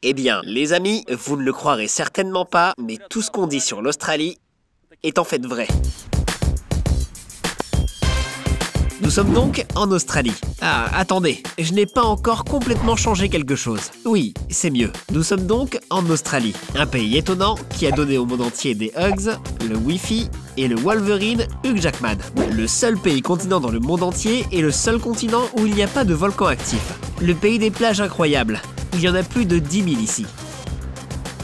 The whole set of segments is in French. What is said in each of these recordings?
Eh bien, les amis, vous ne le croirez certainement pas, mais tout ce qu'on dit sur l'Australie est en fait vrai. Nous sommes donc en Australie. Ah, attendez, je n'ai pas encore complètement changé quelque chose. Oui, c'est mieux. Nous sommes donc en Australie, un pays étonnant qui a donné au monde entier des Hugs, le Wi-Fi et le Wolverine Hugh Jackman. Le seul pays continent dans le monde entier et le seul continent où il n'y a pas de volcan actif. Le pays des plages incroyables. Il y en a plus de 10 000 ici.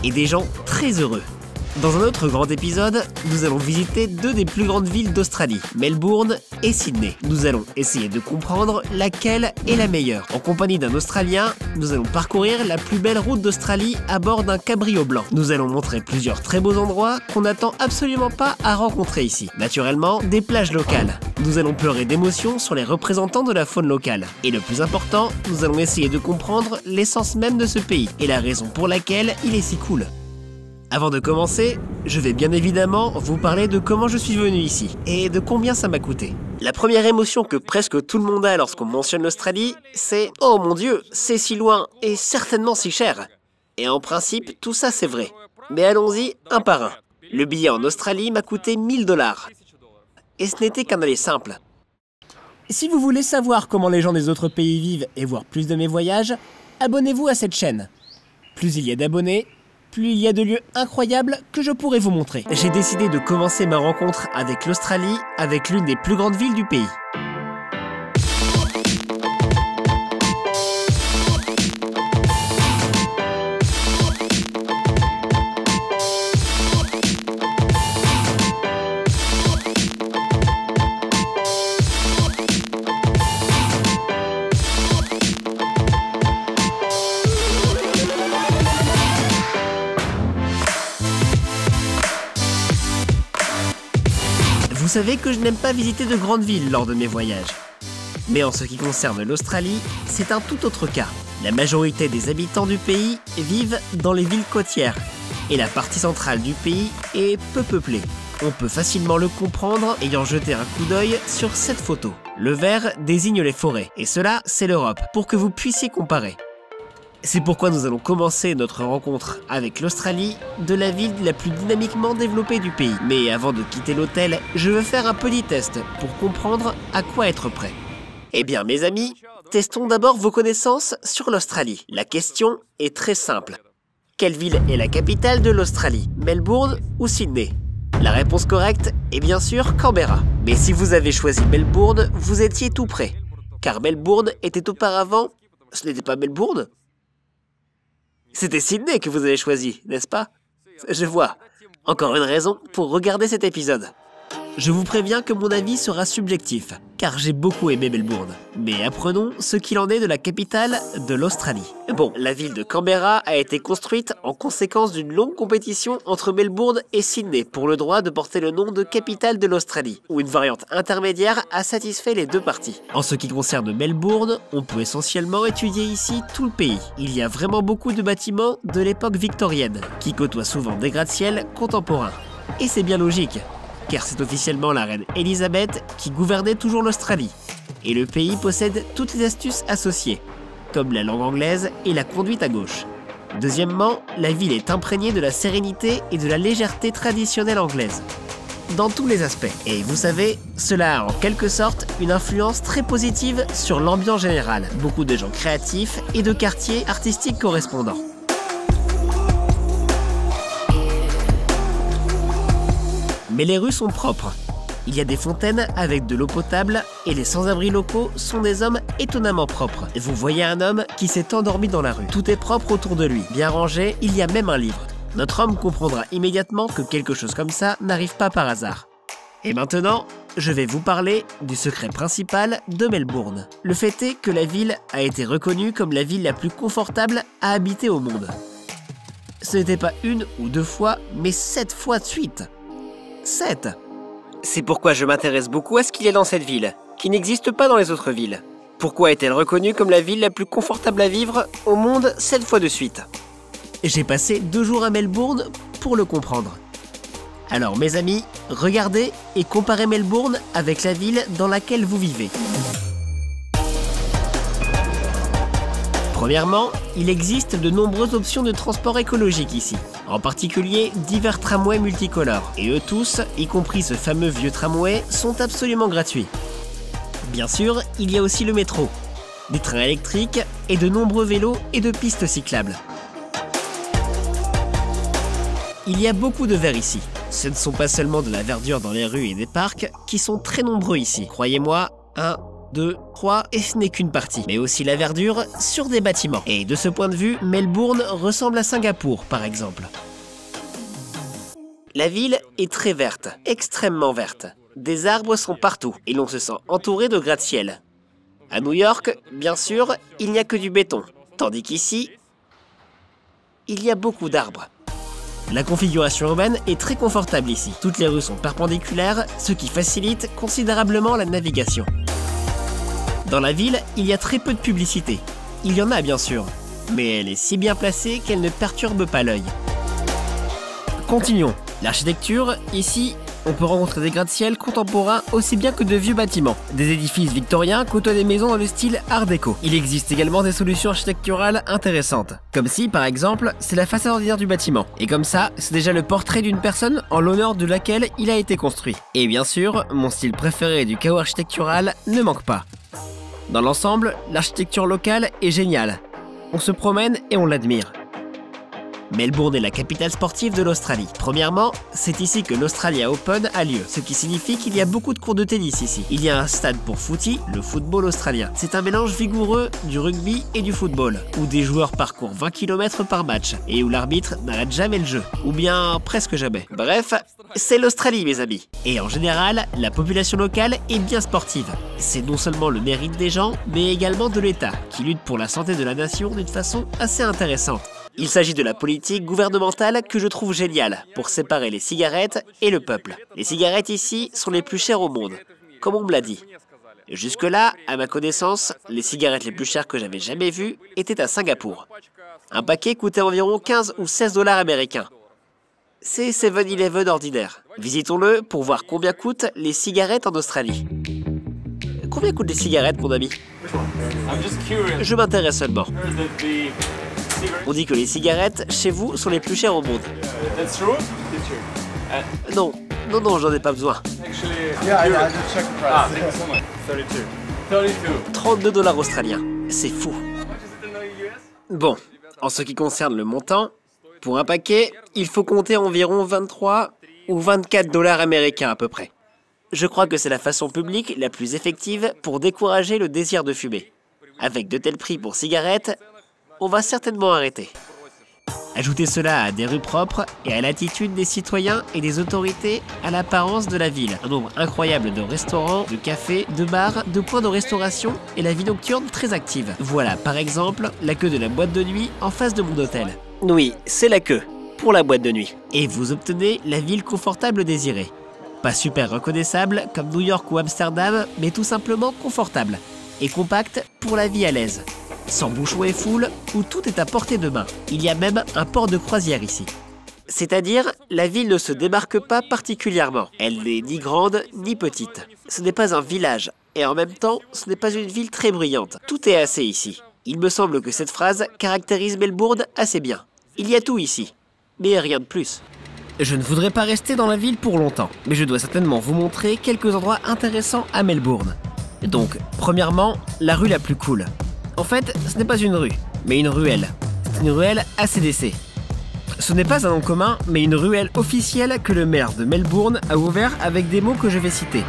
Et des gens très heureux. Dans un autre grand épisode, nous allons visiter deux des plus grandes villes d'Australie, Melbourne et Sydney. Nous allons essayer de comprendre laquelle est la meilleure. En compagnie d'un Australien, nous allons parcourir la plus belle route d'Australie à bord d'un cabriolet blanc. Nous allons montrer plusieurs très beaux endroits qu'on n'attend absolument pas à rencontrer ici. Naturellement, des plages locales. Nous allons pleurer d'émotion sur les représentants de la faune locale. Et le plus important, nous allons essayer de comprendre l'essence même de ce pays et la raison pour laquelle il est si cool. Avant de commencer, je vais bien évidemment vous parler de comment je suis venu ici et de combien ça m'a coûté. La première émotion que presque tout le monde a lorsqu'on mentionne l'Australie, c'est « Oh mon Dieu, c'est si loin et certainement si cher !» Et en principe, tout ça c'est vrai. Mais allons-y un par un. Le billet en Australie m'a coûté 1 000 $. Et ce n'était qu'un aller simple. Si vous voulez savoir comment les gens des autres pays vivent et voir plus de mes voyages, abonnez-vous à cette chaîne. Plus il y a d'abonnés, plus il y a de lieux incroyables que je pourrais vous montrer. J'ai décidé de commencer ma rencontre avec l'Australie, avec l'une des plus grandes villes du pays. Vous savez que je n'aime pas visiter de grandes villes lors de mes voyages. Mais en ce qui concerne l'Australie, c'est un tout autre cas. La majorité des habitants du pays vivent dans les villes côtières et la partie centrale du pays est peu peuplée. On peut facilement le comprendre ayant jeté un coup d'œil sur cette photo. Le vert désigne les forêts et cela, c'est l'Europe, pour que vous puissiez comparer. C'est pourquoi nous allons commencer notre rencontre avec l'Australie, de la ville la plus dynamiquement développée du pays. Mais avant de quitter l'hôtel, je veux faire un petit test pour comprendre à quoi être prêt. Eh bien mes amis, testons d'abord vos connaissances sur l'Australie. La question est très simple. Quelle ville est la capitale de l'Australie? Melbourne ou Sydney? La réponse correcte est bien sûr Canberra. Mais si vous avez choisi Melbourne, vous étiez tout près. Car Melbourne était auparavant... Ce n'était pas Melbourne? C'était Sydney que vous avez choisi, n'est-ce pas? Je vois. Encore une raison pour regarder cet épisode. Je vous préviens que mon avis sera subjectif, car j'ai beaucoup aimé Melbourne. Mais apprenons ce qu'il en est de la capitale de l'Australie. Bon, la ville de Canberra a été construite en conséquence d'une longue compétition entre Melbourne et Sydney pour le droit de porter le nom de capitale de l'Australie, où une variante intermédiaire a satisfait les deux parties. En ce qui concerne Melbourne, on peut essentiellement étudier ici tout le pays. Il y a vraiment beaucoup de bâtiments de l'époque victorienne, qui côtoient souvent des gratte-ciel contemporains. Et c'est bien logique, car c'est officiellement la reine Elisabeth qui gouvernait toujours l'Australie. Et le pays possède toutes les astuces associées, comme la langue anglaise et la conduite à gauche. Deuxièmement, la ville est imprégnée de la sérénité et de la légèreté traditionnelle anglaise, dans tous les aspects. Et vous savez, cela a en quelque sorte une influence très positive sur l'ambiance générale. Beaucoup de gens créatifs et de quartiers artistiques correspondants. Mais les rues sont propres. Il y a des fontaines avec de l'eau potable et les sans-abri locaux sont des hommes étonnamment propres. Vous voyez un homme qui s'est endormi dans la rue. Tout est propre autour de lui. Bien rangé, il y a même un livre. Notre homme comprendra immédiatement que quelque chose comme ça n'arrive pas par hasard. Et maintenant, je vais vous parler du secret principal de Melbourne. Le fait est que la ville a été reconnue comme la ville la plus confortable à habiter au monde. Ce n'était pas une ou deux fois, mais 7 fois de suite. 7. C'est pourquoi je m'intéresse beaucoup à ce qu'il y a dans cette ville, qui n'existe pas dans les autres villes. Pourquoi est-elle reconnue comme la ville la plus confortable à vivre au monde 7 fois de suite? J'ai passé 2 jours à Melbourne pour le comprendre. Alors mes amis, regardez et comparez Melbourne avec la ville dans laquelle vous vivez. Premièrement, il existe de nombreuses options de transport écologique ici, en particulier divers tramways multicolores, et eux tous, y compris ce fameux vieux tramway, sont absolument gratuits. Bien sûr, il y a aussi le métro, des trains électriques et de nombreux vélos et de pistes cyclables. Il y a beaucoup de verre ici. Ce ne sont pas seulement de la verdure dans les rues et des parcs, qui sont très nombreux ici. Croyez-moi, 1, 2, 3, et ce n'est qu'une partie. Mais aussi la verdure sur des bâtiments. Et de ce point de vue, Melbourne ressemble à Singapour, par exemple. La ville est très verte, extrêmement verte. Des arbres sont partout, et l'on se sent entouré de gratte-ciel. À New York, bien sûr, il n'y a que du béton. Tandis qu'ici, il y a beaucoup d'arbres. La configuration urbaine est très confortable ici. Toutes les rues sont perpendiculaires, ce qui facilite considérablement la navigation. Dans la ville, il y a très peu de publicité. Il y en a bien sûr, mais elle est si bien placée qu'elle ne perturbe pas l'œil. Continuons. L'architecture, ici, on peut rencontrer des gratte-ciel contemporains aussi bien que de vieux bâtiments. Des édifices victoriens côtoient des maisons dans le style Art déco. Il existe également des solutions architecturales intéressantes. Comme si, par exemple, c'est la façade ordinaire du bâtiment. Et comme ça, c'est déjà le portrait d'une personne en l'honneur de laquelle il a été construit. Et bien sûr, mon style préféré du chaos architectural ne manque pas. Dans l'ensemble, l'architecture locale est géniale. On se promène et on l'admire. Melbourne est la capitale sportive de l'Australie. Premièrement, c'est ici que l'Australia Open a lieu, ce qui signifie qu'il y a beaucoup de cours de tennis ici. Il y a un stade pour footy, le football australien. C'est un mélange vigoureux du rugby et du football, où des joueurs parcourent 20 km par match, et où l'arbitre n'arrête jamais le jeu, ou bien presque jamais. Bref, c'est l'Australie mes amis. Et en général, la population locale est bien sportive. C'est non seulement le mérite des gens, mais également de l'État, qui lutte pour la santé de la nation d'une façon assez intéressante. Il s'agit de la politique gouvernementale que je trouve géniale pour séparer les cigarettes et le peuple. Les cigarettes ici sont les plus chères au monde, comme on me l'a dit. Jusque-là, à ma connaissance, les cigarettes les plus chères que j'avais jamais vues étaient à Singapour. Un paquet coûtait environ 15 ou 16 $ américains. C'est 7-Eleven ordinaire. Visitons-le pour voir combien coûtent les cigarettes en Australie. Combien coûtent les cigarettes, mon ami? Je m'intéresse seulement. On dit que les cigarettes, chez vous, sont les plus chères au monde. Non, j'en ai pas besoin. 32 $ australiens. C'est fou. Bon, en ce qui concerne le montant, pour un paquet, il faut compter environ 23 ou 24 $ américains à peu près. Je crois que c'est la façon publique la plus effective pour décourager le désir de fumer. Avec de tels prix pour cigarettes, on va certainement arrêter. Ajoutez cela à des rues propres et à l'attitude des citoyens et des autorités à l'apparence de la ville. Un nombre incroyable de restaurants, de cafés, de bars, de points de restauration et la vie nocturne très active. Voilà par exemple la queue de la boîte de nuit en face de mon hôtel. Oui, c'est la queue pour la boîte de nuit. Et vous obtenez la ville confortable désirée. Pas super reconnaissable comme New York ou Amsterdam, mais tout simplement confortable et compacte pour la vie à l'aise. Sans bouchons et foules, où tout est à portée de main. Il y a même un port de croisière ici. C'est-à-dire, la ville ne se démarque pas particulièrement. Elle n'est ni grande ni petite. Ce n'est pas un village, et en même temps, ce n'est pas une ville très bruyante. Tout est assez ici. Il me semble que cette phrase caractérise Melbourne assez bien. Il y a tout ici, mais rien de plus. Je ne voudrais pas rester dans la ville pour longtemps, mais je dois certainement vous montrer quelques endroits intéressants à Melbourne. Donc, premièrement, la rue la plus cool. En fait, ce n'est pas une rue, mais une ruelle. C'est une ruelle ACDC. Ce n'est pas un nom commun, mais une ruelle officielle que le maire de Melbourne a ouvert avec des mots que je vais citer.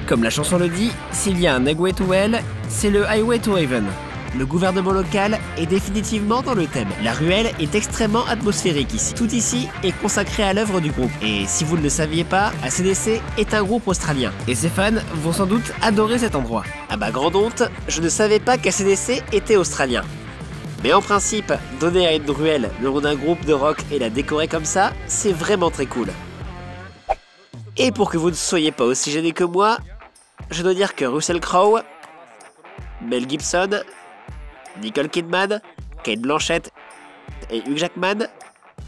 Comme la chanson le dit, s'il y a un Highway to Hell, c'est le Highway to Heaven. Le gouvernement local est définitivement dans le thème. La ruelle est extrêmement atmosphérique ici. Tout ici est consacré à l'œuvre du groupe. Et si vous ne le saviez pas, AC/DC est un groupe australien. Et ses fans vont sans doute adorer cet endroit. À ma grande honte, je ne savais pas qu'AC/DC était australien. Mais en principe, donner à une ruelle le nom d'un groupe de rock et la décorer comme ça, c'est vraiment très cool. Et pour que vous ne soyez pas aussi gênés que moi, je dois dire que Russell Crowe, Mel Gibson, Nicole Kidman, Kate Blanchett et Hugh Jackman,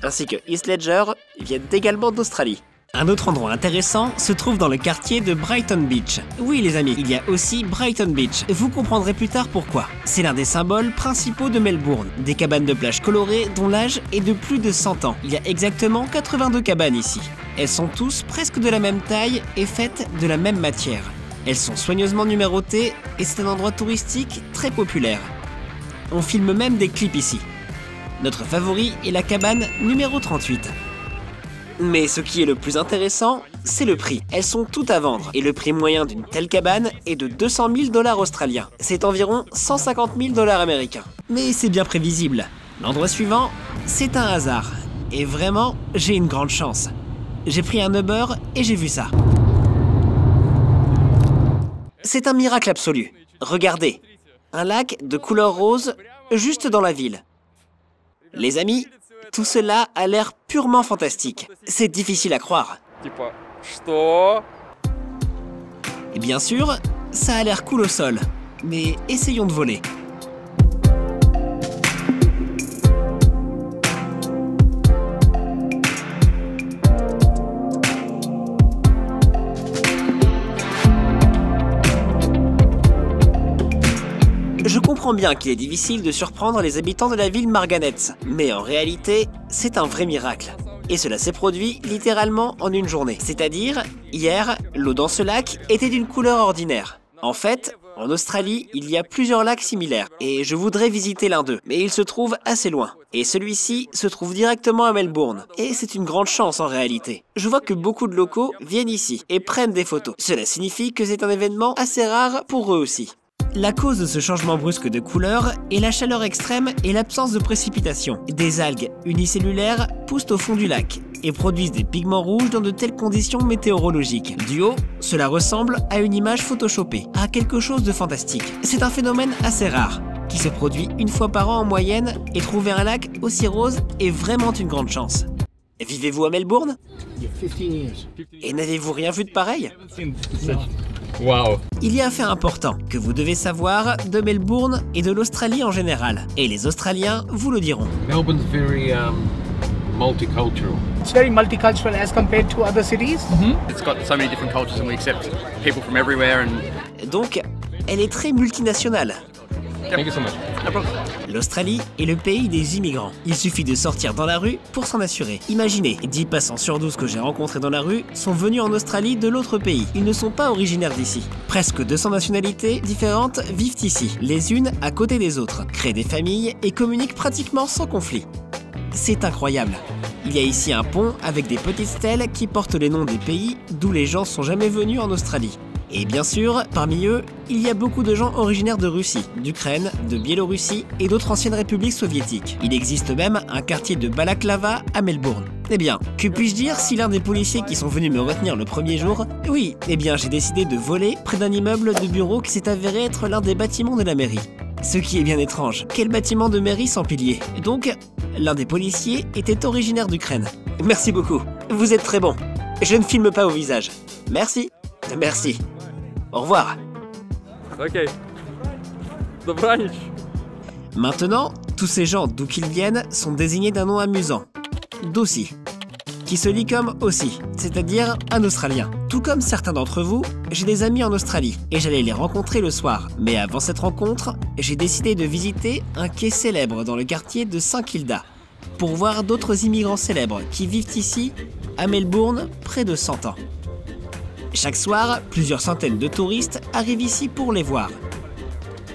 ainsi que Heath Ledger, viennent également d'Australie. Un autre endroit intéressant se trouve dans le quartier de Brighton Beach. Oui les amis, il y a aussi Brighton Beach. Vous comprendrez plus tard pourquoi. C'est l'un des symboles principaux de Melbourne. Des cabanes de plage colorées dont l'âge est de plus de 100 ans. Il y a exactement 82 cabanes ici. Elles sont tous presque de la même taille et faites de la même matière. Elles sont soigneusement numérotées et c'est un endroit touristique très populaire. On filme même des clips ici. Notre favori est la cabane numéro 38. Mais ce qui est le plus intéressant, c'est le prix. Elles sont toutes à vendre et le prix moyen d'une telle cabane est de 200 000 $ australiens. C'est environ 150 000 $ américains. Mais c'est bien prévisible. L'endroit suivant, c'est un hasard. Et vraiment, j'ai une grande chance. J'ai pris un Uber et j'ai vu ça. C'est un miracle absolu. Regardez, un lac de couleur rose juste dans la ville. Les amis, tout cela a l'air purement fantastique. C'est difficile à croire. Et bien sûr, ça a l'air cool au sol. Mais essayons de voler. Je comprends bien qu'il est difficile de surprendre les habitants de la ville Marganet, mais en réalité, c'est un vrai miracle. Et cela s'est produit littéralement en une journée. C'est-à-dire, hier, l'eau dans ce lac était d'une couleur ordinaire. En fait, en Australie, il y a plusieurs lacs similaires, et je voudrais visiter l'un d'eux, mais il se trouve assez loin. Et celui-ci se trouve directement à Melbourne, et c'est une grande chance en réalité. Je vois que beaucoup de locaux viennent ici et prennent des photos. Cela signifie que c'est un événement assez rare pour eux aussi. La cause de ce changement brusque de couleur est la chaleur extrême et l'absence de précipitations. Des algues unicellulaires poussent au fond du lac et produisent des pigments rouges dans de telles conditions météorologiques. Du haut, cela ressemble à une image photoshopée, à quelque chose de fantastique. C'est un phénomène assez rare, qui se produit une fois par an en moyenne, et trouver un lac aussi rose est vraiment une grande chance. Vivez-vous à Melbourne? Et n'avez-vous rien vu de pareil? Wow. Il y a un fait important que vous devez savoir de Melbourne et de l'Australie en général. Et les Australiens vous le diront. Melbourne's very multicultural. It's very multicultural as compared to other cities. It's got so many different cultures and we accept people from everywhere and Donc, elle est très multinationale. Thank you so much. no problem. L'Australie est le pays des immigrants. Il suffit de sortir dans la rue pour s'en assurer. Imaginez, 10 passants sur 12 que j'ai rencontrés dans la rue sont venus en Australie de l'autre pays. Ils ne sont pas originaires d'ici. Presque 200 nationalités différentes vivent ici, les unes à côté des autres, créent des familles et communiquent pratiquement sans conflit. C'est incroyable. Il y a ici un pont avec des petites stèles qui portent les noms des pays d'où les gens sont jamais venus en Australie. Et bien sûr, parmi eux, il y a beaucoup de gens originaires de Russie, d'Ukraine, de Biélorussie et d'autres anciennes républiques soviétiques. Il existe même un quartier de Balaklava à Melbourne. Eh bien, que puis-je dire si l'un des policiers qui sont venus me retenir le premier jour... Oui, eh bien j'ai décidé de voler près d'un immeuble de bureau qui s'est avéré être l'un des bâtiments de la mairie. Ce qui est bien étrange, quel bâtiment de mairie sans piliers? Donc, l'un des policiers était originaire d'Ukraine. Merci beaucoup, vous êtes très bon. Je ne filme pas au visage. Merci. Merci. Au revoir. Ok. Dobranic. Maintenant, tous ces gens d'où qu'ils viennent sont désignés d'un nom amusant. Dossi, qui se lit comme aussi, c'est-à-dire un Australien. Tout comme certains d'entre vous, j'ai des amis en Australie et j'allais les rencontrer le soir. Mais avant cette rencontre, j'ai décidé de visiter un quai célèbre dans le quartier de St Kilda pour voir d'autres immigrants célèbres qui vivent ici, à Melbourne, près de 100 ans. Chaque soir, plusieurs centaines de touristes arrivent ici pour les voir.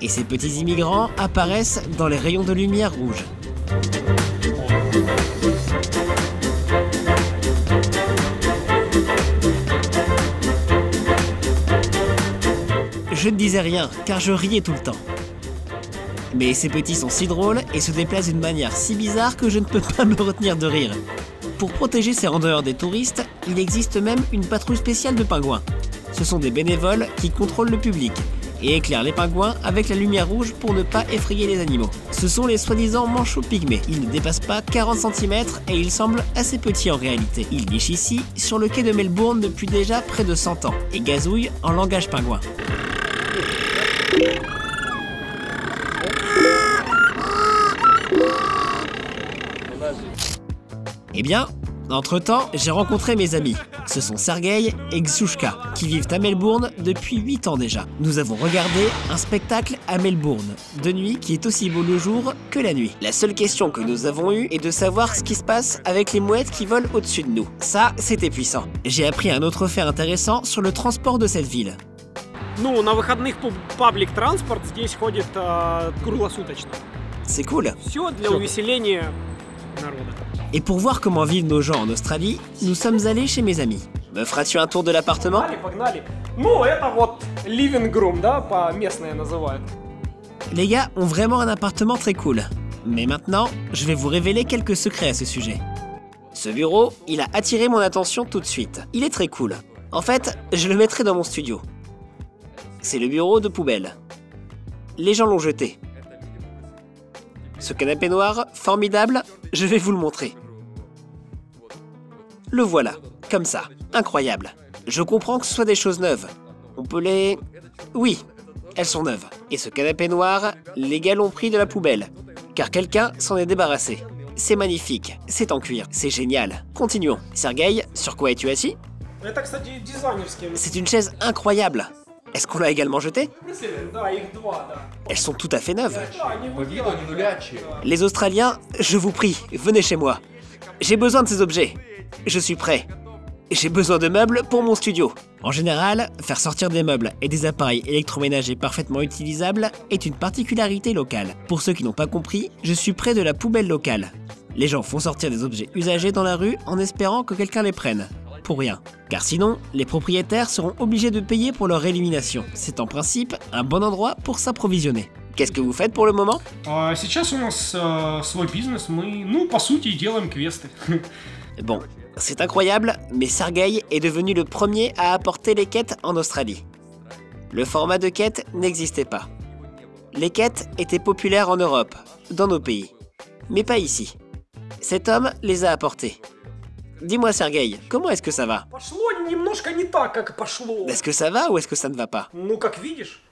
Et ces petits immigrants apparaissent dans les rayons de lumière rouge. Je ne disais rien, car je riais tout le temps. Mais ces petits sont si drôles et se déplacent d'une manière si bizarre que je ne peux pas me retenir de rire. Pour protéger ces randonneurs des touristes, il existe même une patrouille spéciale de pingouins. Ce sont des bénévoles qui contrôlent le public et éclairent les pingouins avec la lumière rouge pour ne pas effrayer les animaux. Ce sont les soi-disant manchots pygmées. Ils ne dépassent pas 40 cm et ils semblent assez petits en réalité. Ils nichent ici, sur le quai de Melbourne depuis déjà près de 100 ans et gazouillent en langage pingouin. Eh bien, entre-temps, j'ai rencontré mes amis. Ce sont Sergueï et Ksouchka, qui vivent à Melbourne depuis 8 ans déjà. Nous avons regardé un spectacle à Melbourne, de nuit, qui est aussi beau le jour que la nuit. La seule question que nous avons eue est de savoir ce qui se passe avec les mouettes qui volent au-dessus de nous. Ça, c'était puissant. J'ai appris un autre fait intéressant sur le transport de cette ville. Ну, на выходных паблик-транспорт здесь ходит круглосуточно. C'est cool. Все для увеселения народа. Et pour voir comment vivent nos gens en Australie, nous sommes allés chez mes amis. Me feras-tu un tour de l'appartement? Погнали. Ну, это вот living room, да, по-местное называют. Les gars ont vraiment un appartement très cool. Mais maintenant, je vais vous révéler quelques secrets à ce sujet. Ce bureau, il a attiré mon attention tout de suite. Il est très cool. En fait, je le mettrai dans mon studio. C'est le bureau de poubelle. Les gens l'ont jeté. Ce canapé noir, formidable, je vais vous le montrer. Le voilà, comme ça, incroyable. Je comprends que ce soit des choses neuves. On peut les... Oui, elles sont neuves. Et ce canapé noir, les gars l'ont pris de la poubelle, car quelqu'un s'en est débarrassé. C'est magnifique, c'est en cuir, c'est génial. Continuons. Sergueï, sur quoi es-tu assis? Это, кстати, дизайнерские. C'est une chaise incroyable. Est-ce qu'on l'a également jetée? Да, их два, да. Elles sont tout à fait neuves. Да, они выглядят. Les Australiens, je vous prie, venez chez moi. J'ai besoin de ces objets. Je suis prêt. J'ai besoin de meubles pour mon studio. En général, faire sortir des meubles et des appareils électroménagers parfaitement utilisables est une particularité locale. Pour ceux qui n'ont pas compris, je suis près de la poubelle locale. Les gens font sortir des objets usagés dans la rue en espérant que quelqu'un les prenne. Pour rien. Car sinon, les propriétaires seront obligés de payer pour leur élimination. C'est en principe un bon endroit pour s'approvisionner. Qu'est-ce que vous faites pour le moment? Сейчас у нас свой бизнес, мы, ну, по сути, делаем квесты. Bon, c'est incroyable, mais Sergueï est devenu le premier à apporter les quêtes en Australie. Le format de quête n'existait pas. Les quêtes étaient populaires en Europe, dans nos pays, mais pas ici. Cet homme les a apportées. Dis-moi Sergueï, comment est-ce que ça va? Пошло немножко не так, как пошло. Est-ce que ça va ou est-ce que ça ne va pas? Ну, как видишь,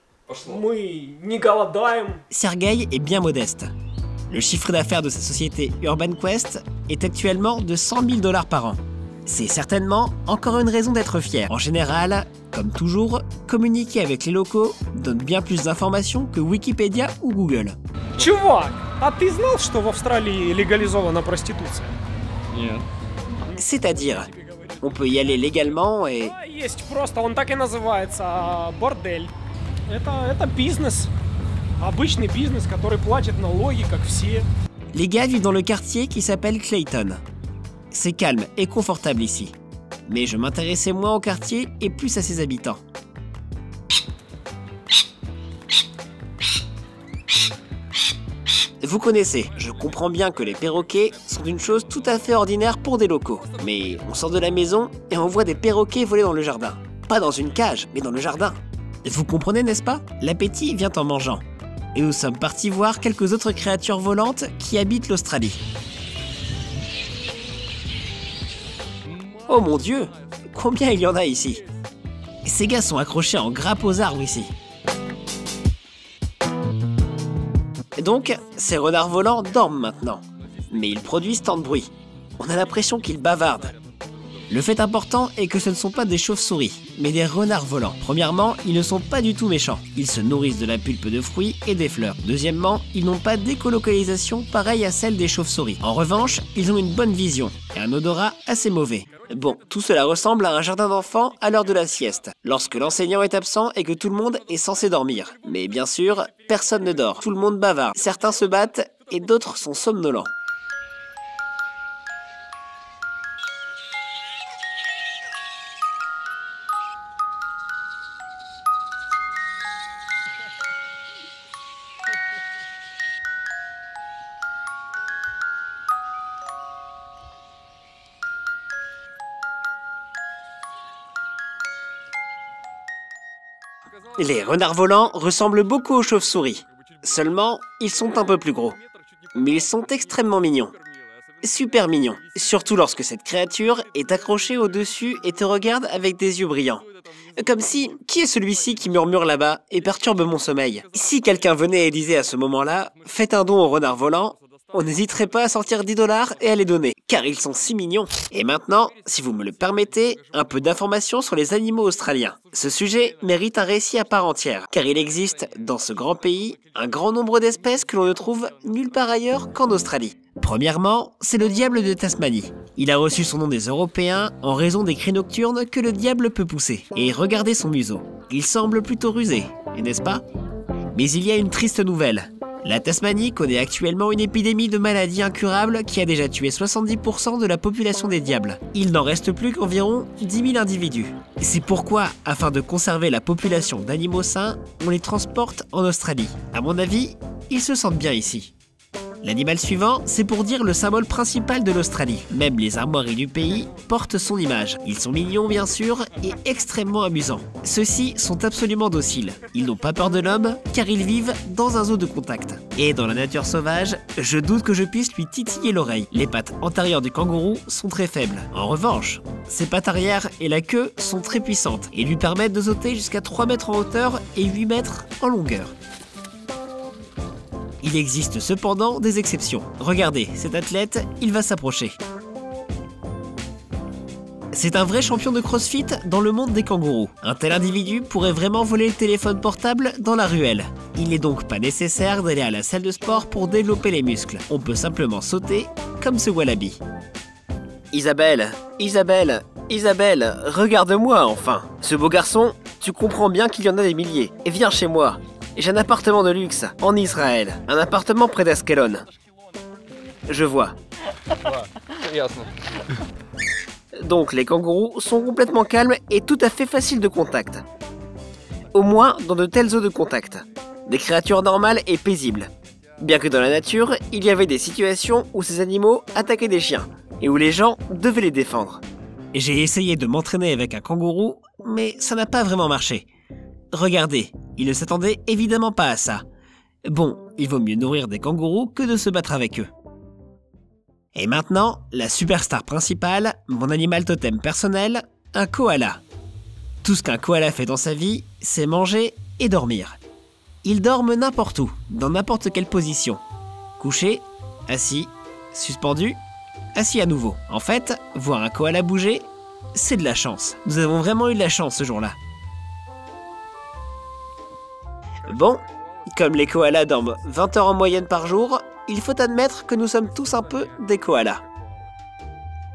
мы не голодаем. Sergueï est bien modeste. Le chiffre d'affaires de sa société Urban Quest est actuellement de 100 000 $ par an. C'est certainement encore une raison d'être fier. En général, comme toujours, communiquer avec les locaux donne bien plus d'informations que Wikipédia ou Google. Чувак, а ты знал, что в Австралии легализована проституция? Нет. C'est-à-dire, on peut y aller légalement et... Да, есть просто, он так и называется, бордель. Это бизнес. Обычный бизнес, который платит налоги, как все. Les gars vivent dans le quartier qui s'appelle Clayton. C'est calme et confortable ici. Mais je m'intéressais moins au quartier et plus à ses habitants. Vous connaissez, je comprends bien que les perroquets sont une chose tout à fait ordinaire pour des locaux. Mais on sort de la maison et on voit des perroquets voler dans le jardin. Pas dans une cage, mais dans le jardin. Vous comprenez, n'est-ce pas? L'appétit vient en mangeant. Et nous sommes partis voir quelques autres créatures volantes qui habitent l'Australie. Oh mon Dieu, combien il y en a ici? Ces gars sont accrochés en grappe aux arbres ici. Donc, ces renards volants dorment maintenant. Mais ils produisent tant de bruit. On a l'impression qu'ils bavardent. Le fait important est que ce ne sont pas des chauves-souris, mais des renards volants. Premièrement, ils ne sont pas du tout méchants. Ils se nourrissent de la pulpe de fruits et des fleurs. Deuxièmement, ils n'ont pas d'écolocalisation pareille à celle des chauves-souris. En revanche, ils ont une bonne vision et un odorat assez mauvais. Bon, tout cela ressemble à un jardin d'enfants à l'heure de la sieste, lorsque l'enseignant est absent et que tout le monde est censé dormir. Mais bien sûr, personne ne dort, tout le monde bavarde. Certains se battent et d'autres sont somnolents. Les renards volants ressemblent beaucoup aux chauves-souris. Seulement, ils sont un peu plus gros. Mais ils sont extrêmement mignons. Super mignons. Surtout lorsque cette créature est accrochée au-dessus et te regarde avec des yeux brillants. Comme si, qui est celui-ci qui murmure là-bas et perturbe mon sommeil? Si quelqu'un venait et disait à ce moment-là, faites un don au renard volant, on n'hésiterait pas à sortir 10 $ et à les donner, car ils sont si mignons. Et maintenant, si vous me le permettez, un peu d'informations sur les animaux australiens. Ce sujet mérite un récit à part entière, car il existe, dans ce grand pays, un grand nombre d'espèces que l'on ne trouve nulle part ailleurs qu'en Australie. Premièrement, c'est le diable de Tasmanie. Il a reçu son nom des Européens en raison des cris nocturnes que le diable peut pousser. Et regardez son museau. Il semble plutôt rusé, n'est-ce pas? Mais il y a une triste nouvelle. La Tasmanie connaît actuellement une épidémie de maladies incurables qui a déjà tué 70% de la population des diables. Il n'en reste plus qu'environ 10 000 individus. C'est pourquoi, afin de conserver la population d'animaux sains, on les transporte en Australie. À mon avis, ils se sentent bien ici. L'animal suivant, c'est pour dire le symbole principal de l'Australie. Même les armoiries du pays portent son image. Ils sont mignons bien sûr et extrêmement amusants. Ceux-ci sont absolument dociles. Ils n'ont pas peur de l'homme car ils vivent dans un zoo de contact. Et dans la nature sauvage, je doute que je puisse lui titiller l'oreille. Les pattes antérieures du kangourou sont très faibles. En revanche, ses pattes arrière et la queue sont très puissantes et lui permettent de sauter jusqu'à 3 mètres en hauteur et 8 mètres en longueur. Il existe cependant des exceptions. Regardez, cet athlète, il va s'approcher. C'est un vrai champion de CrossFit dans le monde des kangourous. Un tel individu pourrait vraiment voler le téléphone portable dans la ruelle. Il n'est donc pas nécessaire d'aller à la salle de sport pour développer les muscles. On peut simplement sauter comme ce wallaby. Isabelle, Isabelle, Isabelle, regarde-moi enfin. Ce beau garçon, tu comprends bien qu'il y en a des milliers. Et viens chez moi. J'ai un appartement de luxe, en Israël. Un appartement près d'Askelon. Je vois. Donc les kangourous sont complètement calmes et tout à fait faciles de contact. Au moins dans de telles zones de contact. Des créatures normales et paisibles. Bien que dans la nature, il y avait des situations où ces animaux attaquaient des chiens et où les gens devaient les défendre. J'ai essayé de m'entraîner avec un kangourou, mais ça n'a pas vraiment marché. Regardez, il ne s'attendait évidemment pas à ça. Bon, il vaut mieux nourrir des kangourous que de se battre avec eux. Et maintenant, la superstar principale, mon animal totem personnel, un koala. Tout ce qu'un koala fait dans sa vie, c'est manger et dormir. Ils dorment n'importe où, dans n'importe quelle position. Couché, assis, suspendu, assis à nouveau. En fait, voir un koala bouger, c'est de la chance. Nous avons vraiment eu de la chance ce jour-là. Bon, comme les koalas dorment 20 heures en moyenne par jour, il faut admettre que nous sommes tous un peu des koalas.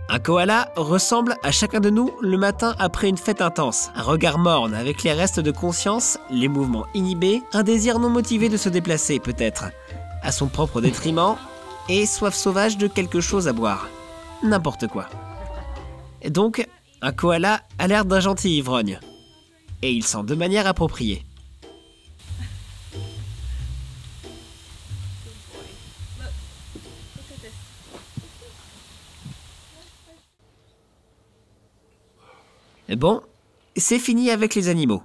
Un koala ressemble à chacun de nous le matin après une fête intense. Un regard morne avec les restes de conscience, les mouvements inhibés, un désir non motivé de se déplacer peut-être, à son propre détriment, et soif sauvage de quelque chose à boire. N'importe quoi. Donc, un koala a l'air d'un gentil ivrogne. Et il sent de manière appropriée. Bon, c'est fini avec les animaux.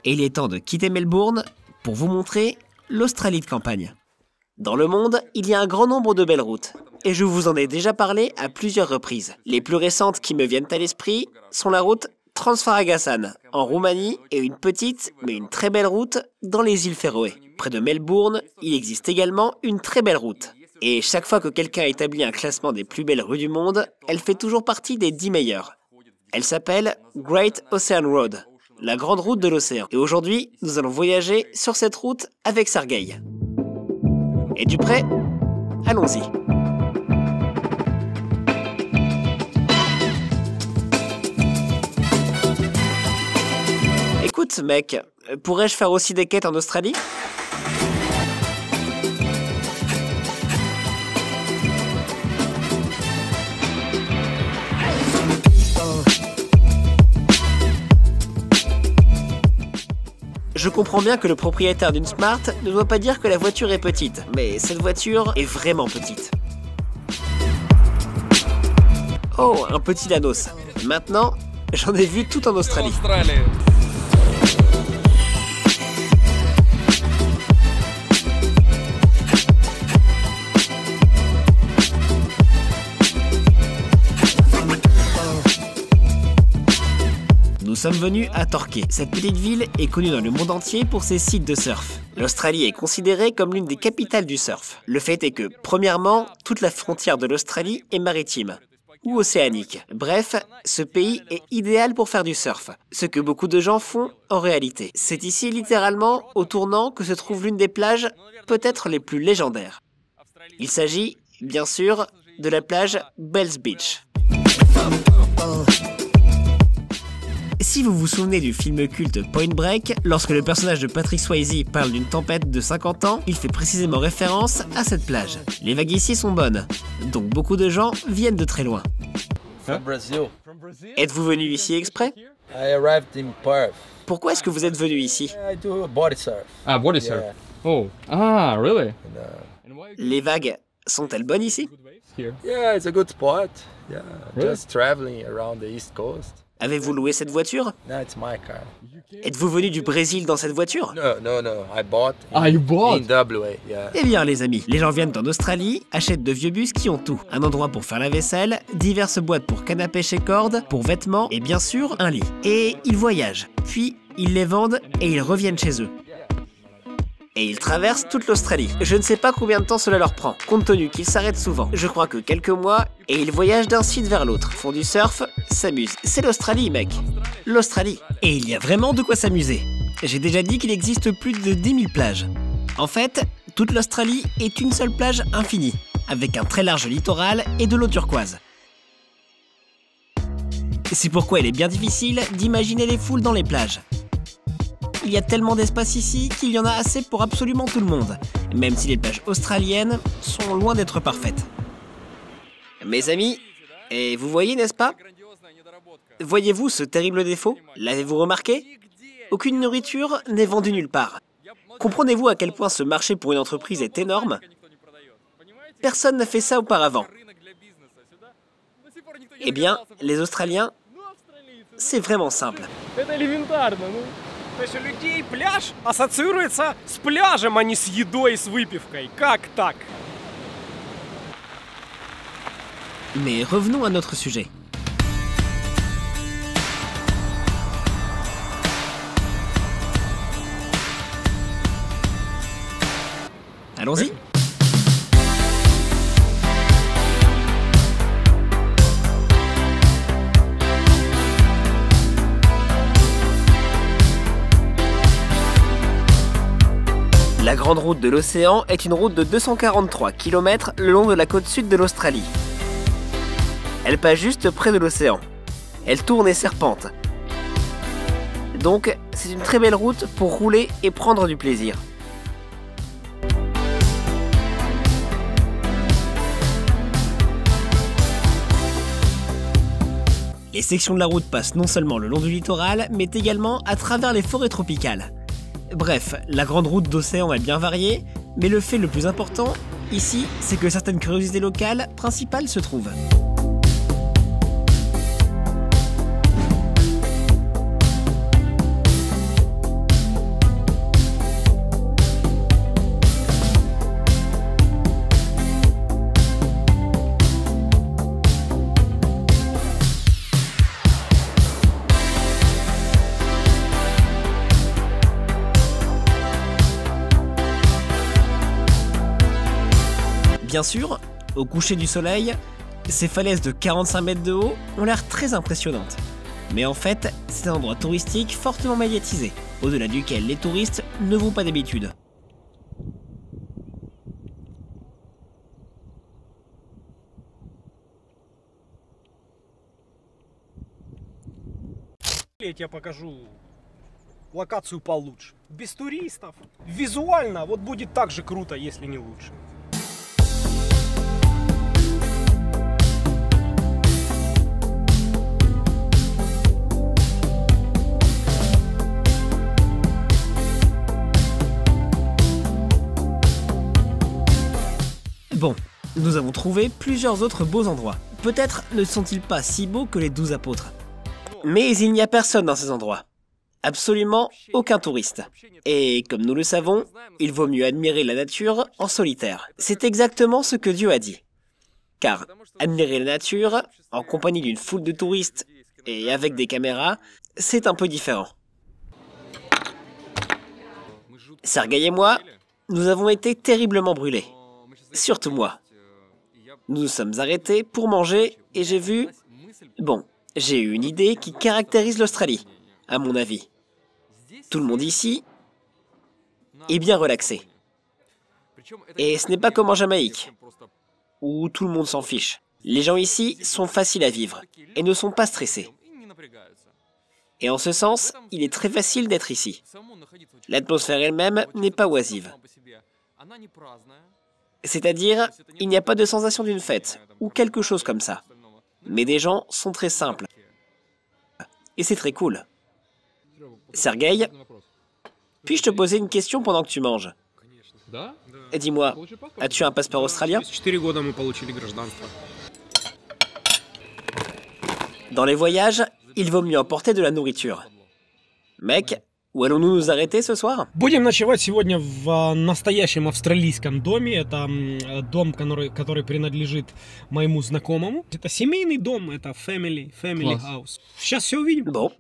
Et il est temps de quitter Melbourne pour vous montrer l'Australie de campagne. Dans le monde, il y a un grand nombre de belles routes. Et je vous en ai déjà parlé à plusieurs reprises. Les plus récentes qui me viennent à l'esprit sont la route Trans-Faragasan en Roumanie et une petite mais une très belle route dans les îles Féroé. Près de Melbourne, il existe également une très belle route. Et chaque fois que quelqu'un établit un classement des plus belles rues du monde, elle fait toujours partie des 10 meilleures. Elle s'appelle Great Ocean Road, la grande route de l'océan. Et aujourd'hui, nous allons voyager sur cette route avec Sergueï. Es-tu prêt? Allons-y. Écoute, mec, pourrais-je faire aussi des quêtes en Australie? Je comprends bien que le propriétaire d'une Smart ne doit pas dire que la voiture est petite, mais cette voiture est vraiment petite. Oh, un petit Lanos. Maintenant, j'en ai vu tout en Australie. Nous sommes venus à Torquay. Cette petite ville est connue dans le monde entier pour ses sites de surf. L'Australie est considérée comme l'une des capitales du surf. Le fait est que, premièrement, toute la frontière de l'Australie est maritime ou océanique. Bref, ce pays est idéal pour faire du surf, ce que beaucoup de gens font en réalité. C'est ici littéralement au tournant que se trouve l'une des plages peut-être les plus légendaires. Il s'agit, bien sûr, de la plage Bells Beach. Si vous vous souvenez du film culte Point Break, lorsque le personnage de Patrick Swayze parle d'une tempête de 50 ans, il fait précisément référence à cette plage. Les vagues ici sont bonnes, donc beaucoup de gens viennent de très loin. From Brazil. Êtes-vous venu ici exprès? I arrived in Perth. Pourquoi est-ce que vous êtes venu ici? I do body surf. Ah, body surf. Yeah. Oh, ah, really? Les vagues sont-elles bonnes ici? Here. Yeah, it's a good spot. Yeah, Really? just traveling around the East Coast. Avez-vous loué cette voiture? No, it's my car. Êtes-vous venu du Brésil dans cette voiture? No. I bought. Ah, you bought? In WA. Yeah. Eh bien les amis, les gens viennent en Australie, achètent de vieux bus qui ont tout. Un endroit pour faire la vaisselle, diverses boîtes pour canne à pêche et cordes, pour vêtements et bien sûr un lit. Et ils voyagent, puis ils les vendent et ils reviennent chez eux. Et ils traversent toute l'Australie. Je ne sais pas combien de temps cela leur prend, compte tenu qu'ils s'arrêtent souvent. Je crois que quelques mois, et ils voyagent d'un site vers l'autre, font du surf, s'amusent. C'est l'Australie, mec. L'Australie. Et il y a vraiment de quoi s'amuser. J'ai déjà dit qu'il existe plus de 10 000 plages. En fait, toute l'Australie est une seule plage infinie, avec un très large littoral et de l'eau turquoise. C'est pourquoi il est bien difficile d'imaginer les foules dans les plages. Il y a tellement d'espace ici qu'il y en a assez pour absolument tout le monde, même si les plages australiennes sont loin d'être parfaites. Mes amis, et vous voyez, n'est-ce pas? Voyez-vous ce terrible défaut? L'avez-vous remarqué? Aucune nourriture n'est vendue nulle part. Comprenez-vous à quel point ce marché pour une entreprise est énorme? Personne n'a fait ça auparavant. Eh bien, les Australiens, c'est vraiment simple. Это элементарно, ну. То есть у людей пляж ассоциируется с пляжем, а не с едой и с выпивкой. Как так? Mais revenons à notre sujet. Allons-y. La Grande Route de l'Océan est une route de 243 km le long de la côte sud de l'Australie. Elle passe juste près de l'océan. Elle tourne et serpente. Donc, c'est une très belle route pour rouler et prendre du plaisir. Les sections de la route passent non seulement le long du littoral, mais également à travers les forêts tropicales. Bref, la grande route d'océan est bien variée, mais le fait le plus important, ici, c'est que certaines curiosités locales principales se trouvent. Bien sûr, au coucher du soleil, ces falaises de 45 mètres de haut ont l'air très impressionnantes. Mais en fait, c'est un endroit touristique fortement médiatisé, au-delà duquel les touristes ne vont pas d'habitude. Я тебе покажу локацию получше. Без туристов. Визуально вот будет так же круто, если не лучше. Bon, nous avons trouvé plusieurs autres beaux endroits. Peut-être ne sont-ils pas si beaux que les 12 apôtres. Mais il n'y a personne dans ces endroits. Absolument aucun touriste. Et comme nous le savons, il vaut mieux admirer la nature en solitaire. C'est exactement ce que Dieu a dit. Car admirer la nature, en compagnie d'une foule de touristes et avec des caméras, c'est un peu différent. Sergueï et moi, nous avons été terriblement brûlés. Surtout moi. Nous nous sommes arrêtés pour manger et j'ai vu... Bon, j'ai eu une idée qui caractérise l'Australie, à mon avis. Tout le monde ici est bien relaxé. Et ce n'est pas comme en Jamaïque, où tout le monde s'en fiche. Les gens ici sont faciles à vivre et ne sont pas stressés. Et en ce sens, il est très facile d'être ici. L'atmosphère elle-même n'est pas oisive. C'est-à-dire, il n'y a pas de sensation d'une fête, ou quelque chose comme ça. Mais des gens sont très simples. Et c'est très cool. Sergueï, puis-je te poser une question pendant que tu manges? Dis-moi, as-tu un passeport australien? Dans les voyages, il vaut mieux emporter de la nourriture. Mec, où allons-nous nous arrêter ce soir? Будем ночевать сегодня в настоящем австралийском доме. Это дом, который принадлежит моему знакомому. Это семейный дом, это family house. Сейчас все увидим. Bon.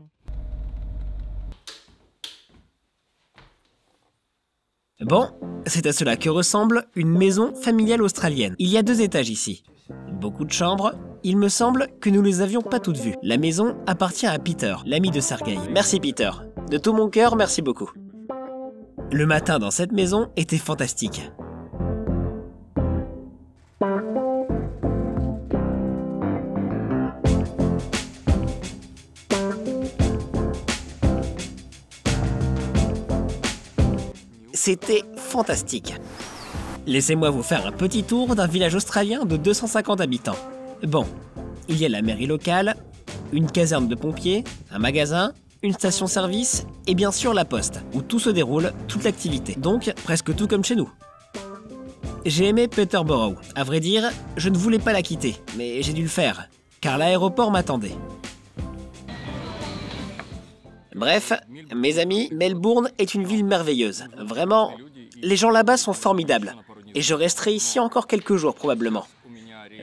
Bon, c'est à cela que ressemble une maison familiale australienne. Il y a 2 étages ici. Beaucoup de chambres. Il me semble que nous les avions pas toutes vues. La maison appartient à Peter, l'ami de Sergueï. Merci Peter. De tout mon cœur, merci beaucoup. Le matin dans cette maison était fantastique. C'était fantastique. Laissez-moi vous faire un petit tour d'un village australien de 250 habitants. Bon, il y a la mairie locale, une caserne de pompiers, un magasin, une station-service et bien sûr la poste, où tout se déroule, toute l'activité. Donc presque tout comme chez nous. J'ai aimé Peterborough. À vrai dire, je ne voulais pas la quitter, mais j'ai dû le faire, car l'aéroport m'attendait. Bref, mes amis, Melbourne est une ville merveilleuse. Vraiment, les gens là-bas sont formidables. Et je resterai ici encore quelques jours probablement.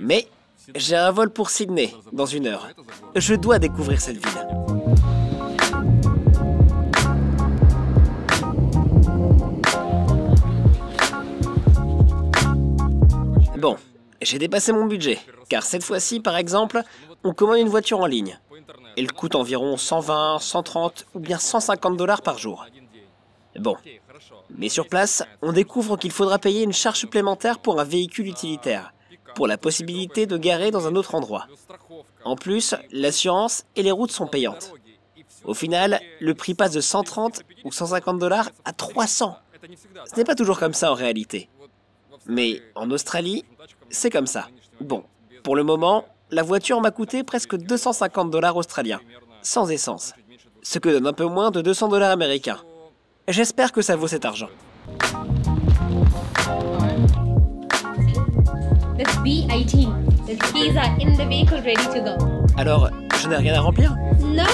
Mais j'ai un vol pour Sydney dans 1 heure. Je dois découvrir cette ville. Bon, j'ai dépassé mon budget, car cette fois-ci, par exemple, on commande une voiture en ligne. Elle coûte environ 120, 130 ou bien 150 $ par jour. Bon, mais sur place, on découvre qu'il faudra payer une charge supplémentaire pour un véhicule utilitaire, pour la possibilité de garer dans un autre endroit. En plus, l'assurance et les routes sont payantes. Au final, le prix passe de 130 ou 150 $ à 300. Ce n'est pas toujours comme ça en réalité. Mais en Australie, c'est comme ça. Bon, pour le moment, la voiture m'a coûté presque 250 $ australiens, sans essence, ce que donne un peu moins de 200 $ américains. J'espère que ça vaut cet argent. That's B18. The keys are in the vehicle ready to go. Alors, je n'ai rien à remplir? No!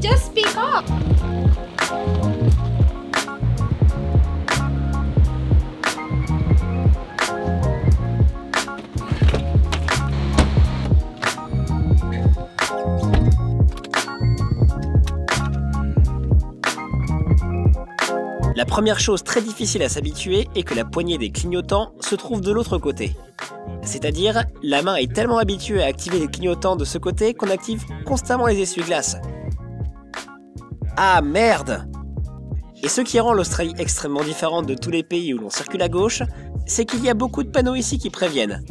Just speak up! La première chose très difficile à s'habituer est que la poignée des clignotants se trouve de l'autre côté. C'est-à-dire, la main est tellement habituée à activer les clignotants de ce côté qu'on active constamment les essuie-glaces. Ah merde! Et ce qui rend l'Australie extrêmement différente de tous les pays où l'on circule à gauche, c'est qu'il y a beaucoup de panneaux ici qui préviennent.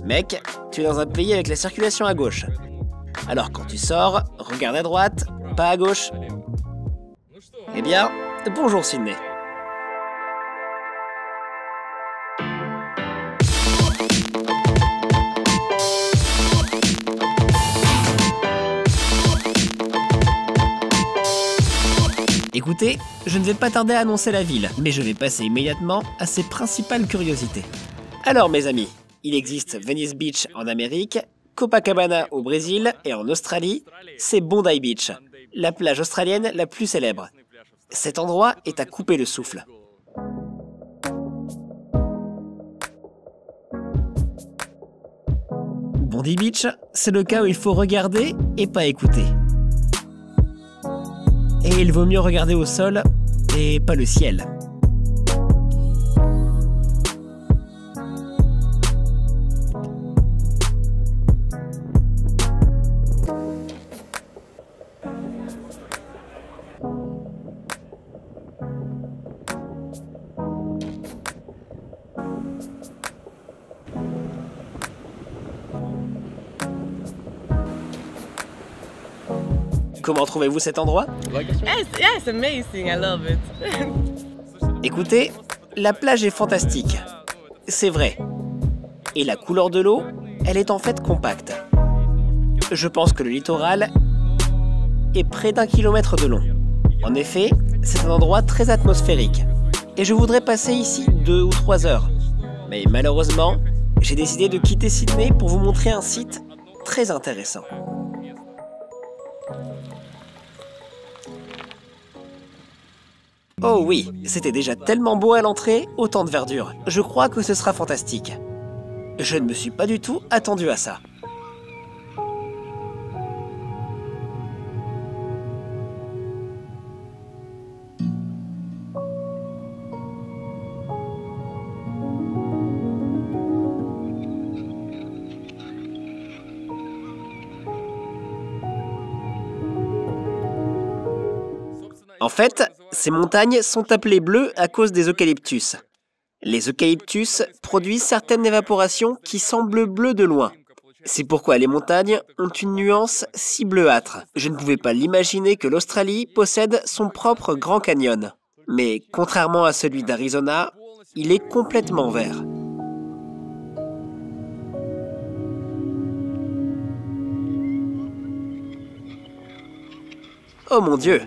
Mec, tu es dans un pays avec la circulation à gauche. Alors quand tu sors, regarde à droite, pas à gauche. Eh bien, bonjour Sydney. Écoutez, je ne vais pas tarder à annoncer la ville, mais je vais passer immédiatement à ses principales curiosités. Alors mes amis, il existe Venice Beach en Amérique, Copacabana au Brésil et en Australie, c'est Bondi Beach, la plage australienne la plus célèbre. Cet endroit est à couper le souffle. Bondi Beach, c'est le cas où il faut regarder et pas écouter. et il vaut mieux regarder au sol et pas le ciel. Comment trouvez-vous cet endroit? It's amazing. I love it. Écoutez, la plage est fantastique. C'est vrai. Et la couleur de l'eau, elle est en fait compacte. Je pense que le littoral est près d'1 kilomètre de long. En effet, c'est un endroit très atmosphérique. Et je voudrais passer ici 2 ou 3 heures. Mais malheureusement, j'ai décidé de quitter Sydney pour vous montrer un site très intéressant. Oh oui, c'était déjà tellement beau à l'entrée, autant de verdure. Je crois que ce sera fantastique. Je ne me suis pas du tout attendu à ça. En fait, ces montagnes sont appelées bleues à cause des eucalyptus. Les eucalyptus produisent certaines évaporations qui semblent bleues de loin. C'est pourquoi les montagnes ont une nuance si bleuâtre. Je ne pouvais pas l'imaginer que l'Australie possède son propre Grand Canyon. Mais contrairement à celui d'Arizona, il est complètement vert. Oh mon Dieu!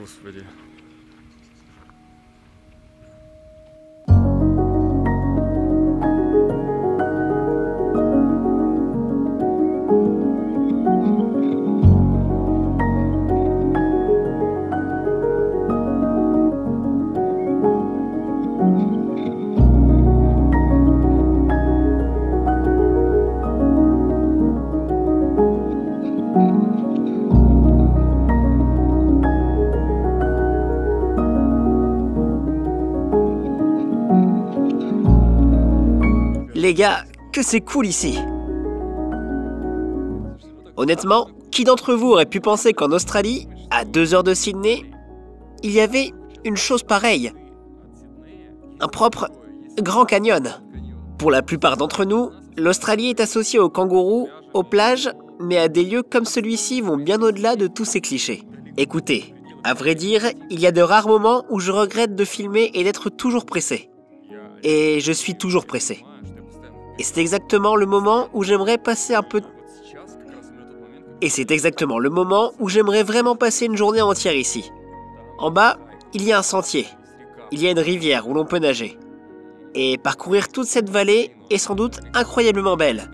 Les gars, que c'est cool ici! Honnêtement, qui d'entre vous aurait pu penser qu'en Australie, à 2 heures de Sydney, il y avait une chose pareille? Un propre Grand Canyon. Pour la plupart d'entre nous, l'Australie est associée aux kangourous, aux plages, mais à des lieux comme celui-ci vont bien au-delà de tous ces clichés. Écoutez, à vrai dire, il y a de rares moments où je regrette de filmer et d'être toujours pressé. Et je suis toujours pressé. Et c'est exactement le moment où j'aimerais passer un peu... Et c'est exactement le moment où j'aimerais vraiment passer une journée entière ici. En bas, il y a un sentier. Il y a une rivière où l'on peut nager. Et parcourir toute cette vallée est sans doute incroyablement belle.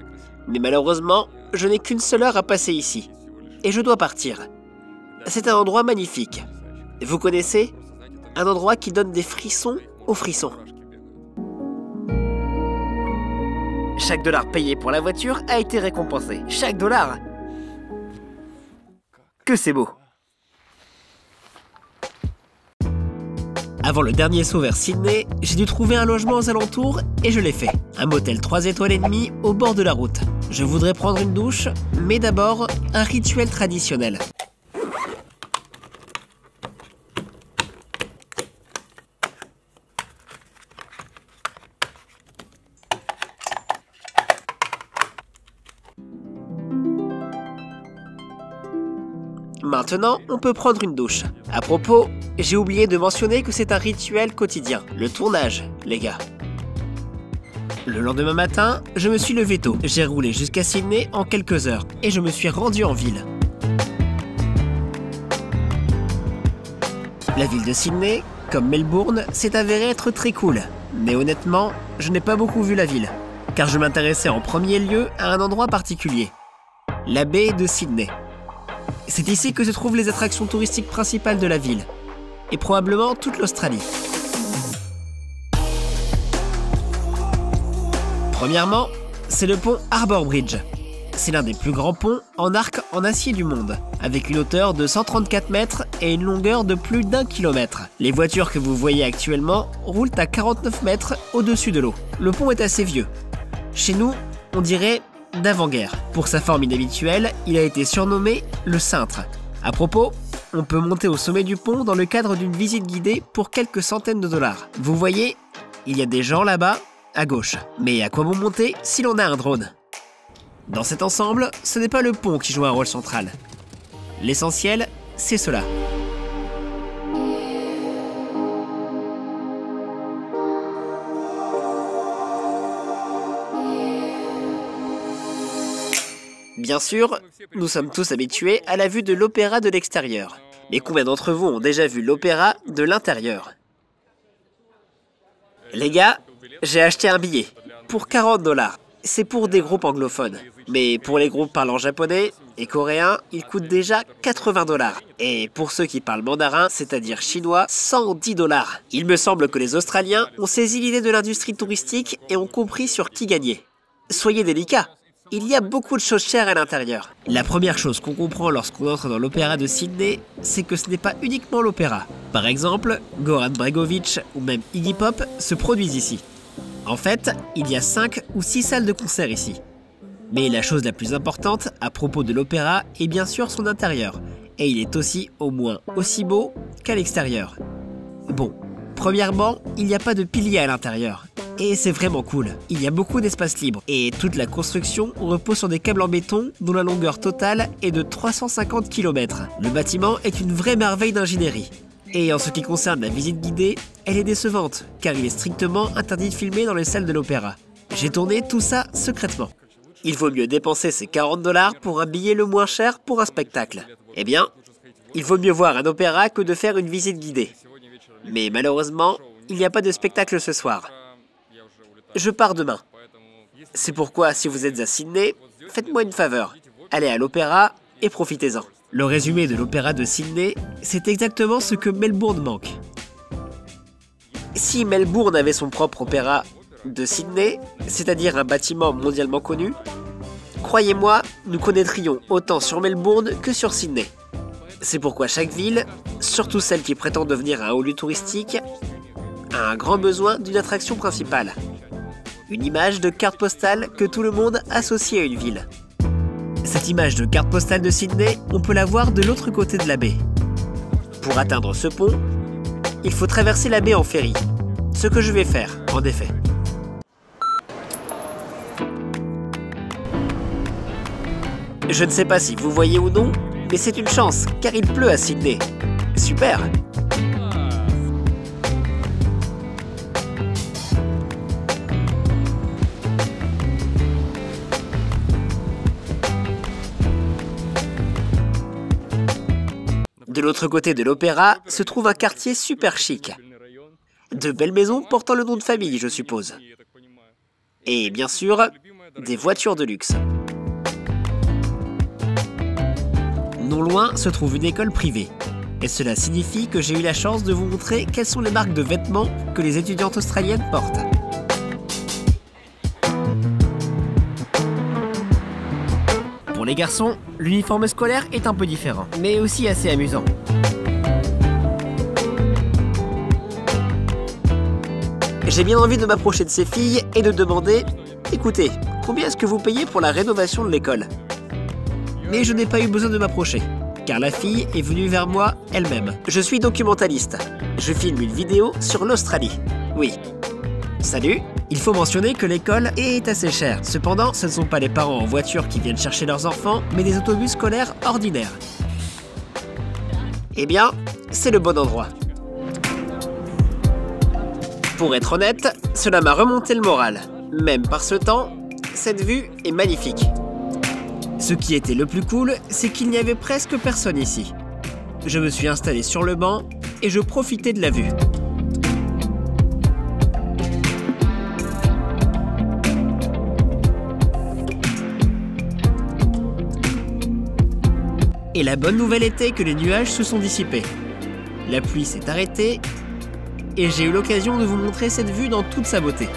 Mais malheureusement, je n'ai qu'une seule heure à passer ici. Et je dois partir. C'est un endroit magnifique. Vous connaissez? Un endroit qui donne des frissons aux frissons. Chaque dollar payé pour la voiture a été récompensé. Chaque dollar! Que c'est beau! Avant le dernier saut vers Sydney, j'ai dû trouver un logement aux alentours et je l'ai fait. Un motel 3 étoiles et demie au bord de la route. Je voudrais prendre une douche, mais d'abord, un rituel traditionnel. Maintenant, on peut prendre une douche. À propos, j'ai oublié de mentionner que c'est un rituel quotidien. Le tournage, les gars. Le lendemain matin, je me suis levé tôt. J'ai roulé jusqu'à Sydney en quelques heures et je me suis rendu en ville. La ville de Sydney, comme Melbourne, s'est avérée être très cool. Mais honnêtement, je n'ai pas beaucoup vu la ville, car je m'intéressais en premier lieu à un endroit particulier. La baie de Sydney. C'est ici que se trouvent les attractions touristiques principales de la ville, et probablement toute l'Australie. Premièrement, c'est le pont Harbour Bridge. C'est l'un des plus grands ponts en arc en acier du monde. avec une hauteur de 134 mètres et une longueur de plus d'1 kilomètre. Les voitures que vous voyez actuellement roulent à 49 mètres au-dessus de l'eau. Le pont est assez vieux. Chez nous, on dirait d'avant-guerre. Pour sa forme inhabituelle, il a été surnommé le cintre. À propos, on peut monter au sommet du pont dans le cadre d'une visite guidée pour quelques centaines de dollars. Vous voyez, il y a des gens là-bas, à gauche. Mais à quoi bon monter si l'on a un drone ? Dans cet ensemble, ce n'est pas le pont qui joue un rôle central. L'essentiel, c'est cela. Bien sûr, nous sommes tous habitués à la vue de l'opéra de l'extérieur. Mais combien d'entre vous ont déjà vu l'opéra de l'intérieur ? Les gars, j'ai acheté un billet pour 40 $. C'est pour des groupes anglophones. Mais pour les groupes parlant japonais et coréen, il coûte déjà 80 $. Et pour ceux qui parlent mandarin, c'est-à-dire chinois, 110 $. Il me semble que les Australiens ont saisi l'idée de l'industrie touristique et ont compris sur qui gagner. Soyez délicats, il y a beaucoup de choses chères à l'intérieur. La première chose qu'on comprend lorsqu'on entre dans l'opéra de Sydney, c'est que ce n'est pas uniquement l'opéra. Par exemple, Goran Bregović ou même Iggy Pop se produisent ici. En fait, il y a 5 ou 6 salles de concert ici. Mais la chose la plus importante à propos de l'opéra est bien sûr son intérieur. Et il est aussi au moins aussi beau qu'à l'extérieur. Bon, premièrement, il n'y a pas de piliers à l'intérieur. Et c'est vraiment cool. Il y a beaucoup d'espace libre. Et toute la construction repose sur des câbles en béton dont la longueur totale est de 350 km. Le bâtiment est une vraie merveille d'ingénierie. Et en ce qui concerne la visite guidée, elle est décevante, car il est strictement interdit de filmer dans les salles de l'opéra. J'ai tourné tout ça secrètement. Il vaut mieux dépenser ces 40 $ pour un billet le moins cher pour un spectacle. Eh bien, il vaut mieux voir un opéra que de faire une visite guidée. Mais malheureusement, il n'y a pas de spectacle ce soir. Je pars demain. C'est pourquoi, si vous êtes à Sydney, faites-moi une faveur. Allez à l'opéra et profitez-en. Le résumé de l'opéra de Sydney, c'est exactement ce que Melbourne manque. Si Melbourne avait son propre opéra de Sydney, c'est-à-dire un bâtiment mondialement connu, croyez-moi, nous connaîtrions autant sur Melbourne que sur Sydney. C'est pourquoi chaque ville, surtout celle qui prétend devenir un haut lieu touristique, a un grand besoin d'une attraction principale. Une image de carte postale que tout le monde associe à une ville. Cette image de carte postale de Sydney, on peut la voir de l'autre côté de la baie. Pour atteindre ce pont, il faut traverser la baie en ferry. Ce que je vais faire, en effet. Je ne sais pas si vous voyez ou non, mais c'est une chance, car il pleut à Sydney. Super! De l'autre côté de l'opéra se trouve un quartier super chic. De belles maisons portant le nom de famille, je suppose. Et bien sûr, des voitures de luxe. Non loin se trouve une école privée. Et cela signifie que j'ai eu la chance de vous montrer quelles sont les marques de vêtements que les étudiantes australiennes portent. Pour les garçons, l'uniforme scolaire est un peu différent, mais aussi assez amusant. J'ai bien envie de m'approcher de ces filles et de demander « Écoutez, combien est-ce que vous payez pour la rénovation de l'école ?» Mais je n'ai pas eu besoin de m'approcher, car la fille est venue vers moi elle-même. Je suis documentaliste. Je filme une vidéo sur l'Australie. Oui. Salut. Il faut mentionner que l'école est assez chère. Cependant, ce ne sont pas les parents en voiture qui viennent chercher leurs enfants, mais des autobus scolaires ordinaires. Eh bien, c'est le bon endroit. Pour être honnête, cela m'a remonté le moral. Même par ce temps, cette vue est magnifique. Ce qui était le plus cool, c'est qu'il n'y avait presque personne ici. Je me suis installé sur le banc et je profitais de la vue. Et la bonne nouvelle était que les nuages se sont dissipés. La pluie s'est arrêtée et j'ai eu l'occasion de vous montrer cette vue dans toute sa beauté.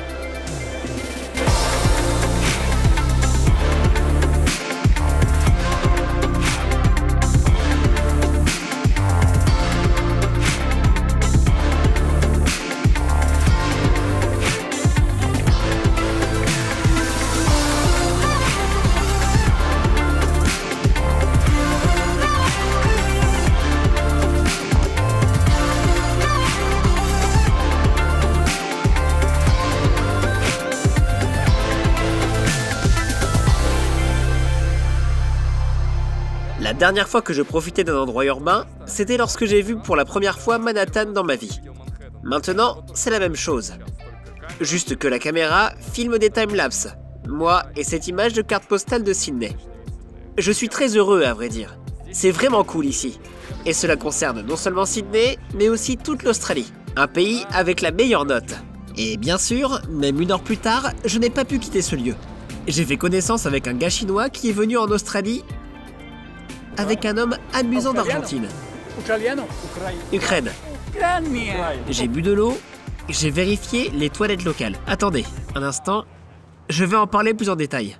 dernière fois que je profitais d'un endroit urbain, c'était lorsque j'ai vu pour la première fois Manhattan dans ma vie. Maintenant, c'est la même chose. Juste que la caméra filme des timelapses, moi et cette image de carte postale de Sydney. Je suis très heureux à vrai dire. C'est vraiment cool ici. Et cela concerne non seulement Sydney, mais aussi toute l'Australie, un pays avec la meilleure note. Et bien sûr, même 1 heure plus tard, je n'ai pas pu quitter ce lieu. J'ai fait connaissance avec un gars chinois qui est venu en Australie avec un homme amusant d'Argentine. Ukraine. J'ai bu de l'eau, j'ai vérifié les toilettes locales. Attendez, un instant, je vais en parler plus en détail.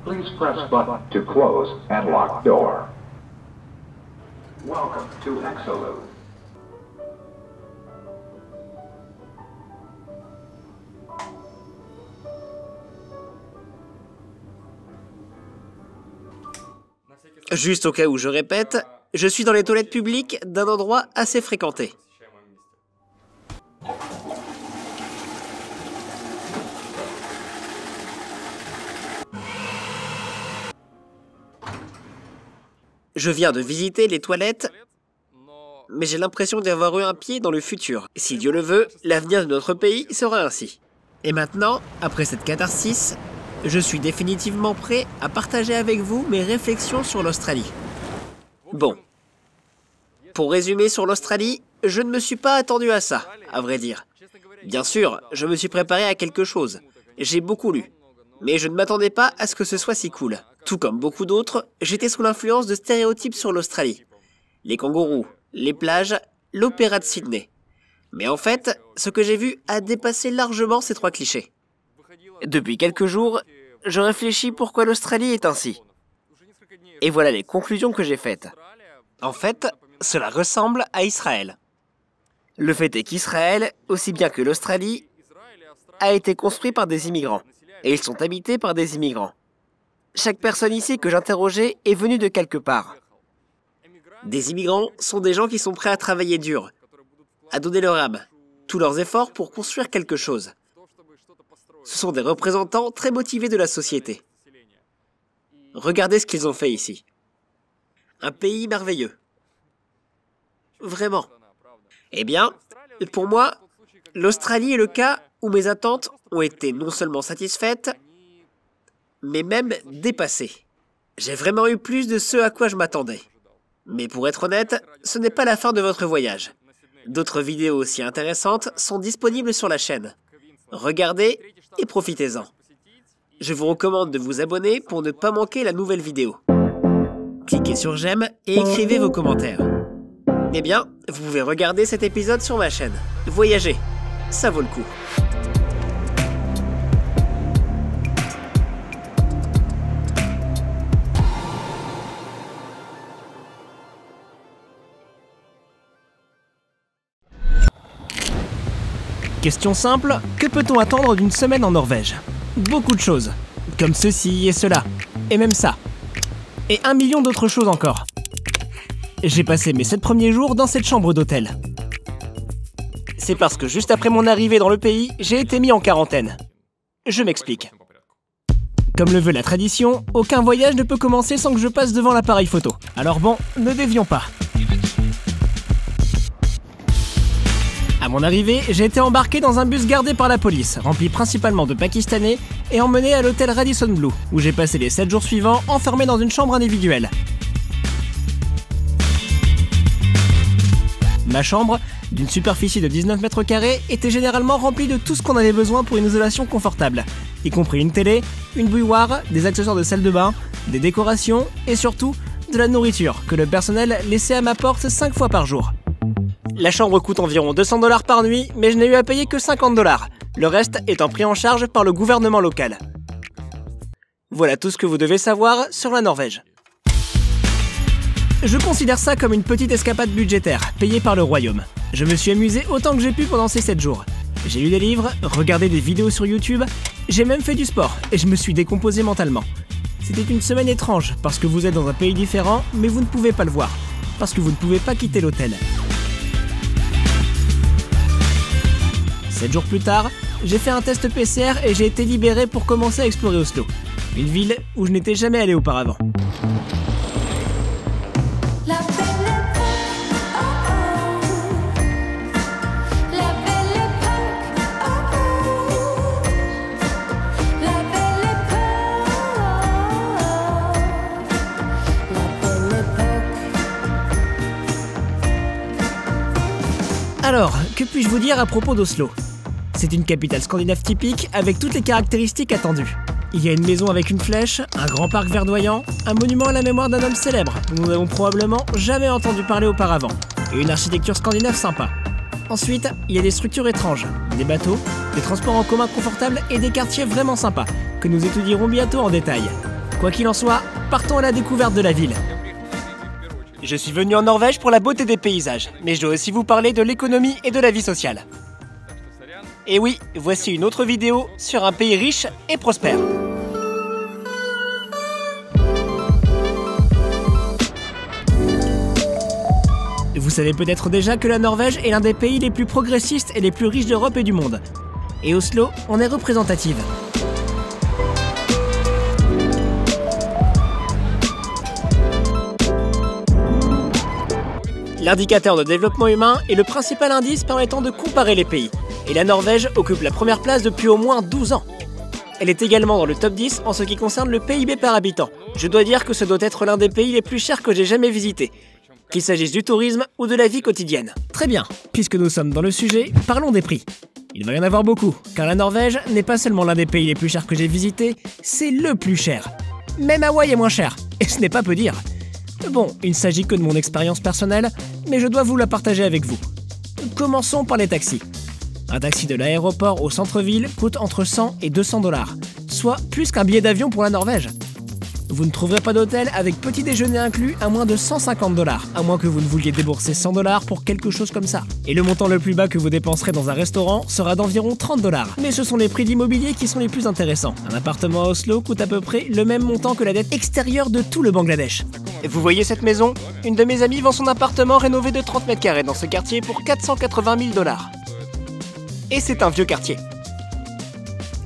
Please press button to close and lock door. Welcome to Exolute. Juste au cas où je répète, je suis dans les toilettes publiques d'un endroit assez fréquenté. Je viens de visiter les toilettes, mais j'ai l'impression d'avoir eu un pied dans le futur. Si Dieu le veut, l'avenir de notre pays sera ainsi. Et maintenant, après cette catharsis, je suis définitivement prêt à partager avec vous mes réflexions sur l'Australie. Bon. Pour résumer sur l'Australie, je ne me suis pas attendu à ça, à vrai dire. Bien sûr, je me suis préparé à quelque chose. J'ai beaucoup lu. Mais je ne m'attendais pas à ce que ce soit si cool. Tout comme beaucoup d'autres, j'étais sous l'influence de stéréotypes sur l'Australie. Les kangourous, les plages, l'opéra de Sydney. Mais en fait, ce que j'ai vu a dépassé largement ces 3 clichés. Depuis quelques jours, je réfléchis pourquoi l'Australie est ainsi. Et voilà les conclusions que j'ai faites. En fait, cela ressemble à Israël. Le fait est qu'Israël, aussi bien que l'Australie, a été construit par des immigrants. Et ils sont habités par des immigrants. Chaque personne ici que j'interrogeais est venue de quelque part. Des immigrants sont des gens qui sont prêts à travailler dur, à donner leur âme, tous leurs efforts pour construire quelque chose. Ce sont des représentants très motivés de la société. Regardez ce qu'ils ont fait ici. Un pays merveilleux. Vraiment. Eh bien, pour moi, l'Australie est le cas où mes attentes ont été non seulement satisfaites, mais même dépassées. J'ai vraiment eu plus de ce à quoi je m'attendais. Mais pour être honnête, ce n'est pas la fin de votre voyage. D'autres vidéos aussi intéressantes sont disponibles sur la chaîne. Regardez et profitez-en. Je vous recommande de vous abonner pour ne pas manquer la nouvelle vidéo. Cliquez sur j'aime et écrivez vos commentaires. Eh bien, vous pouvez regarder cet épisode sur ma chaîne. Voyagez, ça vaut le coup. Question simple, que peut-on attendre d'une semaine en Norvège? Beaucoup de choses, comme ceci et cela, et même ça. Et 1 million d'autres choses encore. J'ai passé mes 7 premiers jours dans cette chambre d'hôtel. C'est parce que juste après mon arrivée dans le pays, j'ai été mis en quarantaine. Je m'explique. Comme le veut la tradition, aucun voyage ne peut commencer sans que je passe devant l'appareil photo. Alors bon, ne dévions pas. À mon arrivée, j'ai été embarqué dans un bus gardé par la police, rempli principalement de Pakistanais, et emmené à l'hôtel Radisson Blu, où j'ai passé les 7 jours suivants enfermé dans une chambre individuelle. Ma chambre, d'une superficie de 19 mètres carrés, était généralement remplie de tout ce qu'on avait besoin pour une isolation confortable, y compris une télé, une bouilloire, des accessoires de salle de bain, des décorations et surtout de la nourriture que le personnel laissait à ma porte 5 fois par jour. La chambre coûte environ 200 $ par nuit, mais je n'ai eu à payer que 50 $, le reste étant pris en charge par le gouvernement local. Voilà tout ce que vous devez savoir sur la Norvège. Je considère ça comme une petite escapade budgétaire, payée par le royaume. Je me suis amusé autant que j'ai pu pendant ces 7 jours. J'ai lu des livres, regardé des vidéos sur YouTube, j'ai même fait du sport, et je me suis décomposé mentalement. C'était une semaine étrange, parce que vous êtes dans un pays différent, mais vous ne pouvez pas le voir, parce que vous ne pouvez pas quitter l'hôtel. 7 jours plus tard, j'ai fait un test PCR et j'ai été libéré pour commencer à explorer Oslo, une ville où je n'étais jamais allé auparavant. La belle époque, oh oh. La belle époque, oh oh. La belle époque, la belle époque. Alors, que puis-je vous dire à propos d'Oslo? C'est une capitale scandinave typique avec toutes les caractéristiques attendues. Il y a une maison avec une flèche, un grand parc verdoyant, un monument à la mémoire d'un homme célèbre dont nous n'avons probablement jamais entendu parler auparavant, et une architecture scandinave sympa. Ensuite, il y a des structures étranges, des bateaux, des transports en commun confortables et des quartiers vraiment sympas, que nous étudierons bientôt en détail. Quoi qu'il en soit, partons à la découverte de la ville. Je suis venu en Norvège pour la beauté des paysages, mais je dois aussi vous parler de l'économie et de la vie sociale. Et oui, voici une autre vidéo sur un pays riche et prospère. Vous savez peut-être déjà que la Norvège est l'un des pays les plus progressistes et les plus riches d'Europe et du monde. Et Oslo en est représentative. L'indicateur de développement humain est le principal indice permettant de comparer les pays. Et la Norvège occupe la première place depuis au moins 12 ans. Elle est également dans le top 10 en ce qui concerne le PIB par habitant. Je dois dire que ce doit être l'un des pays les plus chers que j'ai jamais visités, qu'il s'agisse du tourisme ou de la vie quotidienne. Très bien, puisque nous sommes dans le sujet, parlons des prix. Il va y en avoir beaucoup, car la Norvège n'est pas seulement l'un des pays les plus chers que j'ai visités, c'est le plus cher. Même Hawaï est moins cher, et ce n'est pas peu dire. Bon, il ne s'agit que de mon expérience personnelle, mais je dois vous la partager avec vous. Commençons par les taxis. Un taxi de l'aéroport au centre-ville coûte entre 100 et 200 $, soit plus qu'un billet d'avion pour la Norvège. Vous ne trouverez pas d'hôtel avec petit déjeuner inclus à moins de 150 $, à moins que vous ne vouliez débourser 100 $ pour quelque chose comme ça. Et le montant le plus bas que vous dépenserez dans un restaurant sera d'environ 30 $. Mais ce sont les prix d'immobilier qui sont les plus intéressants. Un appartement à Oslo coûte à peu près le même montant que la dette extérieure de tout le Bangladesh. Et vous voyez cette maison? Une de mes amies vend son appartement rénové de 30 mètres carrés dans ce quartier pour 480 000 $. Et c'est un vieux quartier.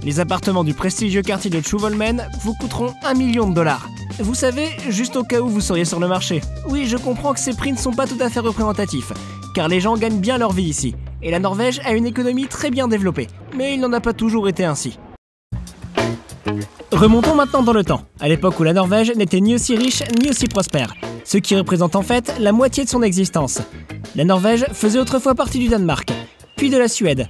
Les appartements du prestigieux quartier de Tjuvholmen vous coûteront 1 million $. Vous savez, juste au cas où vous seriez sur le marché. Oui, je comprends que ces prix ne sont pas tout à fait représentatifs, car les gens gagnent bien leur vie ici, et la Norvège a une économie très bien développée. Mais il n'en a pas toujours été ainsi. Remontons maintenant dans le temps, à l'époque où la Norvège n'était ni aussi riche ni aussi prospère, ce qui représente en fait la moitié de son existence. La Norvège faisait autrefois partie du Danemark, puis de la Suède,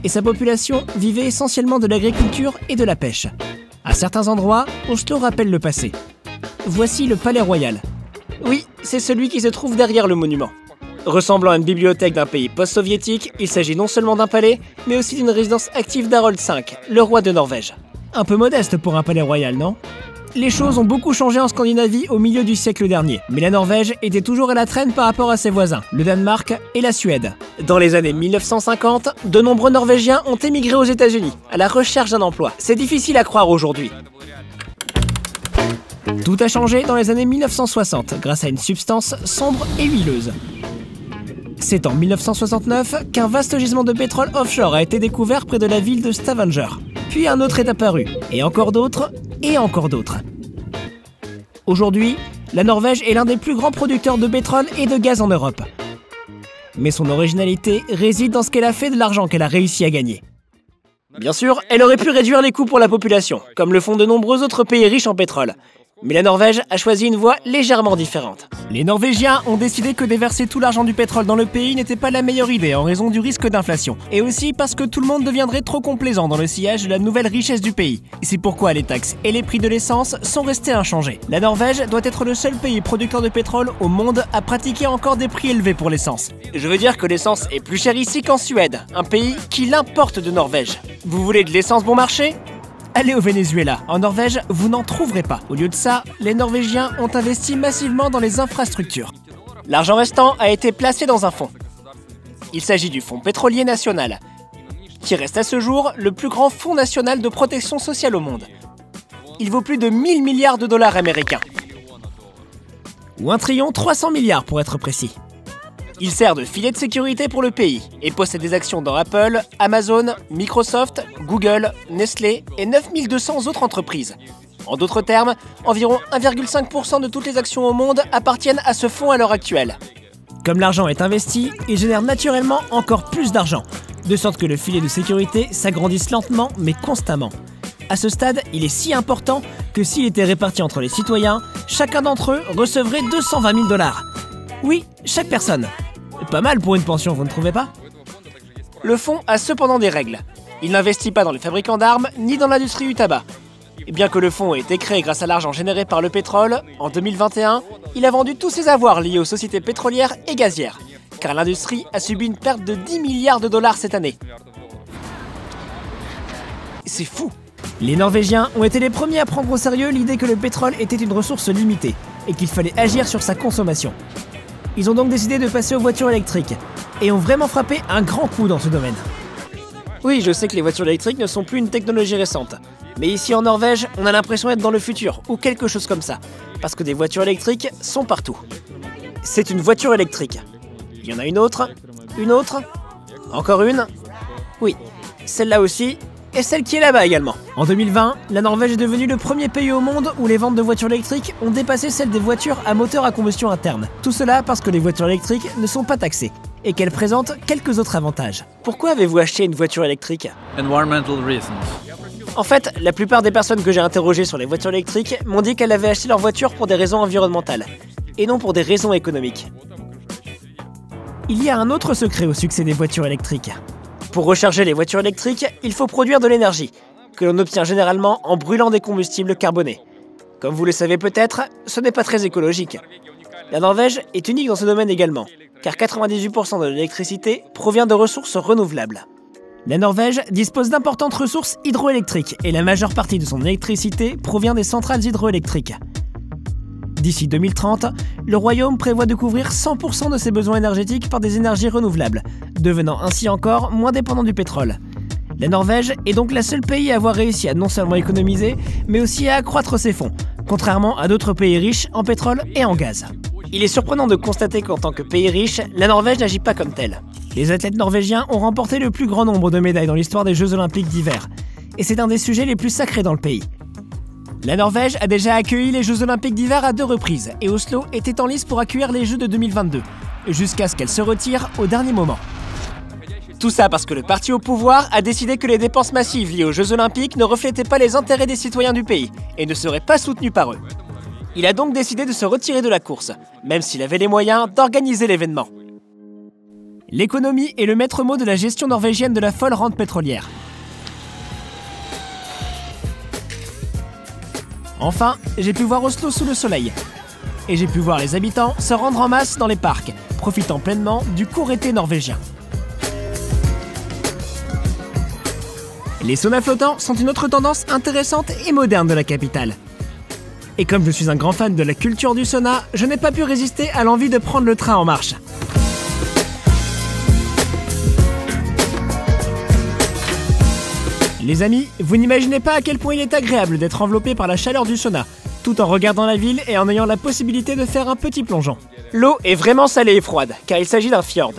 et sa population vivait essentiellement de l'agriculture et de la pêche. À certains endroits, Oslo rappelle le passé. Voici le Palais Royal. Oui, c'est celui qui se trouve derrière le monument. Ressemblant à une bibliothèque d'un pays post-soviétique, il s'agit non seulement d'un palais, mais aussi d'une résidence active d'Harold V, le roi de Norvège. Un peu modeste pour un palais royal, non ? Les choses ont beaucoup changé en Scandinavie au milieu du siècle dernier, mais la Norvège était toujours à la traîne par rapport à ses voisins, le Danemark et la Suède. Dans les années 1950, de nombreux Norvégiens ont émigré aux États-Unis, à la recherche d'un emploi. C'est difficile à croire aujourd'hui. Tout a changé dans les années 1960, grâce à une substance sombre et huileuse. C'est en 1969 qu'un vaste gisement de pétrole offshore a été découvert près de la ville de Stavanger. Puis un autre est apparu, et encore d'autres, et encore d'autres. Aujourd'hui, la Norvège est l'un des plus grands producteurs de pétrole et de gaz en Europe. Mais son originalité réside dans ce qu'elle a fait de l'argent qu'elle a réussi à gagner. Bien sûr, elle aurait pu réduire les coûts pour la population, comme le font de nombreux autres pays riches en pétrole. Mais la Norvège a choisi une voie légèrement différente. Les Norvégiens ont décidé que déverser tout l'argent du pétrole dans le pays n'était pas la meilleure idée en raison du risque d'inflation. Et aussi parce que tout le monde deviendrait trop complaisant dans le sillage de la nouvelle richesse du pays. C'est pourquoi les taxes et les prix de l'essence sont restés inchangés. La Norvège doit être le seul pays producteur de pétrole au monde à pratiquer encore des prix élevés pour l'essence. Je veux dire que l'essence est plus chère ici qu'en Suède, un pays qui l'importe de Norvège. Vous voulez de l'essence bon marché ? Allez au Venezuela. En Norvège, vous n'en trouverez pas. Au lieu de ça, les Norvégiens ont investi massivement dans les infrastructures. L'argent restant a été placé dans un fonds. Il s'agit du Fonds pétrolier national, qui reste à ce jour le plus grand fonds national de protection sociale au monde. Il vaut plus de 1000 milliards de dollars américains. Ou 1,3 milliard pour être précis. Il sert de filet de sécurité pour le pays et possède des actions dans Apple, Amazon, Microsoft, Google, Nestlé et 9200 autres entreprises. En d'autres termes, environ 1,5% de toutes les actions au monde appartiennent à ce fonds à l'heure actuelle. Comme l'argent est investi, il génère naturellement encore plus d'argent, de sorte que le filet de sécurité s'agrandisse lentement mais constamment. À ce stade, il est si important que s'il était réparti entre les citoyens, chacun d'entre eux recevrait 220 000 $. Oui, chaque personne. Pas mal pour une pension, vous ne trouvez pas? Le fonds a cependant des règles. Il n'investit pas dans les fabricants d'armes ni dans l'industrie du tabac. Et bien que le fonds ait été créé grâce à l'argent généré par le pétrole, en 2021, il a vendu tous ses avoirs liés aux sociétés pétrolières et gazières, car l'industrie a subi une perte de 10 milliards de dollars cette année. C'est fou! Les Norvégiens ont été les premiers à prendre au sérieux l'idée que le pétrole était une ressource limitée et qu'il fallait agir sur sa consommation. Ils ont donc décidé de passer aux voitures électriques et ont vraiment frappé un grand coup dans ce domaine. Oui, je sais que les voitures électriques ne sont plus une technologie récente. Mais ici en Norvège, on a l'impression d'être dans le futur, ou quelque chose comme ça. Parce que des voitures électriques sont partout. C'est une voiture électrique. Il y en a une autre, encore une. Oui, celle-là aussi, et celle qui est là-bas également. En 2020, la Norvège est devenue le premier pays au monde où les ventes de voitures électriques ont dépassé celles des voitures à moteur à combustion interne. Tout cela parce que les voitures électriques ne sont pas taxées, et qu'elles présentent quelques autres avantages. Pourquoi avez-vous acheté une voiture électrique? Environmental reasons. En fait, la plupart des personnes que j'ai interrogées sur les voitures électriques m'ont dit qu'elles avaient acheté leur voiture pour des raisons environnementales, et non pour des raisons économiques. Il y a un autre secret au succès des voitures électriques. Pour recharger les voitures électriques, il faut produire de l'énergie, que l'on obtient généralement en brûlant des combustibles carbonés. Comme vous le savez peut-être, ce n'est pas très écologique. La Norvège est unique dans ce domaine également, car 98% de l'électricité provient de ressources renouvelables. La Norvège dispose d'importantes ressources hydroélectriques et la majeure partie de son électricité provient des centrales hydroélectriques. D'ici 2030, le Royaume prévoit de couvrir 100% de ses besoins énergétiques par des énergies renouvelables, devenant ainsi encore moins dépendant du pétrole. La Norvège est donc la seule pays à avoir réussi à non seulement économiser, mais aussi à accroître ses fonds, contrairement à d'autres pays riches en pétrole et en gaz. Il est surprenant de constater qu'en tant que pays riche, la Norvège n'agit pas comme tel. Les athlètes norvégiens ont remporté le plus grand nombre de médailles dans l'histoire des Jeux Olympiques d'hiver, et c'est un des sujets les plus sacrés dans le pays. La Norvège a déjà accueilli les Jeux Olympiques d'hiver à 2 reprises, et Oslo était en lice pour accueillir les Jeux de 2022, jusqu'à ce qu'elle se retire au dernier moment. Tout ça parce que le parti au pouvoir a décidé que les dépenses massives liées aux Jeux Olympiques ne reflétaient pas les intérêts des citoyens du pays, et ne seraient pas soutenues par eux. Il a donc décidé de se retirer de la course, même s'il avait les moyens d'organiser l'événement. L'économie est le maître mot de la gestion norvégienne de la folle rente pétrolière. Enfin, j'ai pu voir Oslo sous le soleil. Et j'ai pu voir les habitants se rendre en masse dans les parcs, profitant pleinement du court été norvégien. Les saunas flottants sont une autre tendance intéressante et moderne de la capitale. Et comme je suis un grand fan de la culture du sauna, je n'ai pas pu résister à l'envie de prendre le train en marche. Les amis, vous n'imaginez pas à quel point il est agréable d'être enveloppé par la chaleur du sauna, tout en regardant la ville et en ayant la possibilité de faire un petit plongeon. L'eau est vraiment salée et froide, car il s'agit d'un fjord.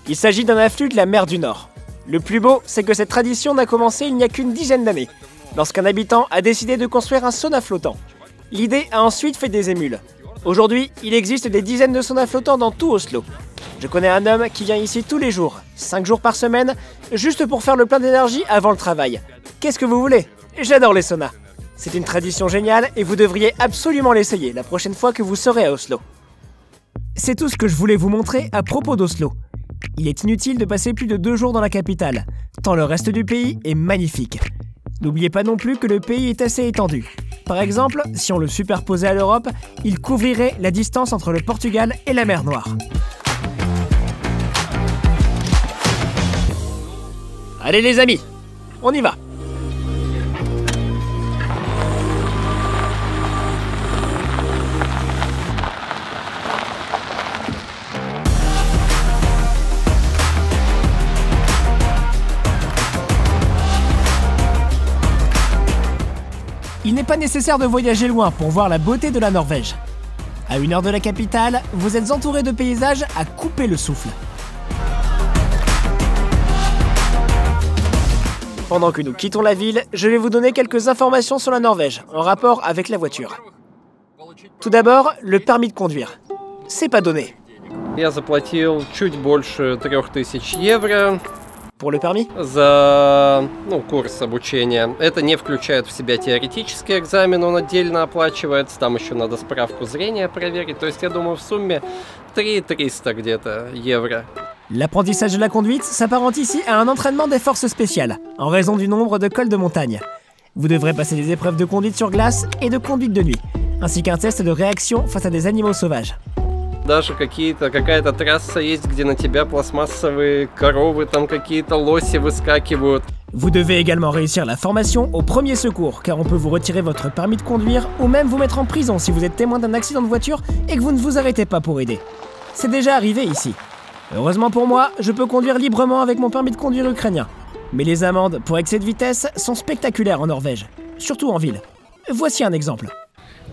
Il s'agit d'un afflux de la mer du Nord. Le plus beau, c'est que cette tradition n'a commencé il n'y a qu'une dizaine d'années, lorsqu'un habitant a décidé de construire un sauna flottant. L'idée a ensuite fait des émules. Aujourd'hui, il existe des dizaines de saunas flottants dans tout Oslo. Je connais un homme qui vient ici tous les jours, 5 jours par semaine, juste pour faire le plein d'énergie avant le travail. Qu'est-ce que vous voulez? J'adore les saunas. C'est une tradition géniale et vous devriez absolument l'essayer la prochaine fois que vous serez à Oslo. C'est tout ce que je voulais vous montrer à propos d'Oslo. Il est inutile de passer plus de 2 jours dans la capitale, tant le reste du pays est magnifique. N'oubliez pas non plus que le pays est assez étendu. Par exemple, si on le superposait à l'Europe, il couvrirait la distance entre le Portugal et la mer Noire. Allez les amis, on y va! Il n'est pas nécessaire de voyager loin pour voir la beauté de la Norvège. À 1 heure de la capitale, vous êtes entouré de paysages à couper le souffle. Pendant que nous quittons la ville, je vais vous donner quelques informations sur la Norvège, en rapport avec la voiture. Tout d'abord, le permis de conduire. C'est pas donné. Я заплатил чуть больше 3000 евро. Pour le permis? За курс обучения. Это не включает в себя теоретический экзамен, он отдельно оплачивается. Там еще надо справку зрения проверить. То есть, я думаю, в сумме 3300 где-то евро. L'apprentissage de la conduite s'apparente ici à un entraînement des forces spéciales, en raison du nombre de cols de montagne. Vous devrez passer des épreuves de conduite sur glace et de conduite de nuit, ainsi qu'un test de réaction face à des animaux sauvages. Даже какая-то трасса есть, где на тебя пластмассовые коровы, там какие-то лоси выскакивают. Vous devez également réussir la formation au premier secours, car on peut vous retirer votre permis de conduire ou même vous mettre en prison si vous êtes témoin d'un accident de voiture et que vous ne vous arrêtez pas pour aider. C'est déjà arrivé ici. Heureusement pour moi, je peux conduire librement avec mon permis de conduire ukrainien. Mais les amendes pour excès de vitesse sont spectaculaires en Norvège, surtout en ville. Voici un exemple.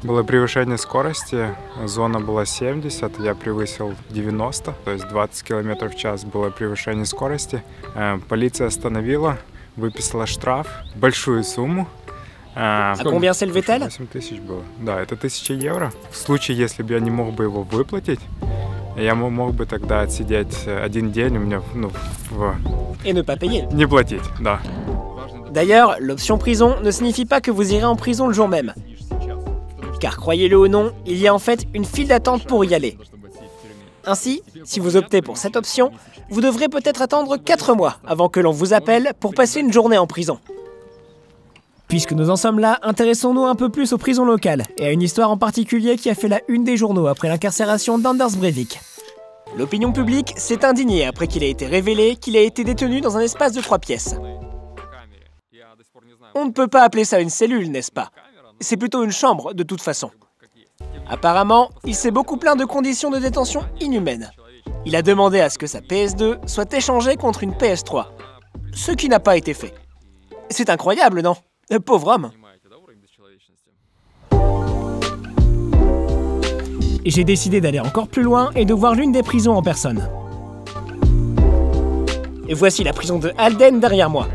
Было превышение скорости, зона была 70, я превысил 90, то есть 20 км в час было превышение скорости. Полиция остановила, выписала штраф, большую сумму. À combien s'élevait-elle? 8 тысяч было. Да, это 1000 евро. В случае, если бы я не мог бы его выплатить, я мог бы тогда отсидеть один день у меня, Et ne pas payer. Не платить, да. D'ailleurs, l'option prison ne signifie pas que vous irez en prison le jour même. Car croyez-le ou non, il y a en fait une file d'attente pour y aller. Ainsi, si vous optez pour cette option, vous devrez peut-être attendre 4 mois avant que l'on vous appelle pour passer une journée en prison. Puisque nous en sommes là, intéressons-nous un peu plus aux prisons locales et à une histoire en particulier qui a fait la une des journaux après l'incarcération d'Anders Breivik. L'opinion publique s'est indignée après qu'il ait été révélé qu'il a été détenu dans un espace de 3 pièces. On ne peut pas appeler ça une cellule, n'est-ce pas? C'est plutôt une chambre, de toute façon. Apparemment, il s'est beaucoup plaint de conditions de détention inhumaines. Il a demandé à ce que sa PS2 soit échangée contre une PS3. Ce qui n'a pas été fait. C'est incroyable, non? Pauvre homme. J'ai décidé d'aller encore plus loin et de voir l'une des prisons en personne. Et voici la prison de Halden derrière moi.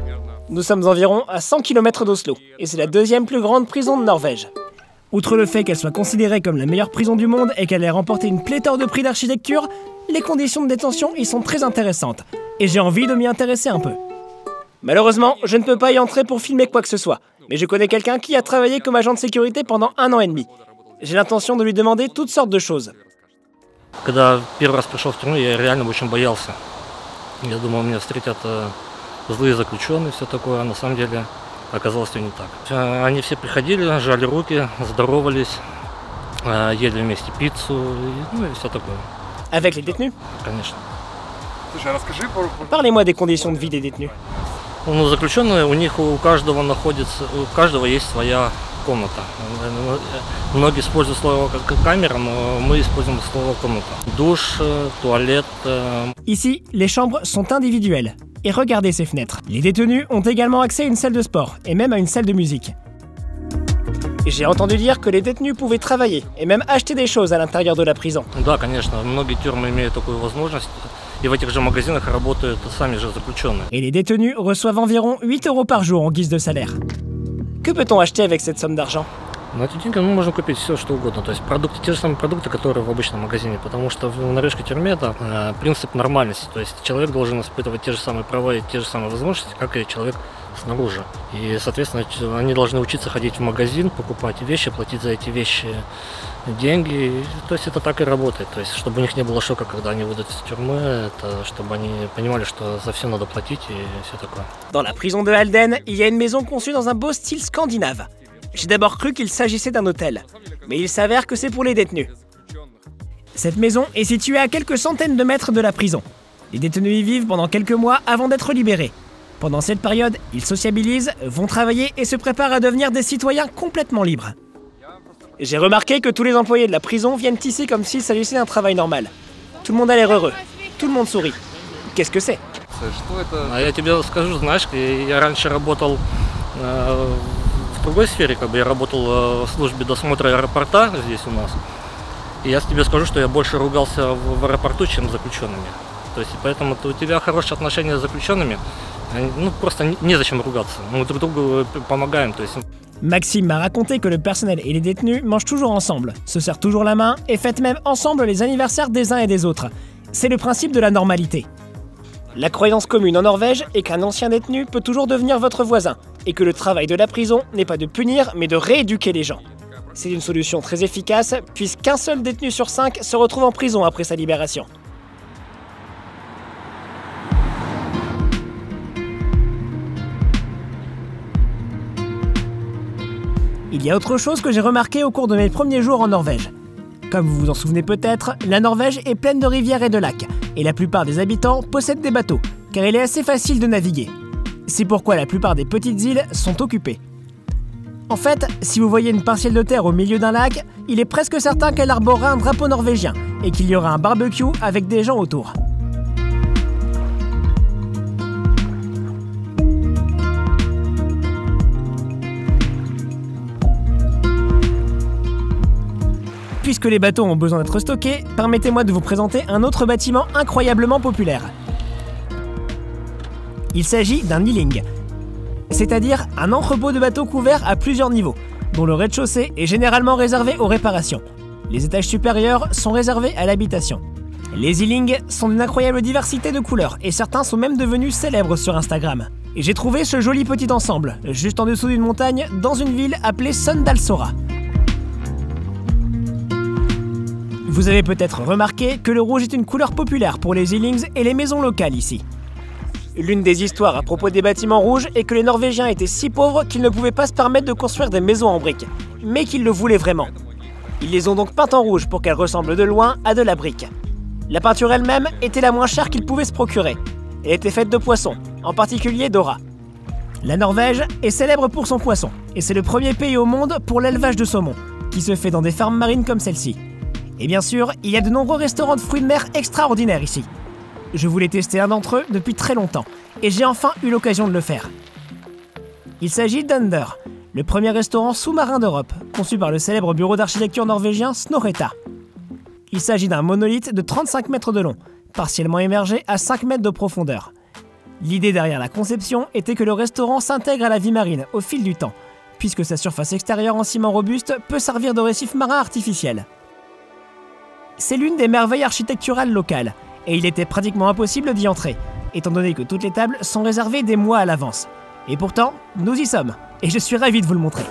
Nous sommes environ à 100 km d'Oslo, et c'est la deuxième plus grande prison de Norvège. Outre le fait qu'elle soit considérée comme la meilleure prison du monde et qu'elle ait remporté une pléthore de prix d'architecture, les conditions de détention y sont très intéressantes, et j'ai envie de m'y intéresser un peu. Malheureusement, je ne peux pas y entrer pour filmer quoi que ce soit, mais je connais quelqu'un qui a travaillé comme agent de sécurité pendant 1 an et demi. J'ai l'intention de lui demander toutes sortes de choses. Когда первый раз пришел в тюрьму, я реально очень боялся. Я думал, меня встретят злые заключенные, все такое, а на самом деле оказалось все не так. Они все приходили, жали руки, здоровались, ели вместе пиццу, и все такое. Avec les détenus? Конечно. Слушай, расскажи Parlez-moi des conditions de vie des détenus. Ну, заключенные, у каждого есть своя комната. Многие используют слово камера, но мы используем слово комната. Душ, туалет. Ici, les chambres sont individuelles. Et regardez ces fenêtres. Les détenus ont également accès à une salle de sport, et même à une salle de musique. J'ai entendu dire que les détenus pouvaient travailler, et même acheter des choses à l'intérieur de la prison. Да, конечно, многие тюрьмы имеют такую возможность. И в этих же магазинах работают сами же заключенные. Et les détenus reçoivent environ 8 € par jour en guise de salaire. Que peut-on acheter avec cette somme d'argent? На эти деньги мы можем купить все, что угодно. То есть продукты, те же самые продукты, которые в обычном магазине. Потому что в норвежской тюрьме это принцип нормальности. То есть человек должен испытывать те же самые права и те же самые возможности, как и человек снаружи. И, соответственно, они должны учиться ходить в магазин, покупать вещи, платить за эти вещи деньги. То есть это так и работает. То есть чтобы у них не было шока, когда они выйдут из тюрьмы, это чтобы они понимали, что за все надо платить и все такое. Dans la prison de Halden, il y a une maison conçue dans un beau style scandinave. J'ai d'abord cru qu'il s'agissait d'un hôtel, mais il s'avère que c'est pour les détenus. Cette maison est située à quelques centaines de mètres de la prison. Les détenus y vivent pendant quelques mois avant d'être libérés. Pendant cette période, ils sociabilisent, vont travailler et se préparent à devenir des citoyens complètement libres. J'ai remarqué que tous les employés de la prison viennent ici comme s'il s'agissait d'un travail normal. Tout le monde a l'air heureux, tout le monde sourit. Qu'est-ce que c'est? Я тебе скажу, знаешь, я раньше работал в другой сфере, я работал в службе досмотра аэропорта здесь у нас. И я тебе скажу, что я больше ругался в аэропорту, чем с заключенными. То есть поэтому у тебя хорошие отношения с заключенными, Ну, просто незачем ругаться. Мы друг другу помогаем, то есть... Maxime m'a raconté que le personnel et les détenus mangent toujours ensemble, se serrent toujours la main et fêtent même ensemble les anniversaires des uns et des autres. C'est le principe de la normalité. La croyance commune en Norvège est qu'un ancien détenu peut toujours devenir votre voisin, et que le travail de la prison n'est pas de punir, mais de rééduquer les gens. C'est une solution très efficace, puisqu'un seul détenu sur 5 se retrouve en prison après sa libération. Il y a autre chose que j'ai remarqué au cours de mes premiers jours en Norvège. Comme vous vous en souvenez peut-être, la Norvège est pleine de rivières et de lacs, et la plupart des habitants possèdent des bateaux, car il est assez facile de naviguer. C'est pourquoi la plupart des petites îles sont occupées. En fait, si vous voyez une parcelle de terre au milieu d'un lac, il est presque certain qu'elle arborera un drapeau norvégien, et qu'il y aura un barbecue avec des gens autour. Puisque les bateaux ont besoin d'être stockés, permettez-moi de vous présenter un autre bâtiment incroyablement populaire. Il s'agit d'un Iling, c'est-à-dire un entrepôt de bateaux couvert à plusieurs niveaux, dont le rez-de-chaussée est généralement réservé aux réparations. Les étages supérieurs sont réservés à l'habitation. Les Iling sont d'une incroyable diversité de couleurs, et certains sont même devenus célèbres sur Instagram. Et j'ai trouvé ce joli petit ensemble, juste en dessous d'une montagne, dans une ville appelée Sundalsora. Vous avez peut-être remarqué que le rouge est une couleur populaire pour les Illings et les maisons locales ici. L'une des histoires à propos des bâtiments rouges est que les Norvégiens étaient si pauvres qu'ils ne pouvaient pas se permettre de construire des maisons en briques, mais qu'ils le voulaient vraiment. Ils les ont donc peintes en rouge pour qu'elles ressemblent de loin à de la brique. La peinture elle-même était la moins chère qu'ils pouvaient se procurer. Elle était faite de poissons, en particulier d'ora. La Norvège est célèbre pour son poisson, et c'est le premier pays au monde pour l'élevage de saumon, qui se fait dans des fermes marines comme celle-ci. Et bien sûr, il y a de nombreux restaurants de fruits de mer extraordinaires ici. Je voulais tester un d'entre eux depuis très longtemps, et j'ai enfin eu l'occasion de le faire. Il s'agit d'Under, le premier restaurant sous-marin d'Europe, conçu par le célèbre bureau d'architecture norvégien Snorreta. Il s'agit d'un monolithe de 35 mètres de long, partiellement émergé à 5 mètres de profondeur. L'idée derrière la conception était que le restaurant s'intègre à la vie marine au fil du temps, puisque sa surface extérieure en ciment robuste peut servir de récif marin artificiel. C'est l'une des merveilles architecturales locales, et il était pratiquement impossible d'y entrer, étant donné que toutes les tables sont réservées des mois à l'avance. Et pourtant, nous y sommes, et je suis ravi de vous le montrer.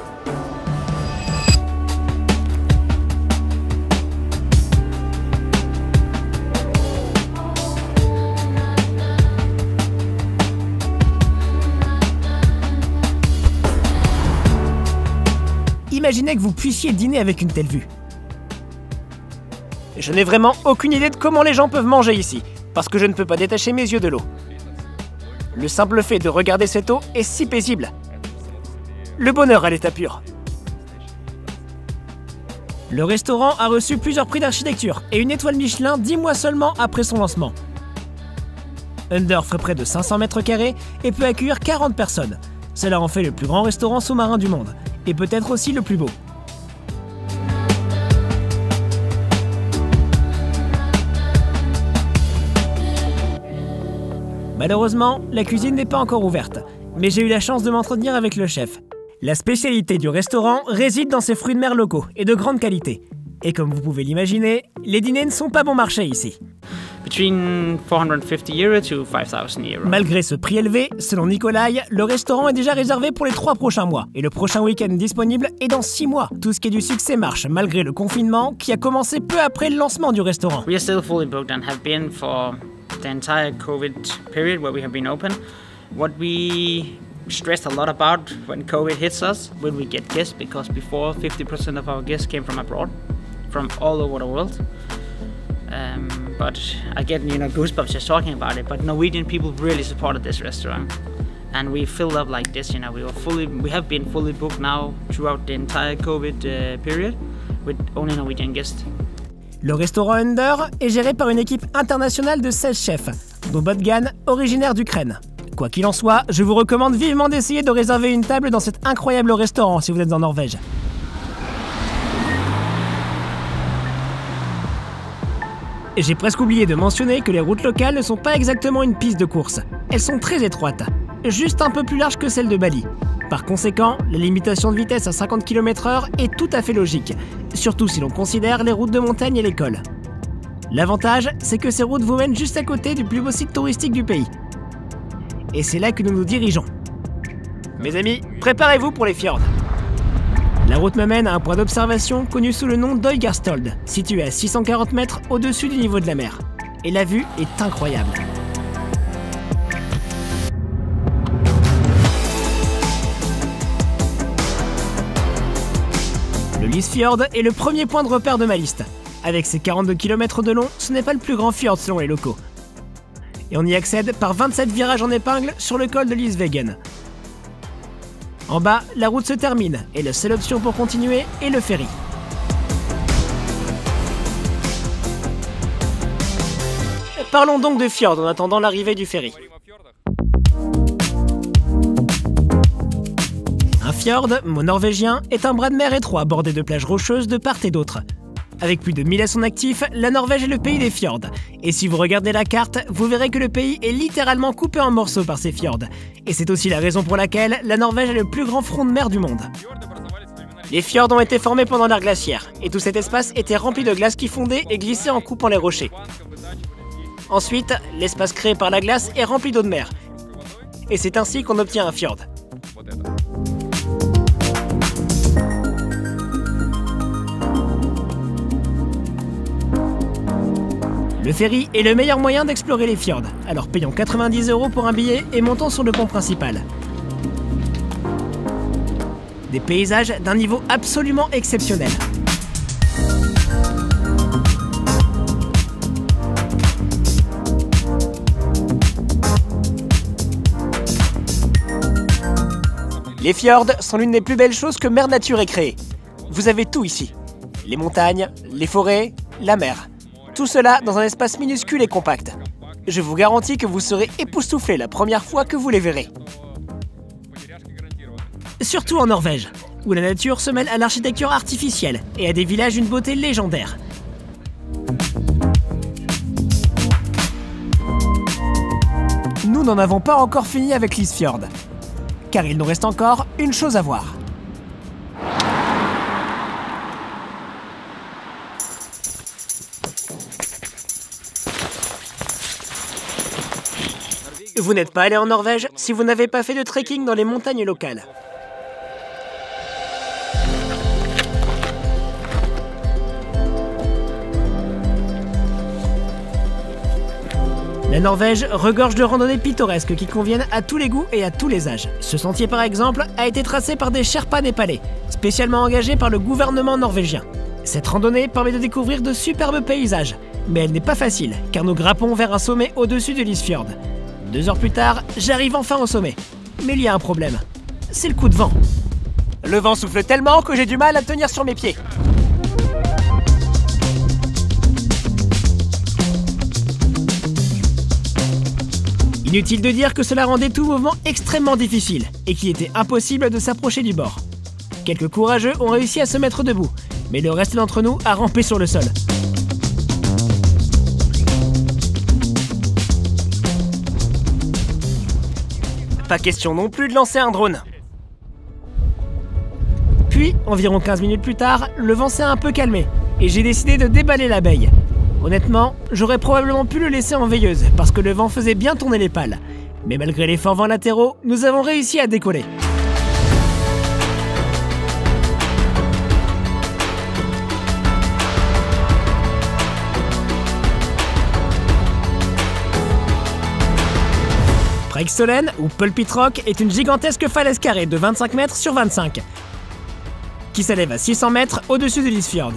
Imaginez que vous puissiez dîner avec une telle vue. Je n'ai vraiment aucune idée de comment les gens peuvent manger ici, parce que je ne peux pas détacher mes yeux de l'eau. Le simple fait de regarder cette eau est si paisible. Le bonheur à l'état pur. Le restaurant a reçu plusieurs prix d'architecture et une étoile Michelin 10 mois seulement après son lancement. Under fait près de 500 mètres carrés et peut accueillir 40 personnes. Cela en fait le plus grand restaurant sous-marin du monde, et peut-être aussi le plus beau. Malheureusement, la cuisine n'est pas encore ouverte, mais j'ai eu la chance de m'entretenir avec le chef. La spécialité du restaurant réside dans ses fruits de mer locaux et de grande qualité. Et comme vous pouvez l'imaginer, les dîners ne sont pas bon marché ici. Between 450 € to 5,000 €. Malgré ce prix élevé, selon Nikolai, le restaurant est déjà réservé pour les 3 prochains mois, et le prochain week-end disponible est dans 6 mois. Tout ce qui est du succès marche, malgré le confinement qui a commencé peu après le lancement du restaurant. We are still fully booked and have been for the entire COVID period where we have been open. What we stressed a lot about when COVID hits us, when we get guests, because before 50% of our guests came from abroad, from all over the world. But I get goosebumps just talking about it. But Norwegian people really supported this restaurant, and we filled up like this. We have been fully booked now throughout the entire COVID period, with only Norwegian guests. Le restaurant Under est géré par une équipe internationale de 16 chefs, dont Botgan, originaire d'Ukraine. Quoi qu'il en soit, je vous recommande vivement d'essayer de réserver une table dans cet incroyable restaurant si vous êtes en Norvège. J'ai presque oublié de mentionner que les routes locales ne sont pas exactement une piste de course. Elles sont très étroites. juste un peu plus large que celle de Bali. Par conséquent, la limitation de vitesse à 50 km/h est tout à fait logique, surtout si l'on considère les routes de montagne et les cols. L'avantage, c'est que ces routes vous mènent juste à côté du plus beau site touristique du pays. Et c'est là que nous nous dirigeons. Mes amis, préparez-vous pour les fjords. La route me mène à un point d'observation connu sous le nom d'Øygarstolde, situé à 640 mètres au-dessus du niveau de la mer. Et la vue est incroyable. Le Lysfjord est le premier point de repère de ma liste. Avec ses 42 km de long, ce n'est pas le plus grand fjord selon les locaux. Et on y accède par 27 virages en épingle sur le col de Lysvegen. En bas, la route se termine et la seule option pour continuer est le ferry. Parlons donc de fjord en attendant l'arrivée du ferry. Un fjord, mot norvégien, est un bras de mer étroit bordé de plages rocheuses de part et d'autre. Avec plus de 1000 à son actif, la Norvège est le pays des fjords. Et si vous regardez la carte, vous verrez que le pays est littéralement coupé en morceaux par ces fjords. Et c'est aussi la raison pour laquelle la Norvège est le plus grand front de mer du monde. Les fjords ont été formés pendant l'ère glaciaire, et tout cet espace était rempli de glace qui fondait et glissait en coupant les rochers. Ensuite, l'espace créé par la glace est rempli d'eau de mer. Et c'est ainsi qu'on obtient un fjord. Le ferry est le meilleur moyen d'explorer les fjords, alors payons 90 € pour un billet et montons sur le pont principal. Des paysages d'un niveau absolument exceptionnel. Les fjords sont l'une des plus belles choses que Mère Nature ait créées. Vous avez tout ici. Les montagnes, les forêts, la mer. Tout cela dans un espace minuscule et compact. Je vous garantis que vous serez époustouflés la première fois que vous les verrez. Surtout en Norvège, où la nature se mêle à l'architecture artificielle et à des villages d'une beauté légendaire. Nous n'en avons pas encore fini avec Lysfjord, car il nous reste encore une chose à voir. Vous n'êtes pas allé en Norvège si vous n'avez pas fait de trekking dans les montagnes locales. La Norvège regorge de randonnées pittoresques qui conviennent à tous les goûts et à tous les âges. Ce sentier par exemple a été tracé par des Sherpas népalais, spécialement engagés par le gouvernement norvégien. Cette randonnée permet de découvrir de superbes paysages, mais elle n'est pas facile car nous grimpons vers un sommet au-dessus de Lysfjord. 2 heures plus tard, j'arrive enfin au sommet. Mais il y a un problème. C'est le coup de vent. Le vent souffle tellement que j'ai du mal à tenir sur mes pieds. Inutile de dire que cela rendait tout mouvement extrêmement difficile et qu'il était impossible de s'approcher du bord. Quelques courageux ont réussi à se mettre debout, mais le reste d'entre nous a rampé sur le sol. Pas question non plus de lancer un drone. Puis, environ 15 minutes plus tard, le vent s'est un peu calmé et j'ai décidé de déballer l'abeille. Honnêtement, j'aurais probablement pu le laisser en veilleuse parce que le vent faisait bien tourner les pales. Mais malgré les forts vents latéraux, nous avons réussi à décoller. Preikestolen, ou Pulpit Rock, est une gigantesque falaise carrée de 25 mètres sur 25, qui s'élève à 600 mètres au-dessus de Lysfjord.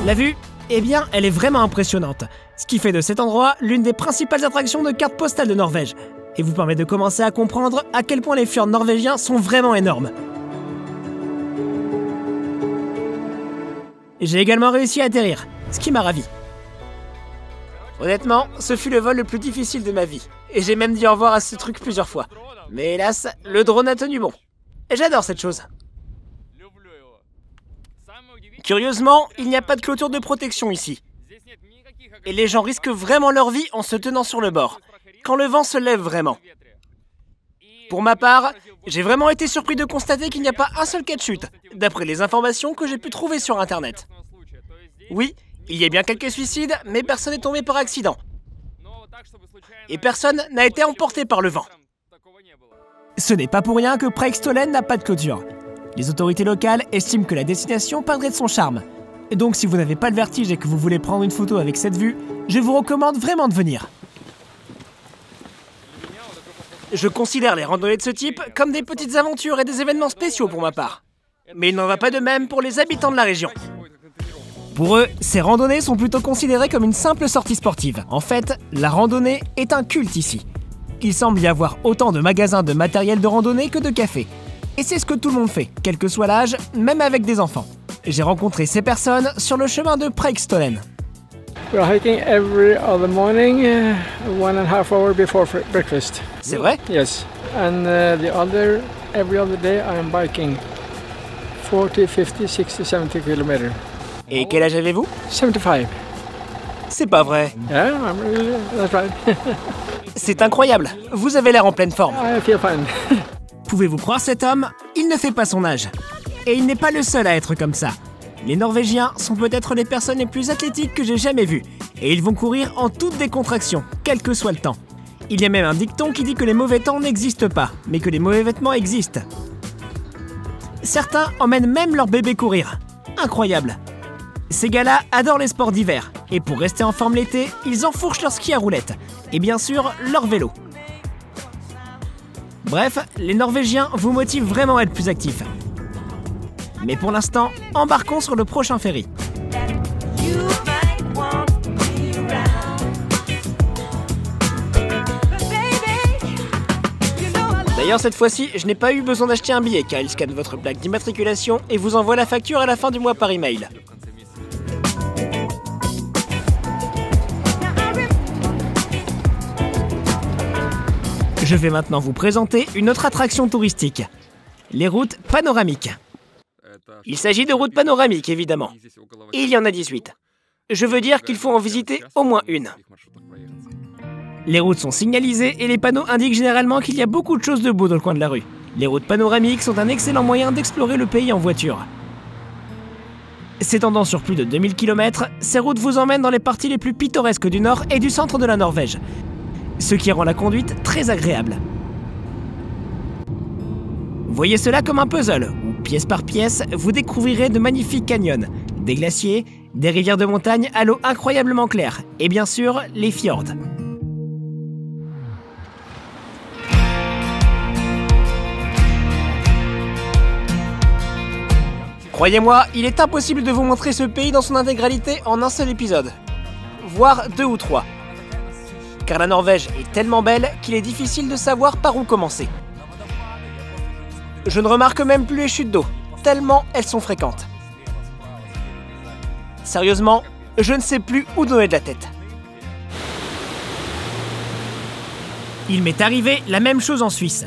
La vue, eh bien, elle est vraiment impressionnante, ce qui fait de cet endroit l'une des principales attractions de cartes postales de Norvège, et vous permet de commencer à comprendre à quel point les fjords norvégiens sont vraiment énormes. J'ai également réussi à atterrir, ce qui m'a ravi. Honnêtement, ce fut le vol le plus difficile de ma vie, et j'ai même dit au revoir à ce truc plusieurs fois. Mais hélas, le drone a tenu bon. Et j'adore cette chose. Curieusement, il n'y a pas de clôture de protection ici. Et les gens risquent vraiment leur vie en se tenant sur le bord, quand le vent se lève vraiment. Pour ma part, j'ai vraiment été surpris de constater qu'il n'y a pas un seul cas de chute, d'après les informations que j'ai pu trouver sur internet. Oui, il y a bien quelques suicides, mais personne n'est tombé par accident. Et personne n'a été emporté par le vent. Ce n'est pas pour rien que Preikestolen n'a pas de clôture. Les autorités locales estiment que la destination perdrait de son charme. Et donc si vous n'avez pas le vertige et que vous voulez prendre une photo avec cette vue, je vous recommande vraiment de venir. Je considère les randonnées de ce type comme des petites aventures et des événements spéciaux pour ma part. Mais il n'en va pas de même pour les habitants de la région. Pour eux, ces randonnées sont plutôt considérées comme une simple sortie sportive. En fait, la randonnée est un culte ici. Il semble y avoir autant de magasins de matériel de randonnée que de cafés. Et c'est ce que tout le monde fait, quel que soit l'âge, même avec des enfants. J'ai rencontré ces personnes sur le chemin de Preikestolen. We're hiking every other morning, 1.5 hours before breakfast. C'est vrai? Yes. And every other day I am biking 40, 50, 60, 70 kilometers. Et quel âge avez-vous? 75. C'est pas vrai. Yeah, that's right. C'est incroyable, vous avez l'air en pleine forme. I feel fine. Pouvez-vous croire cet homme? Il ne fait pas son âge. Et il n'est pas le seul à être comme ça. Les Norvégiens sont peut-être les personnes les plus athlétiques que j'ai jamais vues. Et ils vont courir en toute décontraction, quel que soit le temps. Il y a même un dicton qui dit que les mauvais temps n'existent pas, mais que les mauvais vêtements existent. Certains emmènent même leur bébé courir. Incroyable. Ces gars-là adorent les sports d'hiver. Et pour rester en forme l'été, ils enfourchent leur ski à roulettes. Et bien sûr, leur vélo. Bref, les Norvégiens vous motivent vraiment à être plus actifs. Mais pour l'instant, embarquons sur le prochain ferry. D'ailleurs, cette fois-ci, je n'ai pas eu besoin d'acheter un billet car il scanne votre plaque d'immatriculation et vous envoie la facture à la fin du mois par email. Je vais maintenant vous présenter une autre attraction touristique, les routes panoramiques. Il s'agit de routes panoramiques, évidemment. Et il y en a 18. Je veux dire qu'il faut en visiter au moins une. Les routes sont signalisées et les panneaux indiquent généralement qu'il y a beaucoup de choses de beau dans le coin de la rue. Les routes panoramiques sont un excellent moyen d'explorer le pays en voiture. S'étendant sur plus de 2000 km, ces routes vous emmènent dans les parties les plus pittoresques du nord et du centre de la Norvège, ce qui rend la conduite très agréable. Voyez cela comme un puzzle, où pièce par pièce, vous découvrirez de magnifiques canyons, des glaciers, des rivières de montagne à l'eau incroyablement claire, et bien sûr, les fjords. Croyez-moi, il est impossible de vous montrer ce pays dans son intégralité en un seul épisode, voire 2 ou 3. Car la Norvège est tellement belle qu'il est difficile de savoir par où commencer. Je ne remarque même plus les chutes d'eau, tellement elles sont fréquentes. Sérieusement, je ne sais plus où donner de la tête. Il m'est arrivé la même chose en Suisse.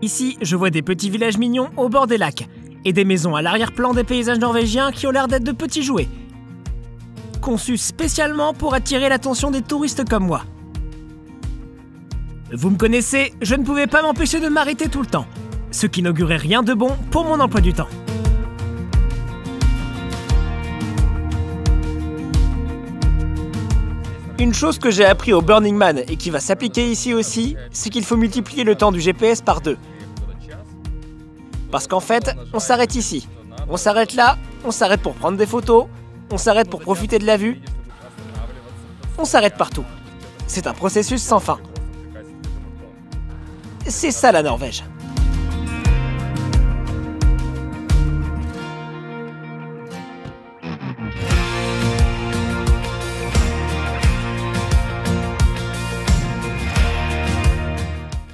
Ici, je vois des petits villages mignons au bord des lacs et des maisons à l'arrière-plan des paysages norvégiens qui ont l'air d'être de petits jouets, conçus spécialement pour attirer l'attention des touristes comme moi. Vous me connaissez, je ne pouvais pas m'empêcher de m'arrêter tout le temps, ce qui n'augurait rien de bon pour mon emploi du temps. Une chose que j'ai appris au Burning Man et qui va s'appliquer ici aussi, c'est qu'il faut multiplier le temps du GPS par 2. Parce qu'en fait, on s'arrête ici, on s'arrête là, on s'arrête pour prendre des photos, on s'arrête pour profiter de la vue, on s'arrête partout. C'est un processus sans fin. C'est ça la Norvège.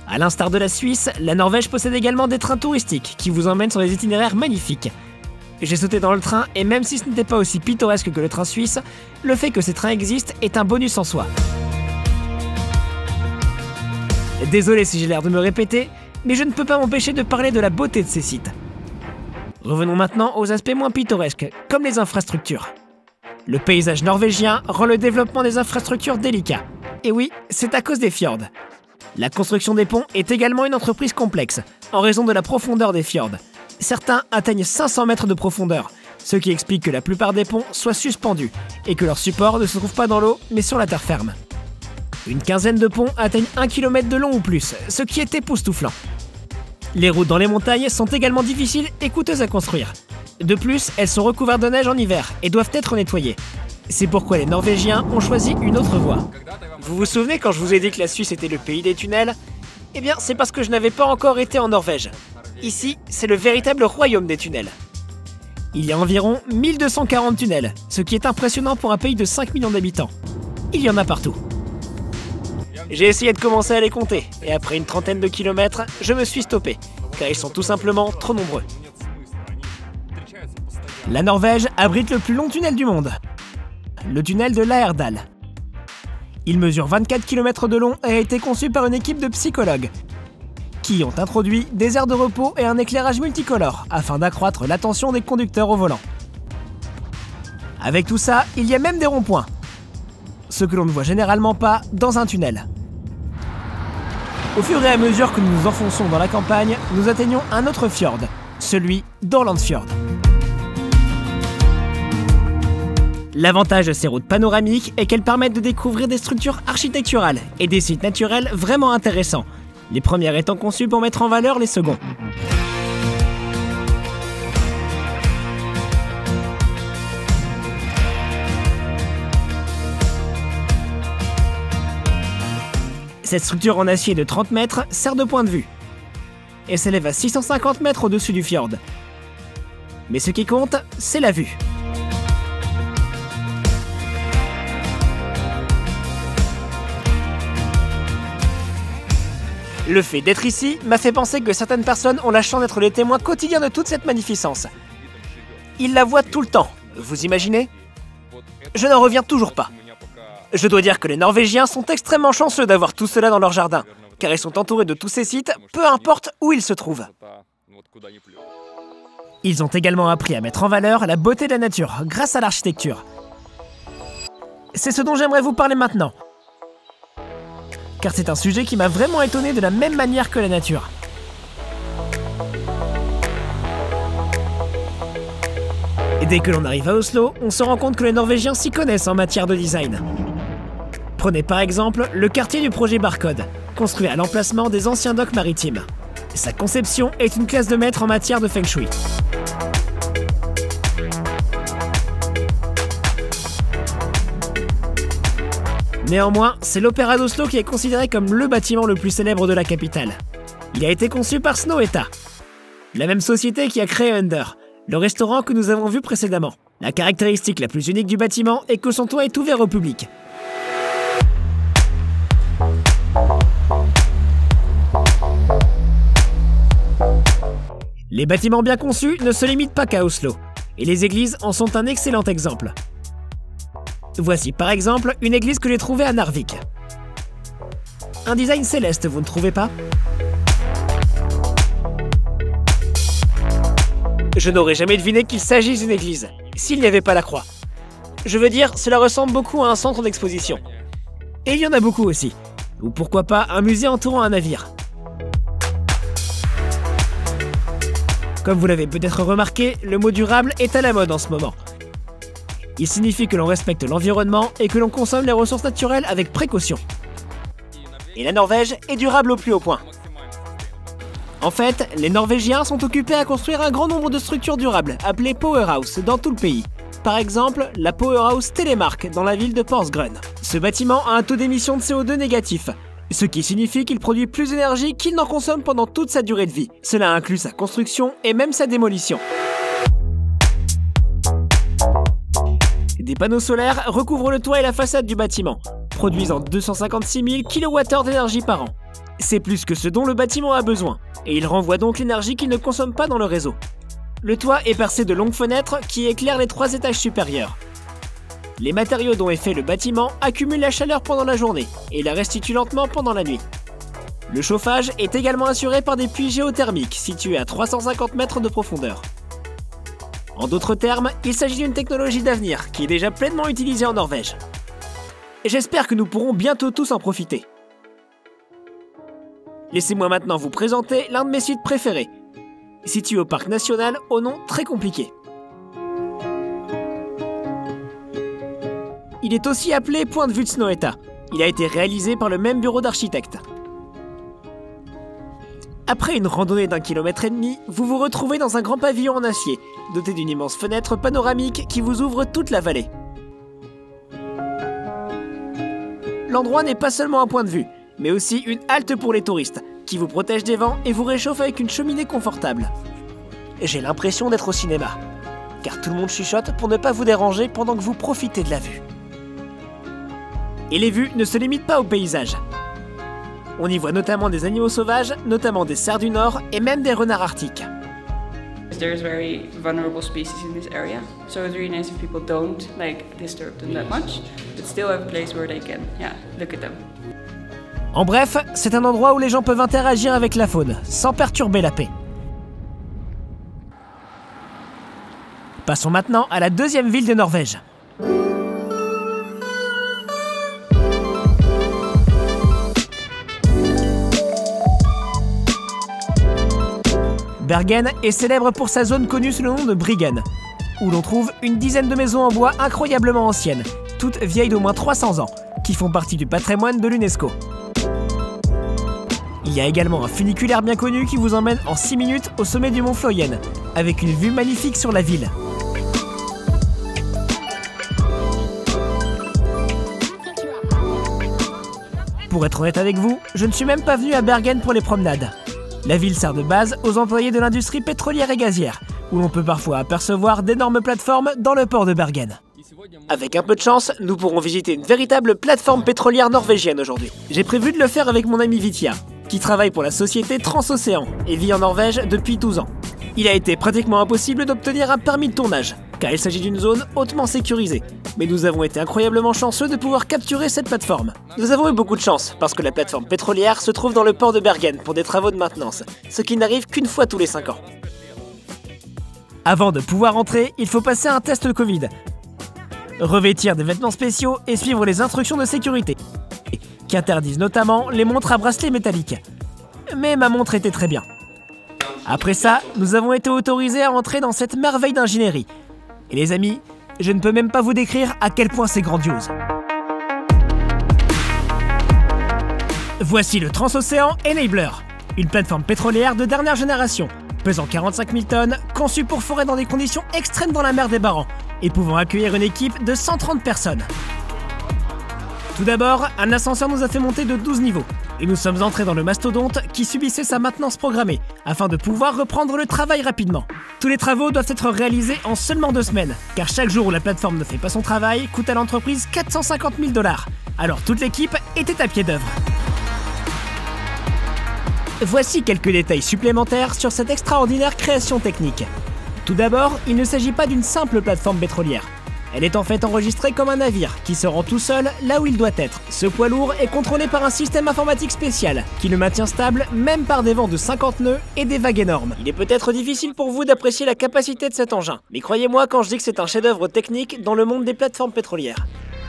À l'instar de la Suisse, la Norvège possède également des trains touristiques qui vous emmènent sur des itinéraires magnifiques. J'ai sauté dans le train et même si ce n'était pas aussi pittoresque que le train suisse, le fait que ces trains existent est un bonus en soi. Désolé si j'ai l'air de me répéter, mais je ne peux pas m'empêcher de parler de la beauté de ces sites. Revenons maintenant aux aspects moins pittoresques, comme les infrastructures. Le paysage norvégien rend le développement des infrastructures délicat, Et oui, c'est à cause des fjords. La construction des ponts est également une entreprise complexe, en raison de la profondeur des fjords. Certains atteignent 500 mètres de profondeur, ce qui explique que la plupart des ponts soient suspendus, et que leur support ne se trouve pas dans l'eau, mais sur la terre ferme. Une quinzaine de ponts atteignent 1 km de long ou plus, ce qui est époustouflant. Les routes dans les montagnes sont également difficiles et coûteuses à construire. De plus, elles sont recouvertes de neige en hiver et doivent être nettoyées. C'est pourquoi les Norvégiens ont choisi une autre voie. Vous vous souvenez quand je vous ai dit que la Suisse était le pays des tunnels? Eh bien, c'est parce que je n'avais pas encore été en Norvège. Ici, c'est le véritable royaume des tunnels. Il y a environ 1240 tunnels, ce qui est impressionnant pour un pays de 5 millions d'habitants. Il y en a partout. J'ai essayé de commencer à les compter, et après une trentaine de kilomètres, je me suis stoppé, car ils sont tout simplement trop nombreux. La Norvège abrite le plus long tunnel du monde, le tunnel de l'Aerdal. Il mesure 24 km de long et a été conçu par une équipe de psychologues, qui ont introduit des aires de repos et un éclairage multicolore, afin d'accroître l'attention des conducteurs au volant. Avec tout ça, il y a même des ronds-points, ce que l'on ne voit généralement pas dans un tunnel. Au fur et à mesure que nous nous enfonçons dans la campagne, nous atteignons un autre fjord, celui d'Orlandsfjord. L'avantage de ces routes panoramiques est qu'elles permettent de découvrir des structures architecturales et des sites naturels vraiment intéressants, les premières étant conçues pour mettre en valeur les seconds. Cette structure en acier de 30 mètres sert de point de vue et s'élève à 650 mètres au-dessus du fjord. Mais ce qui compte, c'est la vue. Le fait d'être ici m'a fait penser que certaines personnes ont la chance d'être les témoins quotidiens de toute cette magnificence. Ils la voient tout le temps, vous imaginez? Je n'en reviens toujours pas. Je dois dire que les Norvégiens sont extrêmement chanceux d'avoir tout cela dans leur jardin, car ils sont entourés de tous ces sites, peu importe où ils se trouvent. Ils ont également appris à mettre en valeur la beauté de la nature grâce à l'architecture. C'est ce dont j'aimerais vous parler maintenant, car c'est un sujet qui m'a vraiment étonné de la même manière que la nature. Et dès que l'on arrive à Oslo, on se rend compte que les Norvégiens s'y connaissent en matière de design. Prenez par exemple le quartier du projet Barcode, construit à l'emplacement des anciens docks maritimes. Sa conception est une classe de maître en matière de Feng Shui. Néanmoins, c'est l'Opéra d'Oslo qui est considéré comme le bâtiment le plus célèbre de la capitale. Il a été conçu par Snohetta, la même société qui a créé Under, le restaurant que nous avons vu précédemment. La caractéristique la plus unique du bâtiment est que son toit est ouvert au public. Les bâtiments bien conçus ne se limitent pas qu'à Oslo, et les églises en sont un excellent exemple. Voici par exemple une église que j'ai trouvée à Narvik. Un design céleste, vous ne trouvez pas? Je n'aurais jamais deviné qu'il s'agisse d'une église, s'il n'y avait pas la croix. Je veux dire, cela ressemble beaucoup à un centre d'exposition. Et il y en a beaucoup aussi. Ou pourquoi pas un musée entourant un navire. Comme vous l'avez peut-être remarqué, le mot durable est à la mode en ce moment. Il signifie que l'on respecte l'environnement et que l'on consomme les ressources naturelles avec précaution. Et la Norvège est durable au plus haut point. En fait, les Norvégiens sont occupés à construire un grand nombre de structures durables, appelées Powerhouse, dans tout le pays. Par exemple, la Powerhouse Telemark, dans la ville de Porsgrunn. Ce bâtiment a un taux d'émission de CO2 négatif, ce qui signifie qu'il produit plus d'énergie qu'il n'en consomme pendant toute sa durée de vie. Cela inclut sa construction et même sa démolition. Des panneaux solaires recouvrent le toit et la façade du bâtiment, produisant 256 000 kWh d'énergie par an. C'est plus que ce dont le bâtiment a besoin, et il renvoie donc l'énergie qu'il ne consomme pas dans le réseau. Le toit est percé de longues fenêtres qui éclairent les 3 étages supérieurs. Les matériaux dont est fait le bâtiment accumulent la chaleur pendant la journée et la restituent lentement pendant la nuit. Le chauffage est également assuré par des puits géothermiques situés à 350 mètres de profondeur. En d'autres termes, il s'agit d'une technologie d'avenir qui est déjà pleinement utilisée en Norvège. et j'espère que nous pourrons bientôt tous en profiter. Laissez-moi maintenant vous présenter l'un de mes sites préférés, situé au parc national au nom très compliqué. Il est aussi appelé Point de vue de Snohetta. Il a été réalisé par le même bureau d'architectes. Après une randonnée d'1,5 km, vous vous retrouvez dans un grand pavillon en acier, doté d'une immense fenêtre panoramique qui vous ouvre toute la vallée. L'endroit n'est pas seulement un point de vue, mais aussi une halte pour les touristes, qui vous protège des vents et vous réchauffe avec une cheminée confortable. J'ai l'impression d'être au cinéma, car tout le monde chuchote pour ne pas vous déranger pendant que vous profitez de la vue. Et les vues ne se limitent pas au paysage. On y voit notamment des animaux sauvages, notamment des cerfs du Nord et même des renards arctiques. There's very vulnerable species in this area, so it's really nice if people don't disturb them that much, but still have a place where they can, look at them. En bref, c'est un endroit où les gens peuvent interagir avec la faune, sans perturber la paix. Passons maintenant à la deuxième ville de Norvège. Bergen est célèbre pour sa zone connue sous le nom de Bryggen, où l'on trouve une dizaine de maisons en bois incroyablement anciennes, toutes vieilles d'au moins 300 ans, qui font partie du patrimoine de l'UNESCO. Il y a également un funiculaire bien connu qui vous emmène en 6 minutes au sommet du mont Fløyen, avec une vue magnifique sur la ville. Pour être honnête avec vous, je ne suis même pas venu à Bergen pour les promenades. La ville sert de base aux employés de l'industrie pétrolière et gazière, où l'on peut parfois apercevoir d'énormes plateformes dans le port de Bergen. Avec un peu de chance, nous pourrons visiter une véritable plateforme pétrolière norvégienne aujourd'hui. J'ai prévu de le faire avec mon ami Vitya, qui travaille pour la société Transocéan et vit en Norvège depuis 12 ans. Il a été pratiquement impossible d'obtenir un permis de tournage, car il s'agit d'une zone hautement sécurisée. Mais nous avons été incroyablement chanceux de pouvoir capturer cette plateforme. Nous avons eu beaucoup de chance, parce que la plateforme pétrolière se trouve dans le port de Bergen pour des travaux de maintenance, ce qui n'arrive qu'une fois tous les 5 ans. Avant de pouvoir entrer, il faut passer un test Covid, revêtir des vêtements spéciaux et suivre les instructions de sécurité, qui interdisent notamment les montres à bracelet métalliques. Mais ma montre était très bien. Après ça, nous avons été autorisés à entrer dans cette merveille d'ingénierie. Et les amis, je ne peux même pas vous décrire à quel point c'est grandiose. Voici le Transocéan Enabler, une plateforme pétrolière de dernière génération, pesant 45 000 tonnes, conçue pour forer dans des conditions extrêmes dans la mer des Barents, et pouvant accueillir une équipe de 130 personnes. Tout d'abord, un ascenseur nous a fait monter de 12 niveaux, et nous sommes entrés dans le mastodonte qui subissait sa maintenance programmée, afin de pouvoir reprendre le travail rapidement. Tous les travaux doivent être réalisés en seulement 2 semaines, car chaque jour où la plateforme ne fait pas son travail coûte à l'entreprise 450 000 $. Alors toute l'équipe était à pied d'œuvre. Voici quelques détails supplémentaires sur cette extraordinaire création technique. Tout d'abord, il ne s'agit pas d'une simple plateforme pétrolière. Elle est en fait enregistrée comme un navire qui se rend tout seul là où il doit être. Ce poids lourd est contrôlé par un système informatique spécial qui le maintient stable même par des vents de 50 nœuds et des vagues énormes. Il est peut-être difficile pour vous d'apprécier la capacité de cet engin, mais croyez-moi quand je dis que c'est un chef-d'œuvre technique dans le monde des plateformes pétrolières.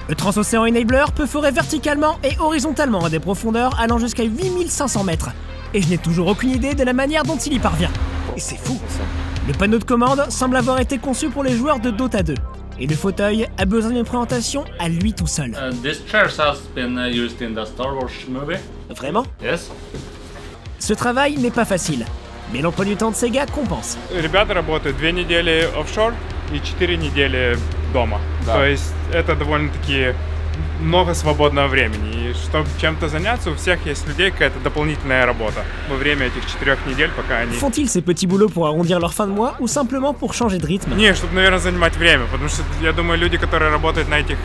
Le Transocéan Enabler peut forer verticalement et horizontalement à des profondeurs allant jusqu'à 8500 mètres. Et je n'ai toujours aucune idée de la manière dont il y parvient. Et c'est fou ça. Le panneau de commande semble avoir été conçu pour les joueurs de Dota 2. Et le fauteuil a besoin d'une présentation à lui tout seul. This chair has been used in the Star Wars movie. Vraiment? Yes. Ce travail n'est pas facile, mais l'emploi du temps de Sega compense. Ребята работают 2 недели офшор и 4 недели дома. То есть это довольно-таки много свободного времени. И чтобы чем-то заняться, у всех есть людей какая-то дополнительная работа во время этих 4 недель, пока они... Font-ils ces petits boulots pour arrondir leur fin de mois ou simplement pour changer de rythme? Не, чтобы, наверное, занимать время, потому что я думаю, люди, которые работают на этих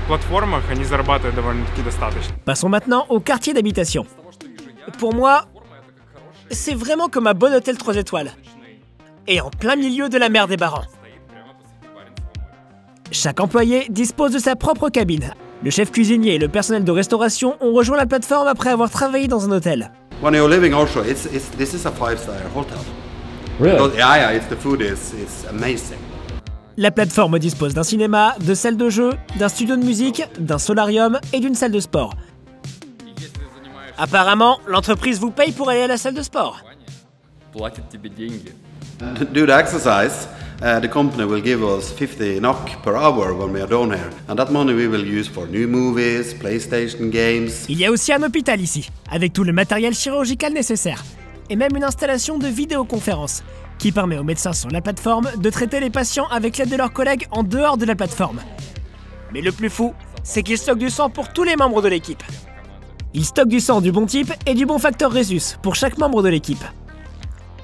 платформах, они зарабатывают довольно-таки достаточно. Passons maintenant au quartier d'habitation. Pour moi, c'est vraiment comme un bon hôtel 3 étoiles. Et en plein milieu de la mer des Barents. Chaque employé dispose de sa propre cabine. Le chef cuisinier et le personnel de restauration ont rejoint la plateforme après avoir travaillé dans un hôtel. When you're living offshore, this is a 5-star hotel. Really? Yeah, the food is amazing. La plateforme dispose d'un cinéma, de salles de jeu, d'un studio de musique, d'un solarium et d'une salle de sport. Apparemment, l'entreprise vous paye pour aller à la salle de sport. Do the exercise, the company will give us 50 NOK per hour when we are down here. And that money we will use for new movies, PlayStation games. Il y a aussi un hôpital ici, avec tout le matériel chirurgical nécessaire. Et même une installation de vidéoconférence, qui permet aux médecins sur la plateforme de traiter les patients avec l'aide de leurs collègues en dehors de la plateforme. Mais le plus fou, c'est qu'ils stockent du sang pour tous les membres de l'équipe. Ils stockent du sang du bon type et du bon facteur Rhesus pour chaque membre de l'équipe.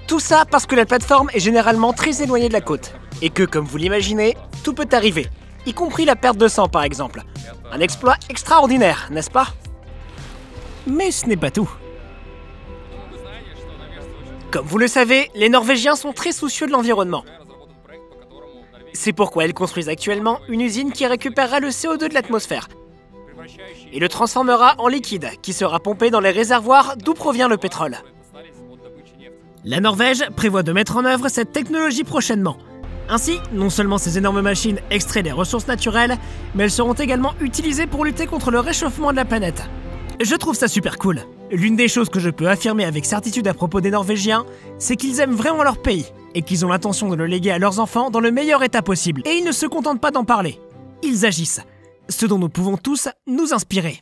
Tout ça parce que la plateforme est généralement très éloignée de la côte, et que, comme vous l'imaginez, tout peut arriver, y compris la perte de sang par exemple. Un exploit extraordinaire, n'est-ce pas? Mais ce n'est pas tout. Comme vous le savez, les Norvégiens sont très soucieux de l'environnement. C'est pourquoi ils construisent actuellement une usine qui récupérera le CO2 de l'atmosphère et le transformera en liquide qui sera pompé dans les réservoirs d'où provient le pétrole. La Norvège prévoit de mettre en œuvre cette technologie prochainement. Ainsi, non seulement ces énormes machines extraient des ressources naturelles, mais elles seront également utilisées pour lutter contre le réchauffement de la planète. Je trouve ça super cool. L'une des choses que je peux affirmer avec certitude à propos des Norvégiens, c'est qu'ils aiment vraiment leur pays et qu'ils ont l'intention de le léguer à leurs enfants dans le meilleur état possible. Et ils ne se contentent pas d'en parler. Ils agissent. Ce dont nous pouvons tous nous inspirer.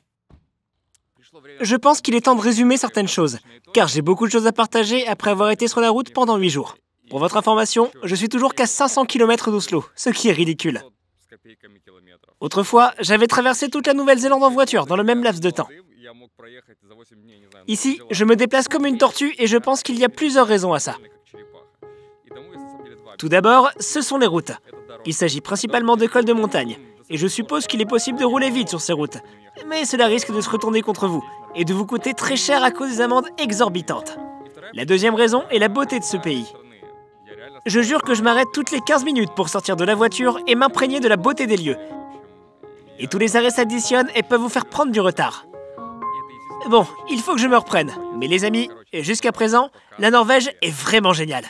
Je pense qu'il est temps de résumer certaines choses, car j'ai beaucoup de choses à partager après avoir été sur la route pendant 8 jours. Pour votre information, je suis toujours qu'à 500 km d'Oslo, ce qui est ridicule. Autrefois, j'avais traversé toute la Nouvelle-Zélande en voiture dans le même laps de temps. Ici, je me déplace comme une tortue et je pense qu'il y a plusieurs raisons à ça. Tout d'abord, ce sont les routes. Il s'agit principalement de cols de montagne, et je suppose qu'il est possible de rouler vite sur ces routes. Mais cela risque de se retourner contre vous, et de vous coûter très cher à cause des amendes exorbitantes. La deuxième raison est la beauté de ce pays. Je jure que je m'arrête toutes les 15 minutes pour sortir de la voiture et m'imprégner de la beauté des lieux. Et tous les arrêts s'additionnent et peuvent vous faire prendre du retard. Bon, il faut que je me reprenne. Mais les amis, jusqu'à présent, la Norvège est vraiment géniale.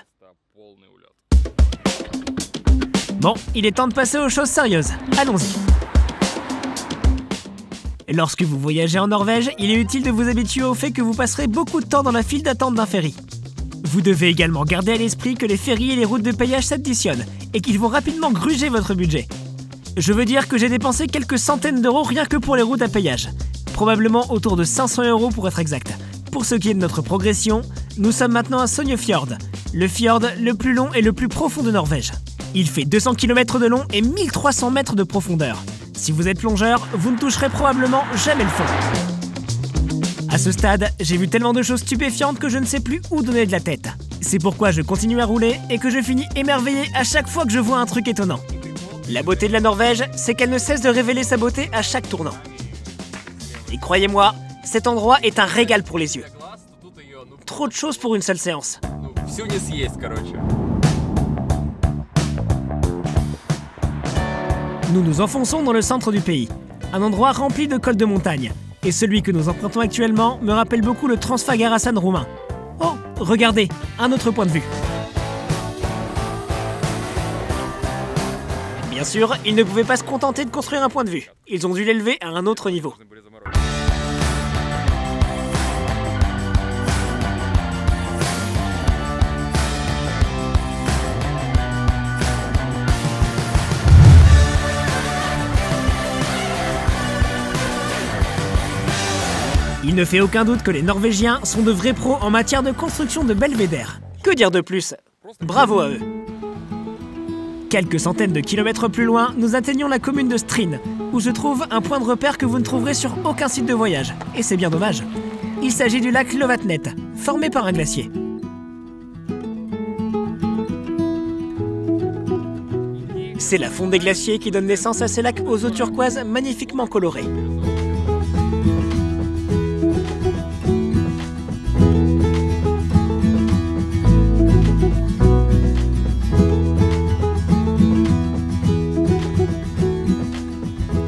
Bon, il est temps de passer aux choses sérieuses. Allons-y. Lorsque vous voyagez en Norvège, il est utile de vous habituer au fait que vous passerez beaucoup de temps dans la file d'attente d'un ferry. Vous devez également garder à l'esprit que les ferries et les routes de péage s'additionnent et qu'ils vont rapidement gruger votre budget. Je veux dire que j'ai dépensé quelques centaines d'euros rien que pour les routes à péage. Probablement autour de 500 € pour être exact. Pour ce qui est de notre progression, nous sommes maintenant à Sognefjord, le fjord le plus long et le plus profond de Norvège. Il fait 200 km de long et 1300 mètres de profondeur. Si vous êtes plongeur, vous ne toucherez probablement jamais le fond. À ce stade, j'ai vu tellement de choses stupéfiantes que je ne sais plus où donner de la tête. C'est pourquoi je continue à rouler et que je finis émerveillé à chaque fois que je vois un truc étonnant. La beauté de la Norvège, c'est qu'elle ne cesse de révéler sa beauté à chaque tournant. Et croyez-moi, cet endroit est un régal pour les yeux. Trop de choses pour une seule séance. Nous nous enfonçons dans le centre du pays, un endroit rempli de cols de montagne. Et celui que nous empruntons actuellement me rappelle beaucoup le Transfagarasan roumain. Oh, regardez, un autre point de vue. Bien sûr, ils ne pouvaient pas se contenter de construire un point de vue. Ils ont dû l'élever à un autre niveau. Il ne fait aucun doute que les Norvégiens sont de vrais pros en matière de construction de belvédères. Que dire de plus? Bravo à eux. Quelques centaines de kilomètres plus loin, nous atteignons la commune de Stryn, où se trouve un point de repère que vous ne trouverez sur aucun site de voyage. Et c'est bien dommage. Il s'agit du lac Lovatnet, formé par un glacier. C'est la fonte des glaciers qui donne naissance à ces lacs aux eaux turquoises magnifiquement colorées.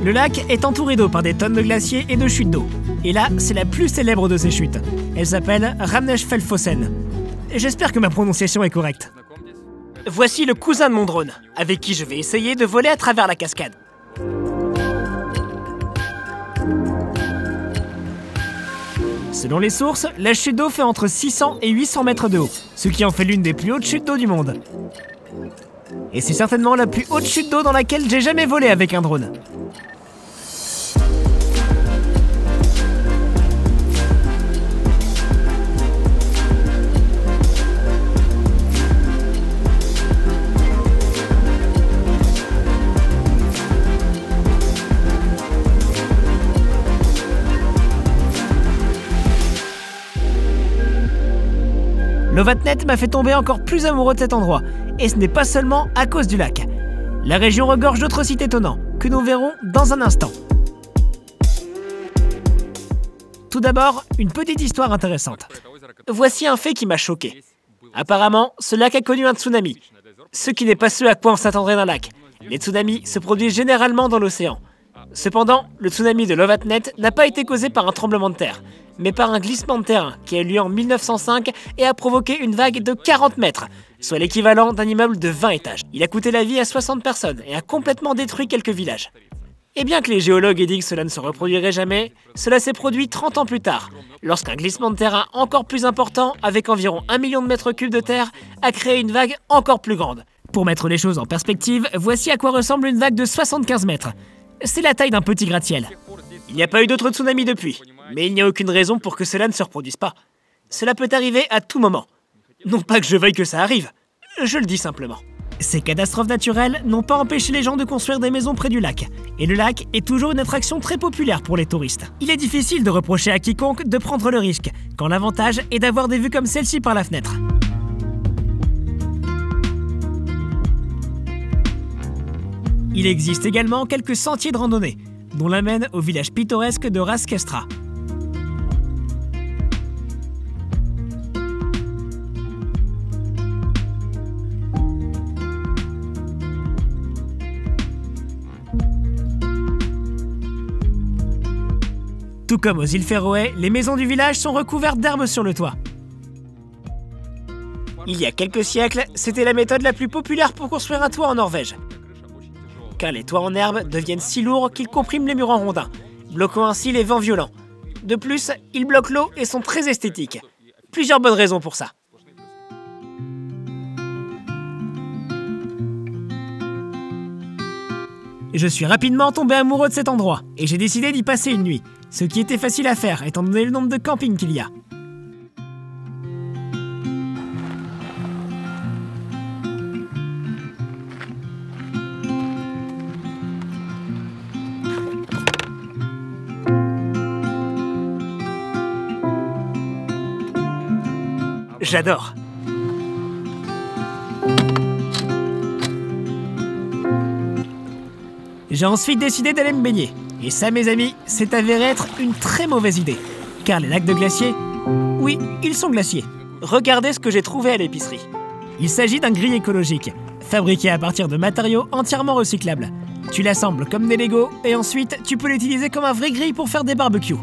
Le lac est entouré d'eau par des tonnes de glaciers et de chutes d'eau. Et là, c'est la plus célèbre de ces chutes. Elle s'appelle Ramnesfjellfossen. J'espère que ma prononciation est correcte. voici le cousin de mon drone, avec qui je vais essayer de voler à travers la cascade. Selon les sources, la chute d'eau fait entre 600 et 800 mètres de haut, ce qui en fait l'une des plus hautes chutes d'eau du monde. Et c'est certainement la plus haute chute d'eau dans laquelle j'ai jamais volé avec un drone. Lovatnet m'a fait tomber encore plus amoureux de cet endroit, et ce n'est pas seulement à cause du lac. La région regorge d'autres sites étonnants, que nous verrons dans un instant. Tout d'abord, une petite histoire intéressante. Voici un fait qui m'a choqué. Apparemment, ce lac a connu un tsunami. Ce qui n'est pas ce à quoi on s'attendrait d'un lac. Les tsunamis se produisent généralement dans l'océan. Cependant, le tsunami de Lovatnet n'a pas été causé par un tremblement de terre, mais par un glissement de terrain qui a eu lieu en 1905 et a provoqué une vague de 40 mètres, soit l'équivalent d'un immeuble de 20 étages. Il a coûté la vie à 60 personnes et a complètement détruit quelques villages. Et bien que les géologues aient dit que cela ne se reproduirait jamais, cela s'est produit 30 ans plus tard, lorsqu'un glissement de terrain encore plus important, avec environ 1 million de mètres cubes de terre, a créé une vague encore plus grande. Pour mettre les choses en perspective, voici à quoi ressemble une vague de 75 mètres. C'est la taille d'un petit gratte-ciel. Il n'y a pas eu d'autres tsunamis depuis, mais il n'y a aucune raison pour que cela ne se reproduise pas. Cela peut arriver à tout moment. Non pas que je veuille que ça arrive, je le dis simplement. Ces catastrophes naturelles n'ont pas empêché les gens de construire des maisons près du lac, et le lac est toujours une attraction très populaire pour les touristes. Il est difficile de reprocher à quiconque de prendre le risque, quand l'avantage est d'avoir des vues comme celle-ci par la fenêtre. Il existe également quelques sentiers de randonnée, dont l'amène au village pittoresque de Raskestra. Tout comme aux îles Féroé, les maisons du village sont recouvertes d'herbes sur le toit. Il y a quelques siècles, c'était la méthode la plus populaire pour construire un toit en Norvège. Car les toits en herbe deviennent si lourds qu'ils compriment les murs en rondins, bloquant ainsi les vents violents. De plus, ils bloquent l'eau et sont très esthétiques. Plusieurs bonnes raisons pour ça. Je suis rapidement tombé amoureux de cet endroit et j'ai décidé d'y passer une nuit, ce qui était facile à faire étant donné le nombre de campings qu'il y a. J'adore. J'ai ensuite décidé d'aller me baigner. Et ça, mes amis, c'est avéré être une très mauvaise idée. Car les lacs de glacier, oui, ils sont glaciers. Regardez ce que j'ai trouvé à l'épicerie. Il s'agit d'un grille écologique, fabriqué à partir de matériaux entièrement recyclables. Tu l'assembles comme des Lego et ensuite tu peux l'utiliser comme un vrai grille pour faire des barbecues.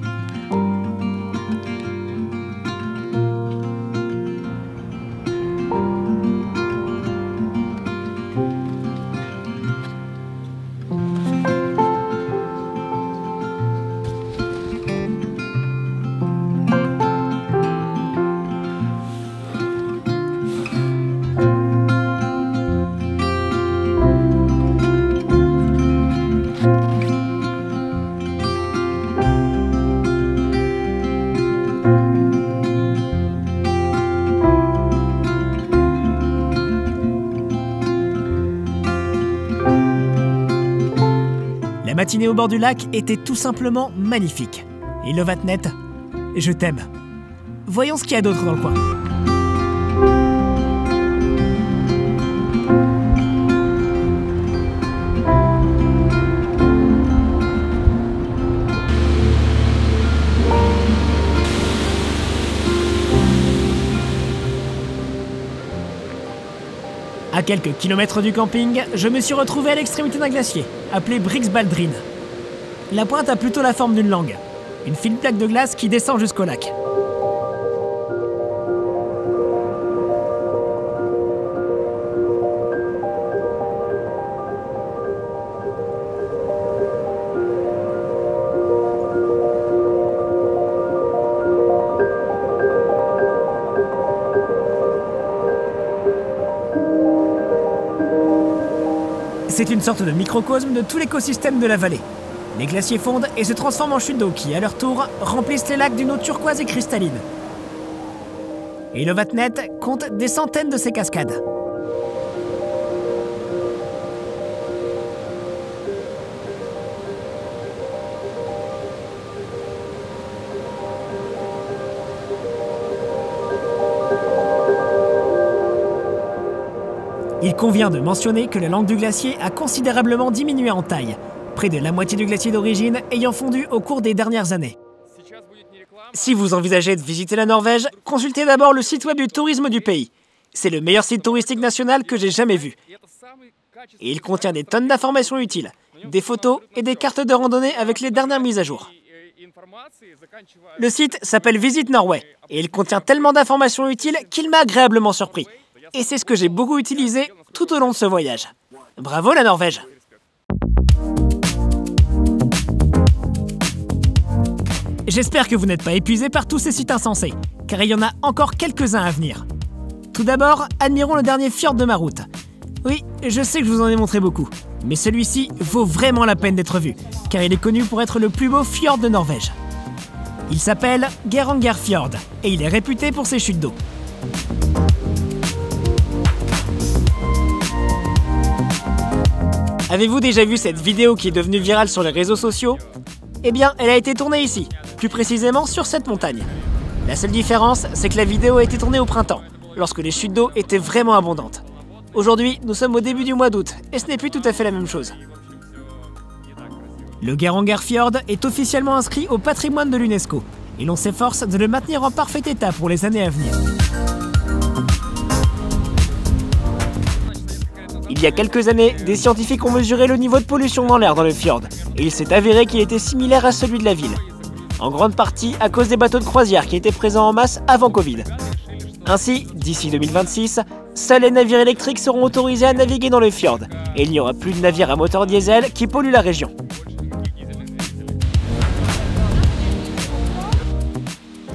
La matinée au bord du lac était tout simplement magnifique. Et Lovatnet, je t'aime. Voyons ce qu'il y a d'autre dans le coin. À quelques kilomètres du camping, je me suis retrouvé à l'extrémité d'un glacier, appelé Briksbaldrin. La pointe a plutôt la forme d'une langue, une fine plaque de glace qui descend jusqu'au lac. C'est une sorte de microcosme de tout l'écosystème de la vallée. Les glaciers fondent et se transforment en chutes d'eau qui, à leur tour, remplissent les lacs d'une eau turquoise et cristalline. Et le Vatnet compte des centaines de ces cascades. Il convient de mentionner que la langue du glacier a considérablement diminué en taille, près de la moitié du glacier d'origine ayant fondu au cours des dernières années. Si vous envisagez de visiter la Norvège, consultez d'abord le site web du tourisme du pays. C'est le meilleur site touristique national que j'ai jamais vu. Et il contient des tonnes d'informations utiles, des photos et des cartes de randonnée avec les dernières mises à jour. Le site s'appelle Visit Norway et il contient tellement d'informations utiles qu'il m'a agréablement surpris. Et c'est ce que j'ai beaucoup utilisé tout au long de ce voyage. Bravo la Norvège! J'espère que vous n'êtes pas épuisés par tous ces sites insensés, car il y en a encore quelques-uns à venir. Tout d'abord, admirons le dernier fjord de ma route. Oui, je sais que je vous en ai montré beaucoup, mais celui-ci vaut vraiment la peine d'être vu, car il est connu pour être le plus beau fjord de Norvège. Il s'appelle Geirangerfjord, et il est réputé pour ses chutes d'eau. Avez-vous déjà vu cette vidéo qui est devenue virale sur les réseaux sociaux? Eh bien, elle a été tournée ici, plus précisément sur cette montagne. La seule différence, c'est que la vidéo a été tournée au printemps, lorsque les chutes d'eau étaient vraiment abondantes. Aujourd'hui, nous sommes au début du mois d'août, et ce n'est plus tout à fait la même chose. Le Geirangerfjord est officiellement inscrit au patrimoine de l'UNESCO, et l'on s'efforce de le maintenir en parfait état pour les années à venir. Il y a quelques années, des scientifiques ont mesuré le niveau de pollution dans l'air dans le fjord, et il s'est avéré qu'il était similaire à celui de la ville. En grande partie à cause des bateaux de croisière qui étaient présents en masse avant Covid. Ainsi, d'ici 2026, seuls les navires électriques seront autorisés à naviguer dans le fjord, et il n'y aura plus de navires à moteur diesel qui polluent la région.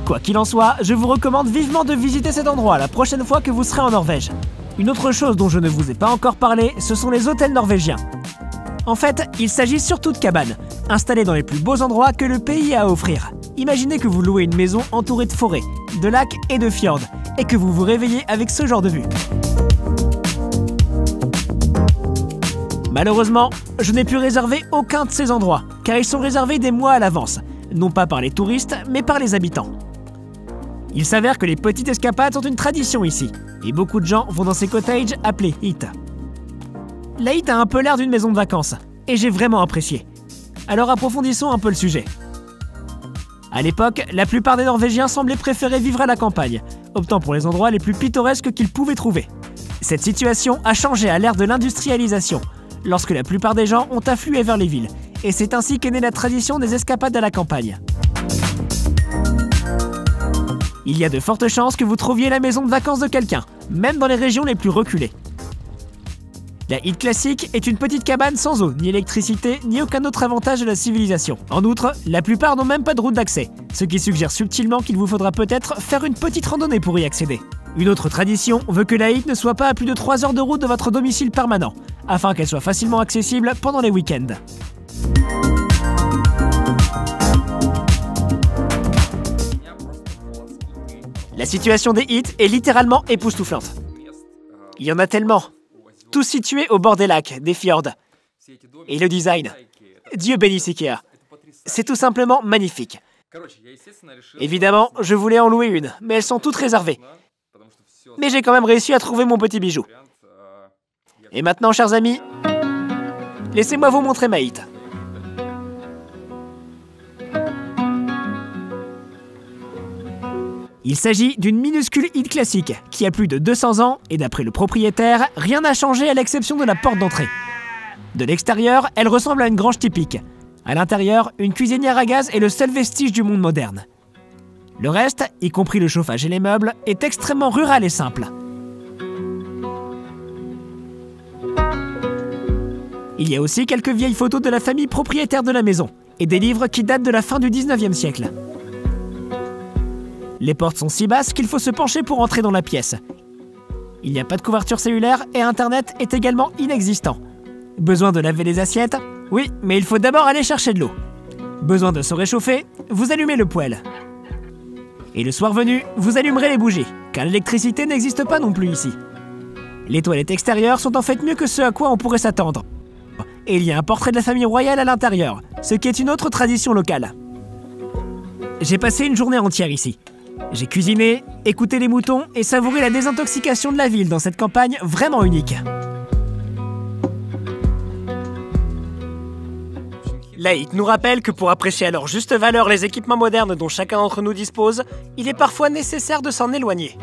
Quoi qu'il en soit, je vous recommande vivement de visiter cet endroit la prochaine fois que vous serez en Norvège. Une autre chose dont je ne vous ai pas encore parlé, ce sont les hôtels norvégiens. En fait, il s'agit surtout de cabanes, installées dans les plus beaux endroits que le pays a à offrir. Imaginez que vous louez une maison entourée de forêts, de lacs et de fjords, et que vous vous réveillez avec ce genre de vue. Malheureusement, je n'ai pu réserver aucun de ces endroits, car ils sont réservés des mois à l'avance, non pas par les touristes, mais par les habitants. Il s'avère que les petites escapades sont une tradition ici, et beaucoup de gens vont dans ces cottages appelés hyttes. La hytte a un peu l'air d'une maison de vacances, et j'ai vraiment apprécié. Alors approfondissons un peu le sujet. À l'époque, la plupart des Norvégiens semblaient préférer vivre à la campagne, optant pour les endroits les plus pittoresques qu'ils pouvaient trouver. Cette situation a changé à l'ère de l'industrialisation, lorsque la plupart des gens ont afflué vers les villes, et c'est ainsi qu'est née la tradition des escapades à la campagne. Il y a de fortes chances que vous trouviez la maison de vacances de quelqu'un, même dans les régions les plus reculées. La hytte classique est une petite cabane sans eau, ni électricité, ni aucun autre avantage de la civilisation. En outre, la plupart n'ont même pas de route d'accès, ce qui suggère subtilement qu'il vous faudra peut-être faire une petite randonnée pour y accéder. Une autre tradition veut que la hytte ne soit pas à plus de 3 heures de route de votre domicile permanent, afin qu'elle soit facilement accessible pendant les week-ends. La situation des hyttes est littéralement époustouflante. Il y en a tellement, tous situés au bord des lacs, des fjords. Et le design, Dieu bénisse Ikea, c'est tout simplement magnifique. Évidemment, je voulais en louer une, mais elles sont toutes réservées. Mais j'ai quand même réussi à trouver mon petit bijou. Et maintenant, chers amis, laissez-moi vous montrer ma hytte. Il s'agit d'une minuscule hytte classique qui a plus de 200 ans et d'après le propriétaire, rien n'a changé à l'exception de la porte d'entrée. De l'extérieur, elle ressemble à une grange typique. À l'intérieur, une cuisinière à gaz est le seul vestige du monde moderne. Le reste, y compris le chauffage et les meubles, est extrêmement rural et simple. Il y a aussi quelques vieilles photos de la famille propriétaire de la maison et des livres qui datent de la fin du 19e siècle. Les portes sont si basses qu'il faut se pencher pour entrer dans la pièce. Il n'y a pas de couverture cellulaire et Internet est également inexistant. Besoin de laver les assiettes? Oui, mais il faut d'abord aller chercher de l'eau. Besoin de se réchauffer? Vous allumez le poêle. Et le soir venu, vous allumerez les bougies, car l'électricité n'existe pas non plus ici. Les toilettes extérieures sont en fait mieux que ce à quoi on pourrait s'attendre. Et il y a un portrait de la famille royale à l'intérieur, ce qui est une autre tradition locale. J'ai passé une journée entière ici. J'ai cuisiné, écouté les moutons et savouré la désintoxication de la ville dans cette campagne vraiment unique. Laït nous rappelle que pour apprécier à leur juste valeur les équipements modernes dont chacun d'entre nous dispose, il est parfois nécessaire de s'en éloigner.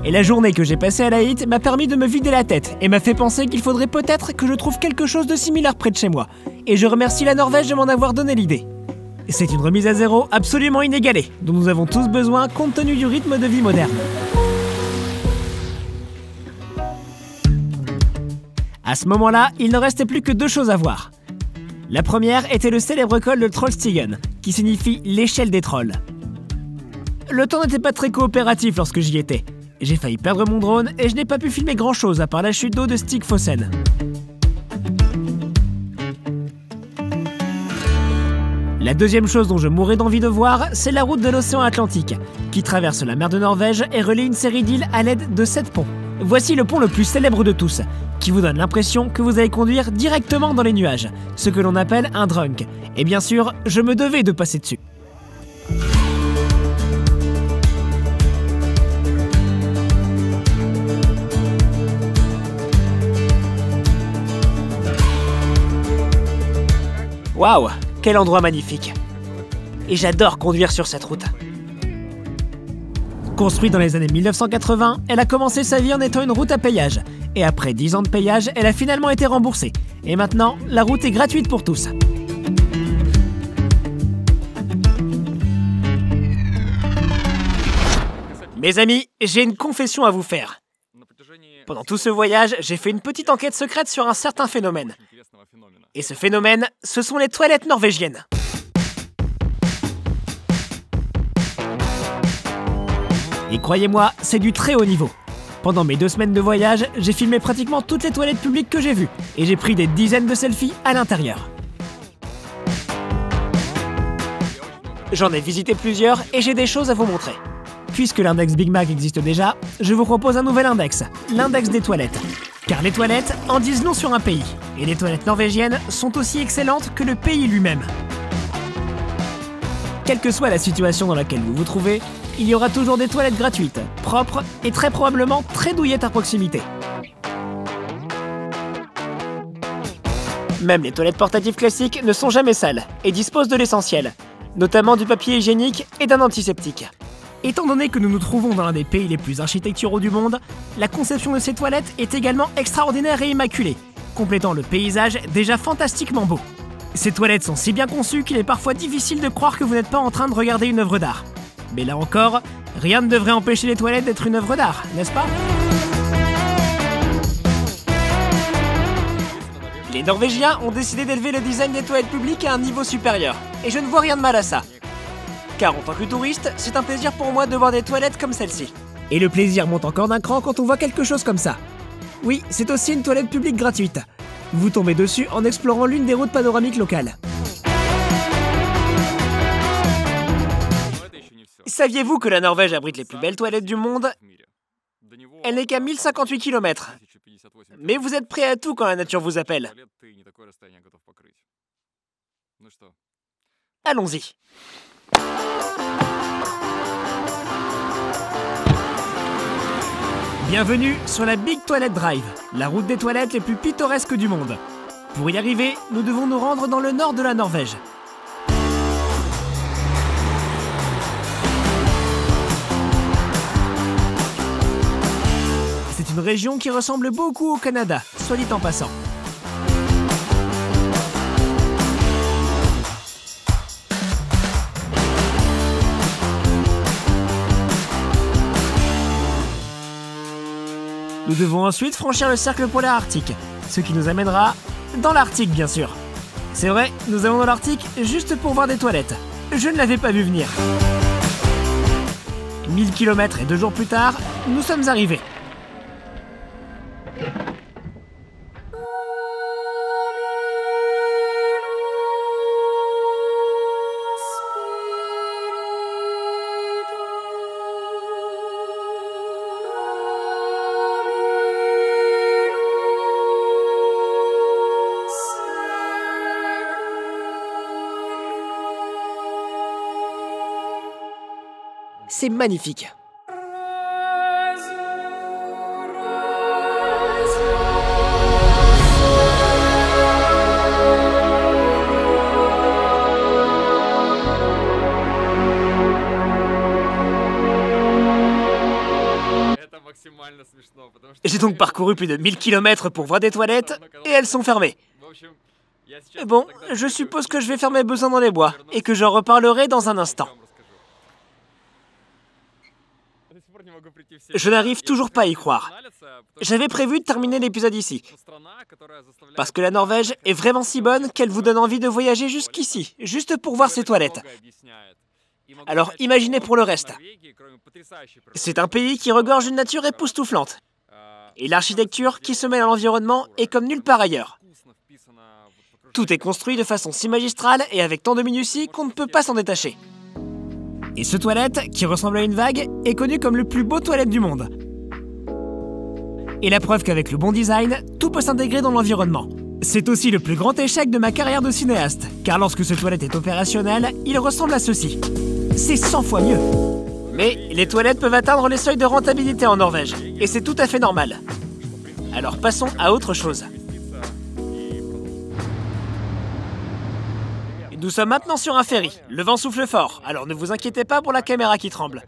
Et la journée que j'ai passée à Laït m'a permis de me vider la tête et m'a fait penser qu'il faudrait peut-être que je trouve quelque chose de similaire près de chez moi. Et je remercie la Norvège de m'en avoir donné l'idée. C'est une remise à zéro absolument inégalée, dont nous avons tous besoin compte tenu du rythme de vie moderne. À ce moment-là, il ne restait plus que deux choses à voir. La première était le célèbre col de Trollstigen, qui signifie l'échelle des trolls. Le temps n'était pas très coopératif lorsque j'y étais. J'ai failli perdre mon drone et je n'ai pas pu filmer grand-chose à part la chute d'eau de Stigfossen. La deuxième chose dont je mourrais d'envie de voir, c'est la route de l'océan Atlantique, qui traverse la mer de Norvège et relie une série d'îles à l'aide de 7 ponts. Voici le pont le plus célèbre de tous, qui vous donne l'impression que vous allez conduire directement dans les nuages, ce que l'on appelle un drunk. Et bien sûr, je me devais de passer dessus. Waouh, quel endroit magnifique! Et j'adore conduire sur cette route. Construite dans les années 1980, elle a commencé sa vie en étant une route à péage. Et après 10 ans de péage, elle a finalement été remboursée. Et maintenant, la route est gratuite pour tous. Mes amis, j'ai une confession à vous faire. Pendant tout ce voyage, j'ai fait une petite enquête secrète sur un certain phénomène. Et ce phénomène, ce sont les toilettes norvégiennes. Et croyez-moi, c'est du très haut niveau. Pendant mes 2 semaines de voyage, j'ai filmé pratiquement toutes les toilettes publiques que j'ai vues. Et j'ai pris des dizaines de selfies à l'intérieur. J'en ai visité plusieurs et j'ai des choses à vous montrer. Puisque l'index Big Mac existe déjà, je vous propose un nouvel index, l'index des toilettes. Car les toilettes en disent long sur un pays. Et les toilettes norvégiennes sont aussi excellentes que le pays lui-même. Quelle que soit la situation dans laquelle vous vous trouvez, il y aura toujours des toilettes gratuites, propres et très probablement très douillettes à proximité. Même les toilettes portatives classiques ne sont jamais sales et disposent de l'essentiel, notamment du papier hygiénique et d'un antiseptique. Étant donné que nous nous trouvons dans l'un des pays les plus architecturaux du monde, la conception de ces toilettes est également extraordinaire et immaculée, complétant le paysage déjà fantastiquement beau. Ces toilettes sont si bien conçues qu'il est parfois difficile de croire que vous n'êtes pas en train de regarder une œuvre d'art. Mais là encore, rien ne devrait empêcher les toilettes d'être une œuvre d'art, n'est-ce pas? Les Norvégiens ont décidé d'élever le design des toilettes publiques à un niveau supérieur, et je ne vois rien de mal à ça. Car en tant que touriste, c'est un plaisir pour moi de voir des toilettes comme celle-ci. Et le plaisir monte encore d'un cran quand on voit quelque chose comme ça. Oui, c'est aussi une toilette publique gratuite. Vous tombez dessus en explorant l'une des routes panoramiques locales. Saviez-vous que la Norvège abrite les plus belles toilettes du monde? Elle n'est qu'à 1058 km. Mais vous êtes prêts à tout quand la nature vous appelle. Allons-y. Bienvenue sur la Big Toilet Drive, la route des toilettes les plus pittoresques du monde. Pour y arriver, nous devons nous rendre dans le nord de la Norvège. C'est une région qui ressemble beaucoup au Canada, soit dit en passant. Nous devons ensuite franchir le cercle polaire arctique, ce qui nous amènera dans l'Arctique bien sûr. C'est vrai, nous allons dans l'Arctique juste pour voir des toilettes. Je ne l'avais pas vu venir. 1000 km et 2 jours plus tard, nous sommes arrivés. C'est magnifique. J'ai donc parcouru plus de 1000 km pour voir des toilettes et elles sont fermées. Bon, je suppose que je vais faire mes besoins dans les bois et que j'en reparlerai dans un instant. Je n'arrive toujours pas à y croire. J'avais prévu de terminer l'épisode ici. Parce que la Norvège est vraiment si bonne qu'elle vous donne envie de voyager jusqu'ici, juste pour voir ses toilettes. Alors imaginez pour le reste. C'est un pays qui regorge d'une nature époustouflante. Et l'architecture qui se mêle à l'environnement est comme nulle part ailleurs. Tout est construit de façon si magistrale et avec tant de minutie qu'on ne peut pas s'en détacher. Et ce toilette, qui ressemble à une vague, est connu comme le plus beau toilette du monde. Et la preuve qu'avec le bon design, tout peut s'intégrer dans l'environnement. C'est aussi le plus grand échec de ma carrière de cinéaste, car lorsque ce toilette est opérationnel, il ressemble à ceci. C'est 100 fois mieux. Mais les toilettes peuvent atteindre les seuils de rentabilité en Norvège, et c'est tout à fait normal. Alors passons à autre chose. Nous sommes maintenant sur un ferry. Le vent souffle fort, alors ne vous inquiétez pas pour la caméra qui tremble.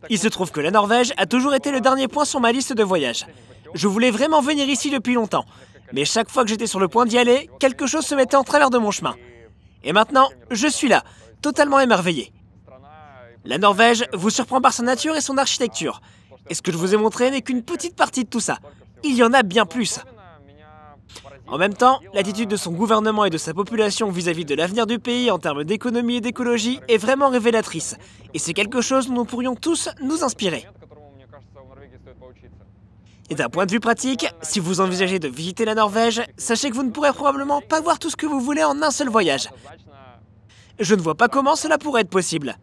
Il se trouve que la Norvège a toujours été le dernier point sur ma liste de voyages. Je voulais vraiment venir ici depuis longtemps, mais chaque fois que j'étais sur le point d'y aller, quelque chose se mettait en travers de mon chemin. Et maintenant, je suis là, totalement émerveillé. La Norvège vous surprend par sa nature et son architecture. Et ce que je vous ai montré n'est qu'une petite partie de tout ça. Il y en a bien plus. En même temps, l'attitude de son gouvernement et de sa population vis-à-vis de l'avenir du pays en termes d'économie et d'écologie est vraiment révélatrice. Et c'est quelque chose dont nous pourrions tous nous inspirer. Et d'un point de vue pratique, si vous envisagez de visiter la Norvège, sachez que vous ne pourrez probablement pas voir tout ce que vous voulez en un seul voyage. Je ne vois pas comment cela pourrait être possible.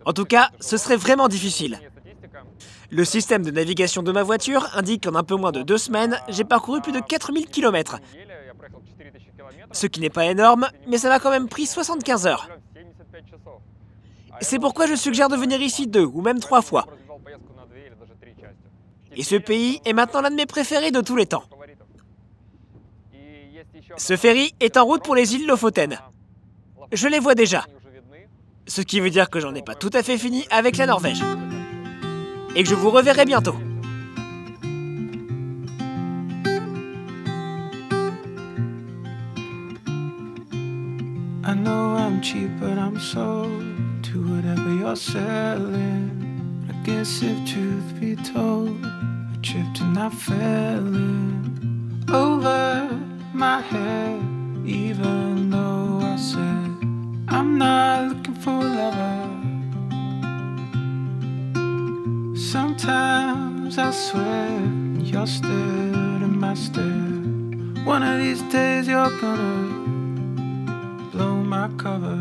En tout cas, ce serait vraiment difficile. Le système de navigation de ma voiture indique qu'en un peu moins de 2 semaines, j'ai parcouru plus de 4000 km. Ce qui n'est pas énorme, mais ça m'a quand même pris 75 heures. C'est pourquoi je suggère de venir ici 2 ou même 3 fois. Et ce pays est maintenant l'un de mes préférés de tous les temps. Ce ferry est en route pour les îles Lofoten. Je les vois déjà. Ce qui veut dire que j'en ai pas tout à fait fini avec la Norvège. Et que je vous reverrai bientôt. I know I'm cheap, but I'm sold to whatever you're selling. I guess if truth be told, I tripped and I fell in over my head, even though I said I'm not looking for a lover. Sometimes I swear you're still in my stare. One of these days you're gonna blow my cover.